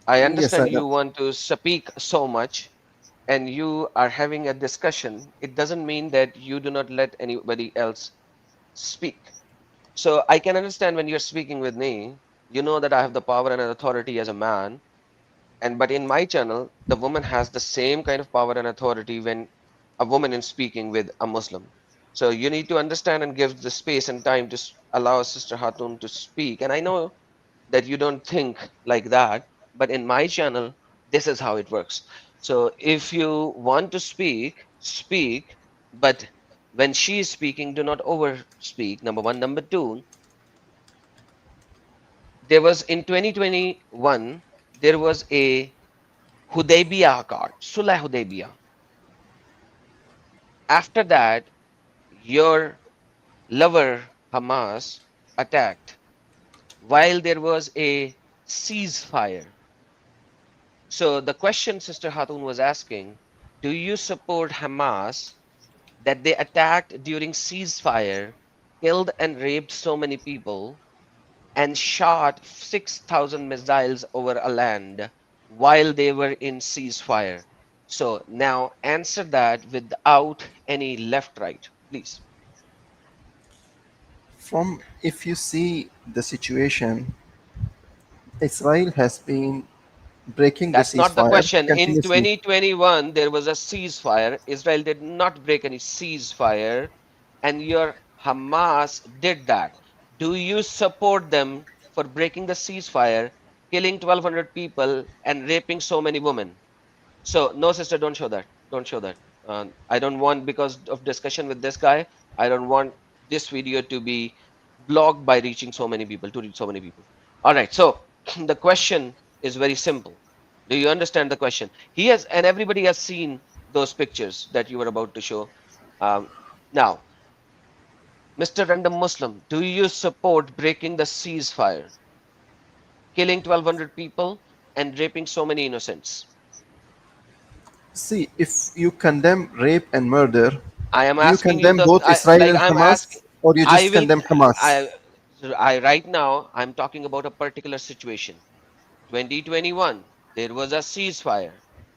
I Yes, I understand know. you want to speak so much and you are having a discussion. It doesn't mean that you do not let anybody else speak. So I can understand when you're speaking with me, you know that I have the power and authority as a man. And but in my channel, the woman has the same kind of power and authority when a woman is speaking with a Muslim. So you need to understand and give the space and time to allow Sister Hatun to speak. And I know that you don't think like that, but in my channel, this is how it works. So if you want to speak, speak, but when she is speaking, do not over speak. Number one. Number two, there was in 2021, there was a Hudaybiyah Accord, Sulh Hudaybiyah. After that, your lover Hamas attacked while there was a ceasefire. So the question Sister Hatun was asking, do you support Hamas that they attacked during ceasefire, killed and raped so many people, and shot 6,000 missiles over a land while they were in ceasefire? So now answer that without any left right, please. From if you see the situation, Israel has been breaking the That's not the ceasefire question. In continuously. 2021, there was a ceasefire. Israel did not break any ceasefire, and your Hamas did that. Do you support them for breaking the ceasefire, killing 1,200 people, and raping so many women? So, no, sister, don't show that. Don't show that. I don't want, because of discussion with this guy, I don't want this video to be blocked by reaching so many people, to reach so many people. All right. So, the question is very simple. Do you understand the question? He has, and everybody has seen those pictures that you were about to show. Now, Mr. Random Muslim, do you support breaking the ceasefire, killing 1,200 people, and raping so many innocents? See, if you condemn rape and murder, I am do you asking you condemn the both Israel and I'm Hamas, asking. or you I just will. condemn Hamas? I right now I'm talking about a particular situation. 2021, there was a ceasefire.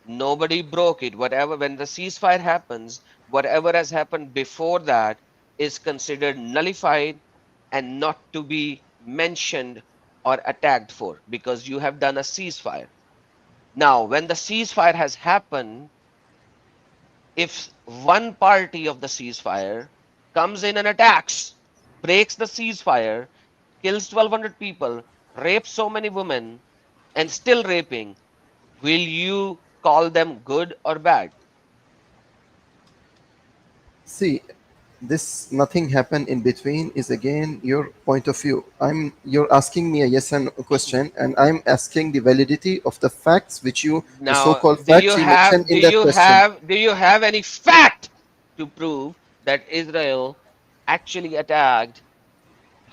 Nobody broke it. Whatever, when the ceasefire happens, whatever has happened before that is considered nullified and not to be mentioned or attacked for, because you have done a ceasefire. Now, when the ceasefire has happened, if one party of the ceasefire comes in and attacks, breaks the ceasefire, kills 1,200 people, rapes so many women, and still raping, will you call them good or bad? See, this nothing happened in between is again your point of view. You're asking me a yes and no question, and I'm asking the validity of the facts which the Now, so-called facts you mentioned in that question. do you have any fact to prove that Israel actually attacked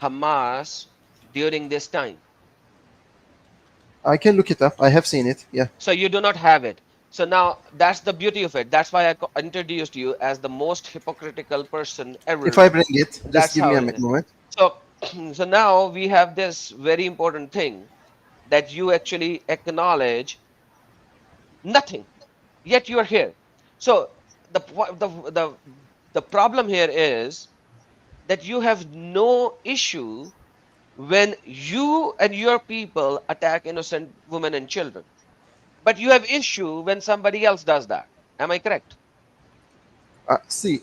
Hamas during this time? I can look it up. I have seen it. Yeah. So you do not have it. So now that's the beauty of it. That's why I introduced you as the most hypocritical person ever. If I bring it, just That's give how me a it is. moment. So, so now we have this very important thing that you actually acknowledge nothing, yet you are here. So the problem here is that you have no issue when you and your people attack innocent women and children, but you have issue when somebody else does that. Am I correct? See,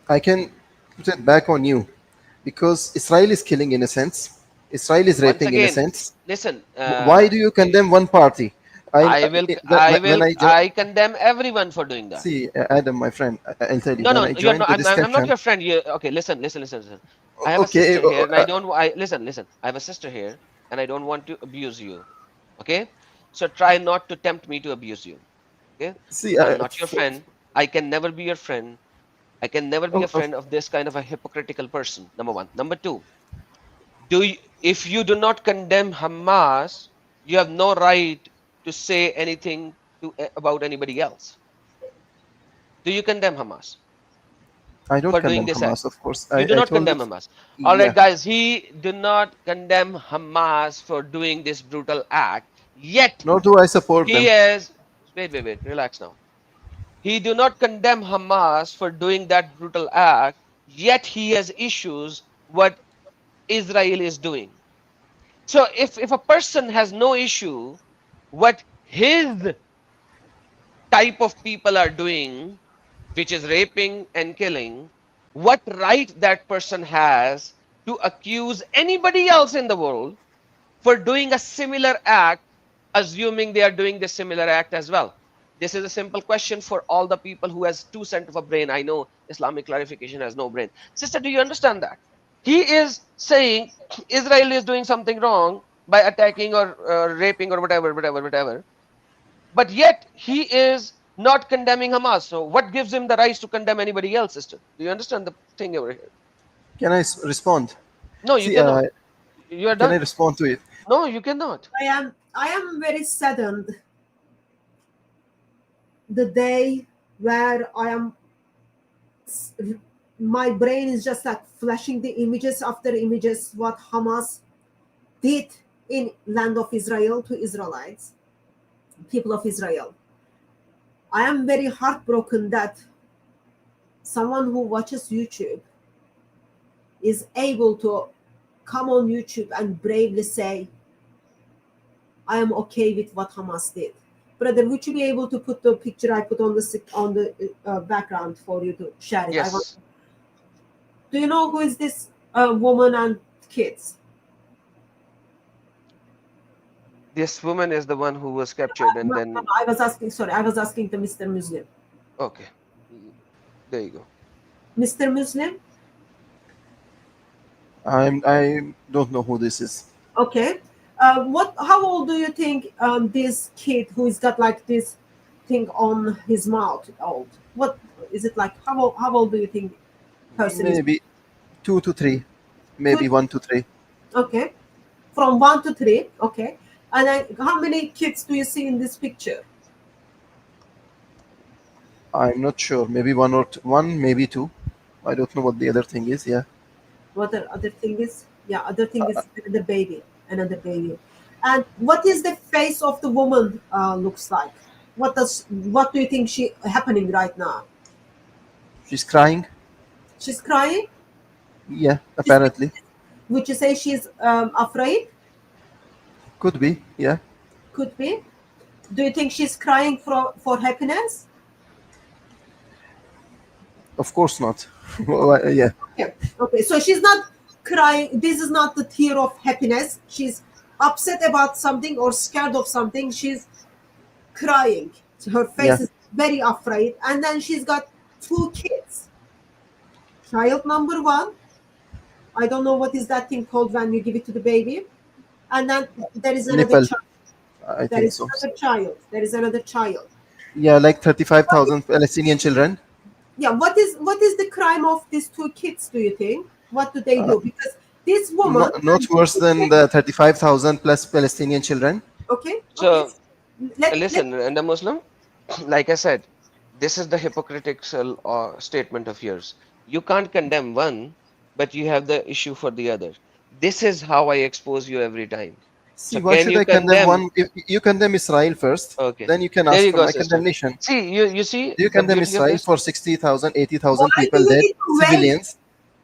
I can put it back on you because Israel is killing innocents. Israel is Once raping again, innocents. listen. Why do you condemn one party? I condemn everyone for doing that. See, Adam, my friend, I'll tell you. No, When no, I you're joined not. the I'm not discussion, your friend. Okay, listen. I have a okay, sister here, and I don't. Listen. I have a sister here, and I don't want to abuse you. Okay, so try not to tempt me to abuse you. Okay, see, I'm not your friend. I can never be your friend. I can never be a oh, friend of this kind of a hypocritical person. Number one. Number two. If you do not condemn Hamas, you have no right to say anything about anybody else. Do you condemn Hamas I don't for doing condemn this act? Hamas, of course. You do I not told you, condemn Hamas. All right, yeah. guys, he did not condemn Hamas for doing this brutal act. Yet Nor do I support he them. is. Wait. Relax now. He do not condemn Hamas for doing that brutal act. Yet he has issues what Israel is doing. So if a person has no issue what his type of people are doing, which is raping and killing, what right that person has to accuse anybody else in the world for doing a similar act, assuming they are doing the similar act as well? This is a simple question for all the people who has 2 cents of a brain. I know Islamic clarification has no brain. Sister, do you understand that? He is saying Israel is doing something wrong by attacking or raping or whatever. But yet he is not condemning Hamas. So what gives him the right to condemn anybody else, sister? Do you understand the thing over here? Can I respond? No, you See, cannot. You are can I done. respond to it? No, you cannot. I am very saddened the day where my brain is just like flashing the images after images what Hamas did in land of Israel to Israelites, people of Israel. I am very heartbroken that someone who watches YouTube is able to come on YouTube and bravely say, I am okay with what Hamas did. Brother, would you be able to put the picture I put on the background for you to share it? Yes. Do you know who is this woman and kids? This woman is the one who was captured and then... No, I was asking the Mr. Muslim. Okay. There you go. Mr. Muslim? I don't know who this is. Okay. How old do you think this kid who's got like this thing on his mouth old? What is it like? How old do you think person is? Maybe 2 to 3. Maybe 1 to 3. Okay. From 1 to 3. Okay. And then how many kids do you see in this picture? I'm not sure. Maybe one, maybe 2. I don't know what the other thing is. Yeah. What the other thing is? Yeah, other thing is another baby. And what is the face of the woman looks like? What do you think she happening right now? She's crying. She's crying? Yeah, apparently. Would you say she's afraid? Could be, yeah. Could be. Do you think she's crying for happiness? Of course not. Well, yeah. Okay. So she's not crying. This is not the tear of happiness. She's upset about something or scared of something. She's crying. So her face is very afraid. And then she's got 2 kids. child number 1. I don't know what is that thing called when you give it to the baby. And then there is another Nipple. child. I There think is so. another child. There is another child. Yeah, like 35,000 Palestinian children. Yeah, what is the crime of these 2 kids, do you think? What do they do? Because this woman... Not worse than the 35,000 plus Palestinian children. Okay. So Let listen, and the Muslim, like I said, this is the hypocritical statement of yours. You can't condemn one, but you have the issue for the other. This is how I expose you every time. See, So why can should you I condemn condemn? one? If you condemn Israel first, Okay, then you can there ask you for go, my sister. condemnation. See, you see Do you the condemn beauty of Israel this? for 60,000, Why 80,000 do people you dead, need to civilians?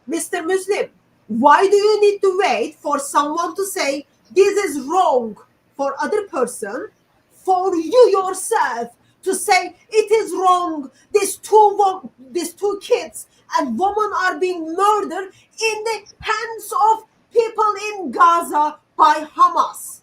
wait, Mr. Muslim? Why do you need to wait for someone to say this is wrong for other person, for you yourself to say it is wrong? These two kids and women are being murdered in the hands of people in Gaza by Hamas.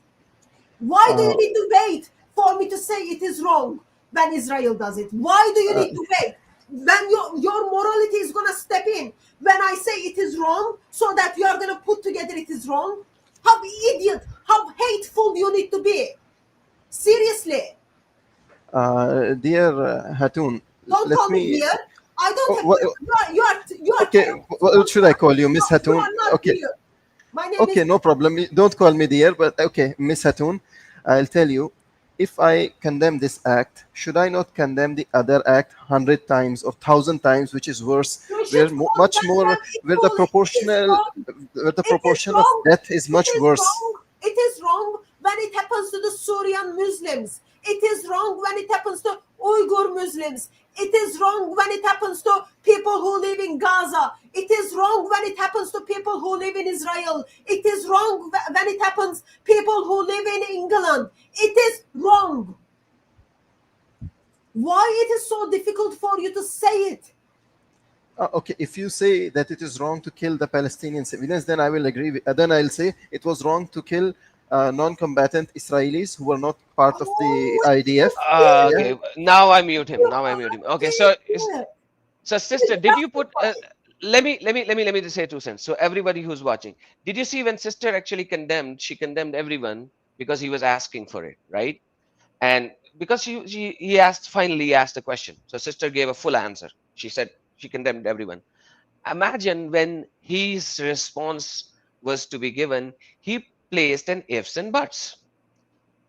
Why do you need to wait for me to say it is wrong when Israel does it? Why do you need to wait? When your morality is going to step in when I say it is wrong, so that you are going to put together it is wrong? How idiot, how hateful you need to be. Seriously. Dear Hatun, Don't let call me me. dear. I don't Oh, have... what, You are okay, what should I call you, Miss No, you Hatun? are not Okay, dear. My name okay, is... no problem. Don't call me dear, but okay, Miss Hatun, I'll tell you. If I condemn this act, should I not condemn the other act 100 times or 1,000 times, which is worse, You where should much condemn more, them where the equally. It is wrong. It is proportion of wrong. death is It much is worse? wrong. It is wrong when it happens to the Syrian Muslims. It is wrong when it happens to Uyghur Muslims. It is wrong when it happens to people who live in Gaza. It is wrong when it happens to people who live in Israel. It is wrong when it happens people who live in England. It is wrong. Why it is so difficult for you to say it? Okay, if you say that it is wrong to kill the Palestinian civilians, then I will agree. Then I'll say it was wrong to kill non-combatant Israelis who were not part of the IDF. Yeah. Okay, now I mute him. Now I mute him. Okay, so sister, did you put? Let me just say 2 cents. So everybody who's watching, did you see when sister actually condemned? She condemned everyone because he was asking for it, right? And because he finally asked a question. So sister gave a full answer. She said she condemned everyone. Imagine when his response was to be given, he placed an ifs and buts.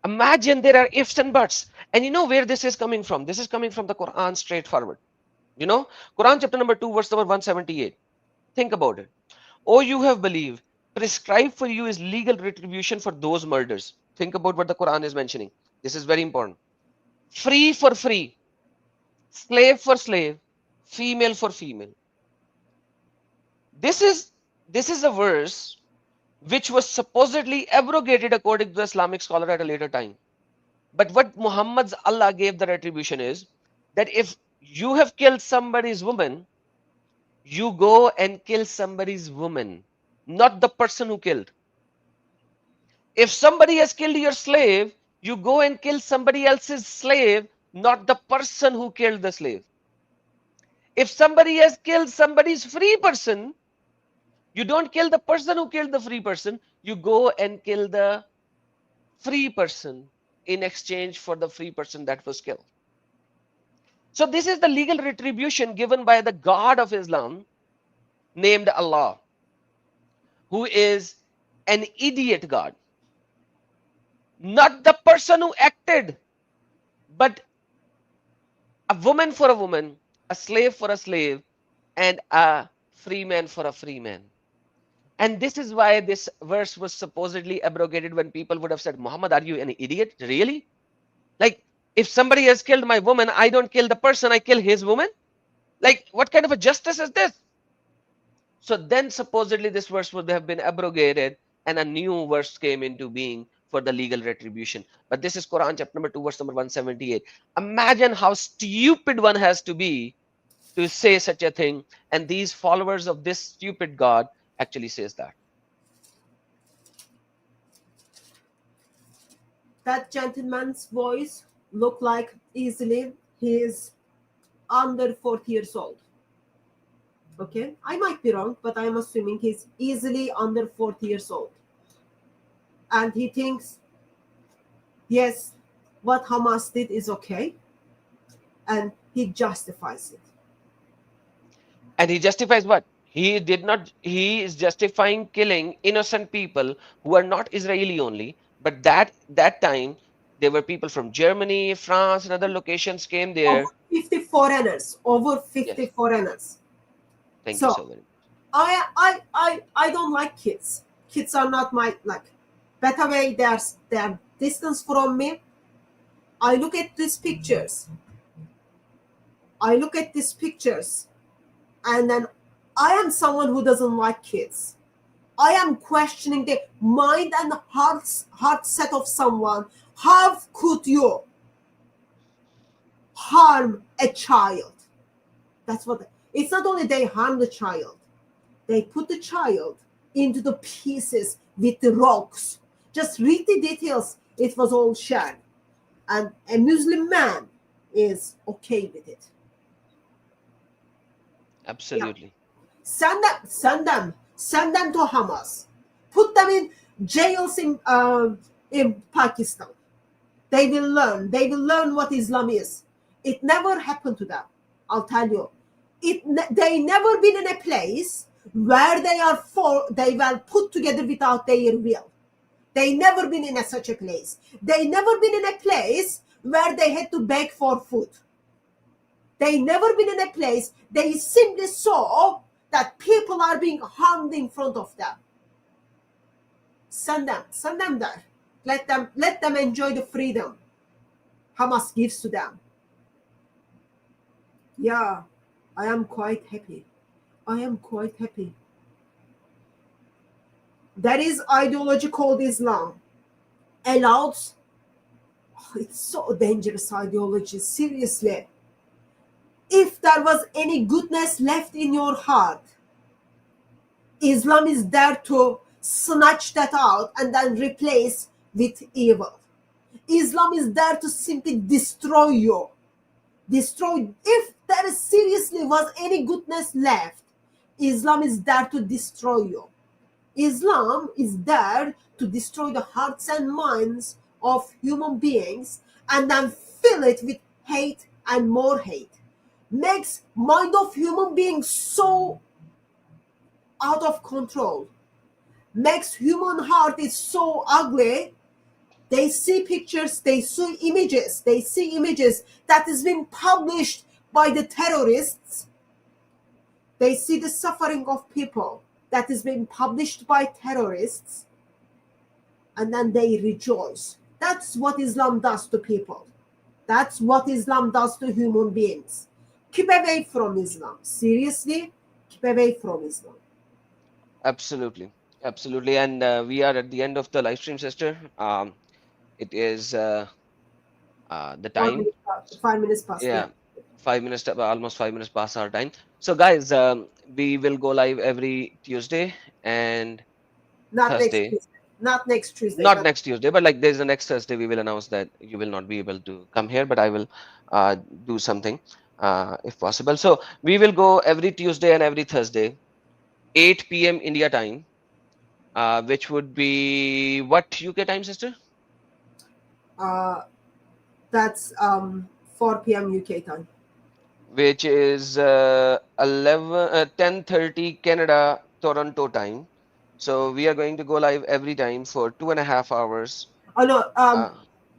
Imagine there are ifs and buts. And you know where this is coming from? This is coming from the Quran straightforward. You know, Quran chapter number 2, verse number 178. Think about it. Oh, you have believed. Prescribed for you is legal retribution for those murders. Think about what the Quran is mentioning. This is very important. Free for free, slave for slave, female for female. This is a verse which was supposedly abrogated according to the Islamic scholar at a later time. But what Muhammad's Allah gave the retribution is that if you have killed somebody's woman, you go and kill somebody's woman, not the person who killed. If somebody has killed your slave, you go and kill somebody else's slave, not the person who killed the slave. If somebody has killed somebody's free person, you don't kill the person who killed the free person, you go and kill the free person in exchange for the free person that was killed. So this is the legal retribution given by the God of Islam named Allah, who is an idiot God. Not the person who acted, but a woman for a woman, a slave for a slave, and a free man for a free man. And this is why this verse was supposedly abrogated when people would have said, Muhammad, are you an idiot? Really? Like, if somebody has killed my woman, I don't kill the person, I kill his woman? Like, what kind of a justice is this? So then supposedly this verse would have been abrogated and a new verse came into being for the legal retribution. But this is Quran chapter number 2, verse number 178. Imagine how stupid one has to be to say such a thing. And these followers of this stupid God actually says that. That gentleman's voice looked like easily he is under 40 years old. Okay, I might be wrong, but I'm assuming he's easily under 40 years old. And he thinks, yes, what Hamas did is okay, and he justifies it. And he justifies what? He did not, he is justifying killing innocent people who are not Israeli only, but that time there were people from Germany, France, and other locations came Over there. 50 foreigners. Over 50 Yes. foreigners. Thank you So so very much. I don't like kids. Kids are not my like. Better way, they're distance from me. I look at these pictures. And then I am someone who doesn't like kids. I am questioning the mind and heart set of someone. How could you harm a child? That's what. It's not only they harm the child, they put the child into the pieces with the rocks. Just read the details. It was all shared. And a Muslim man is okay with it. Absolutely. Yeah. Send them to Hamas. Put them in jails in Pakistan. They will learn. They will learn what Islam is. It never happened to them. I'll tell you. They never been in a place where they were put together without their will. They never been in such a place. They never been in a place where they had to beg for food. They never been in a place they simply saw that people are being harmed in front of them. Send them there. Let them enjoy the freedom Hamas gives to them. Yeah, I am quite happy. That is ideology called Islam. Allows, it's so dangerous ideology, seriously. If there was any goodness left in your heart, Islam is there to snatch that out and then replace with evil. Islam is there to simply destroy you. If there seriously was any goodness left, Islam is there to destroy you. Islam is there to destroy the hearts and minds of human beings and then fill it with hate and more hate. Makes mind of human beings so out of control. Makes human heart is so ugly. They see pictures, they see images that has been published by the terrorists. They see the suffering of people that has been published by terrorists, and then they rejoice. That's what Islam does to people. That's what Islam does to human beings. Keep away from Islam. Seriously, keep away from Islam. Absolutely. And we are at the end of the live stream, sister. It is the time. 5 minutes past. Yeah. 5 minutes, almost 5 minutes past our time. So guys, we will go live every Tuesday and Thursday. Not next Tuesday. Not next Tuesday, but like there's the next Thursday, we will announce that you will not be able to come here, but I will do something if possible. So we will go every Tuesday and every Thursday, 8 p.m. India time, which would be what UK time, sister? That's 4 p.m. UK time. Which is 10:30 Canada Toronto time. So we are going to go live every time for 2.5 hours. Oh no,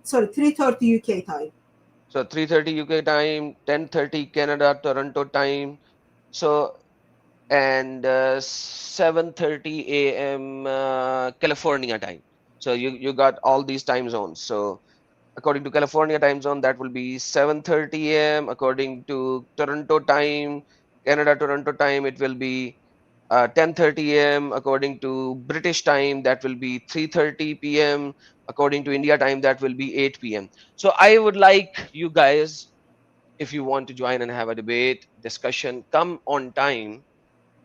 sorry, 3:30 UK time. So 3:30 UK time, 10:30 Canada Toronto time. So and 7:30 a.m. California time. So you got all these time zones. So according to California time zone, that will be 7:30 a.m. According to Toronto time, Canada Toronto time, it will be 10:30 a.m. According to British time, that will be 3:30 p.m. According to India time, that will be 8 p.m. So I would like you guys, if you want to join and have a debate, discussion, come on time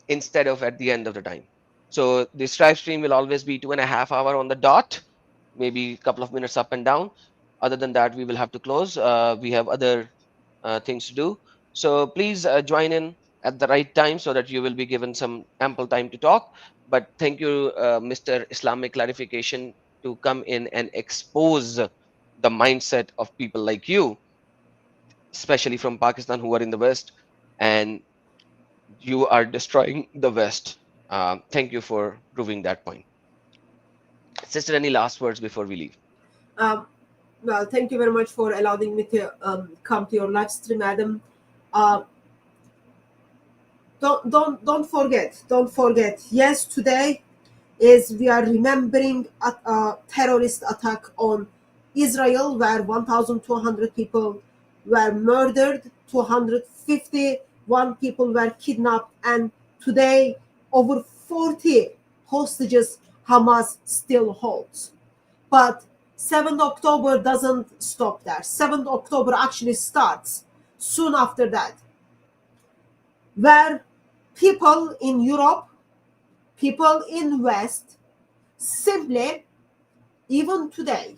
instead of at the end of the time. So this live stream will always be 2.5 hours on the dot, maybe a couple of minutes up and down. Other than that, we will have to close. We have other things to do. So please join in at the right time so that you will be given some ample time to talk. But thank you, Mr. Islamic Clarification, to come in and expose the mindset of people like you, especially from Pakistan, who are in the West, and you are destroying the West. Thank you for proving that point. Sister, any last words before we leave? Well, thank you very much for allowing me to come to your live stream, Adam. Don't forget. Yes, today is we are remembering a terrorist attack on Israel, where 1,200 people were murdered, 251 people were kidnapped, and today over 40 hostages Hamas still holds. But 7th October doesn't stop there. 7th October actually starts soon after that, where people in Europe, people in West, simply, even today,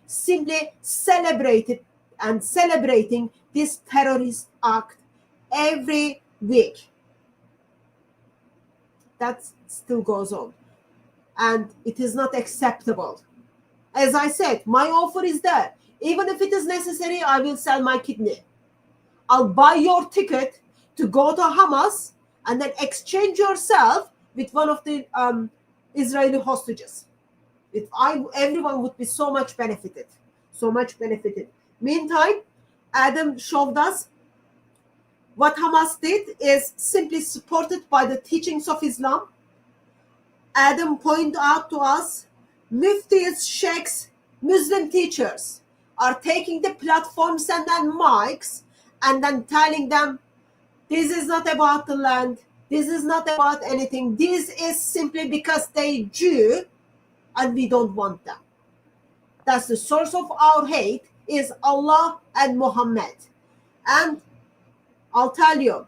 simply celebrating this terrorist act every week. That still goes on. And it is not acceptable. As I said, my offer is there. Even if it is necessary, I will sell my kidney. I'll buy your ticket to go to Hamas and then exchange yourself with one of the Israeli hostages. Everyone would be so much benefited. Meantime, Adam showed us what Hamas did is simply supported by the teachings of Islam. Adam pointed out to us, muftis, sheikhs, Muslim teachers are taking the platforms and then mics and then telling them, this is not about the land, this is not about anything, this is simply because they Jew and we don't want them. That's the source of our hate, is Allah and Muhammad. And I'll tell you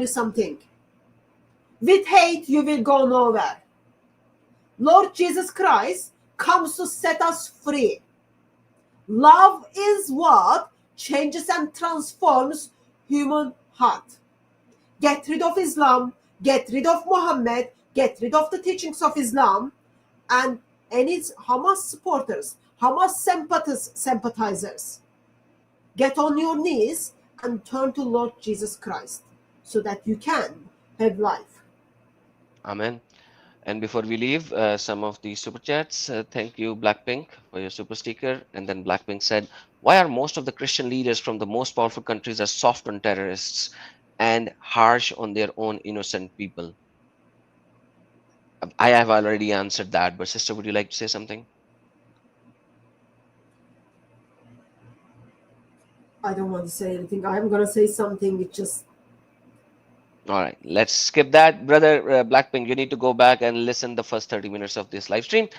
something. With hate, you will go nowhere. Lord Jesus Christ comes to set us free. Love is what changes and transforms human heart. Get rid of Islam, get rid of Muhammad, get rid of the teachings of Islam, and any Hamas supporters, Hamas sympathizers. Get on your knees and turn to Lord Jesus Christ so that you can have life. Amen. And before we leave, some of the super chats. Thank you, Blackpink, for your super sticker. And then Blackpink said, why are most of the Christian leaders from the most powerful countries are soft on terrorists and harsh on their own innocent people? I have already answered that, but sister, would you like to say something? I don't want to say anything. I'm going to say something. It just... All right, let's skip that. Brother Blackpink, you need to go back and listen the first 30 minutes of this live stream.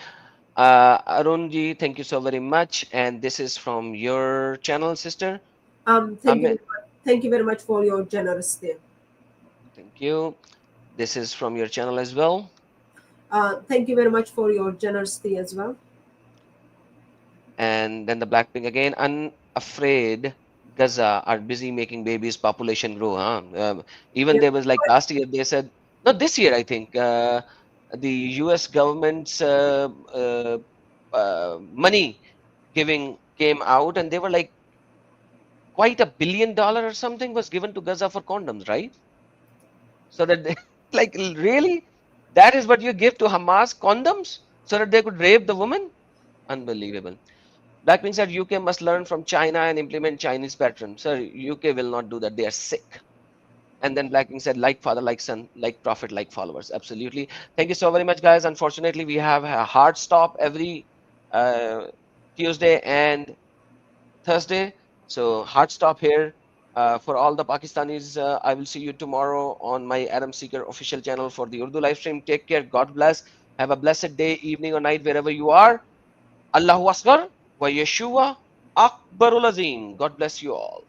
Arunji, thank you so very much. And this is from your channel, sister. Thank you very much for your generosity. Thank you. This is from your channel as well. Thank you very much for your generosity as well. And then the Blackpink again. Unafraid Gaza are busy making babies, population grow. Even there was like last year, they said, not this year, I think, the US government's money giving came out, and they were like quite $1 billion or something was given to Gaza for condoms, right? So that they, like, really, that is what you give to Hamas, condoms, so that they could rape the woman? Unbelievable. Blackpink said UK must learn from China and implement Chinese pattern. Sir, UK will not do that. They are sick. And then Blackpink said, like father, like son, like prophet, like followers. Absolutely. Thank you so very much, guys. Unfortunately, we have a hard stop every Tuesday and Thursday. So hard stop here. For all the Pakistanis, I will see you tomorrow on my Adam Seeker official channel for the Urdu live stream. Take care. God bless. Have a blessed day, evening or night, wherever you are. Allahu Akbar wa Yeshua Akbarul Azim. God bless you all.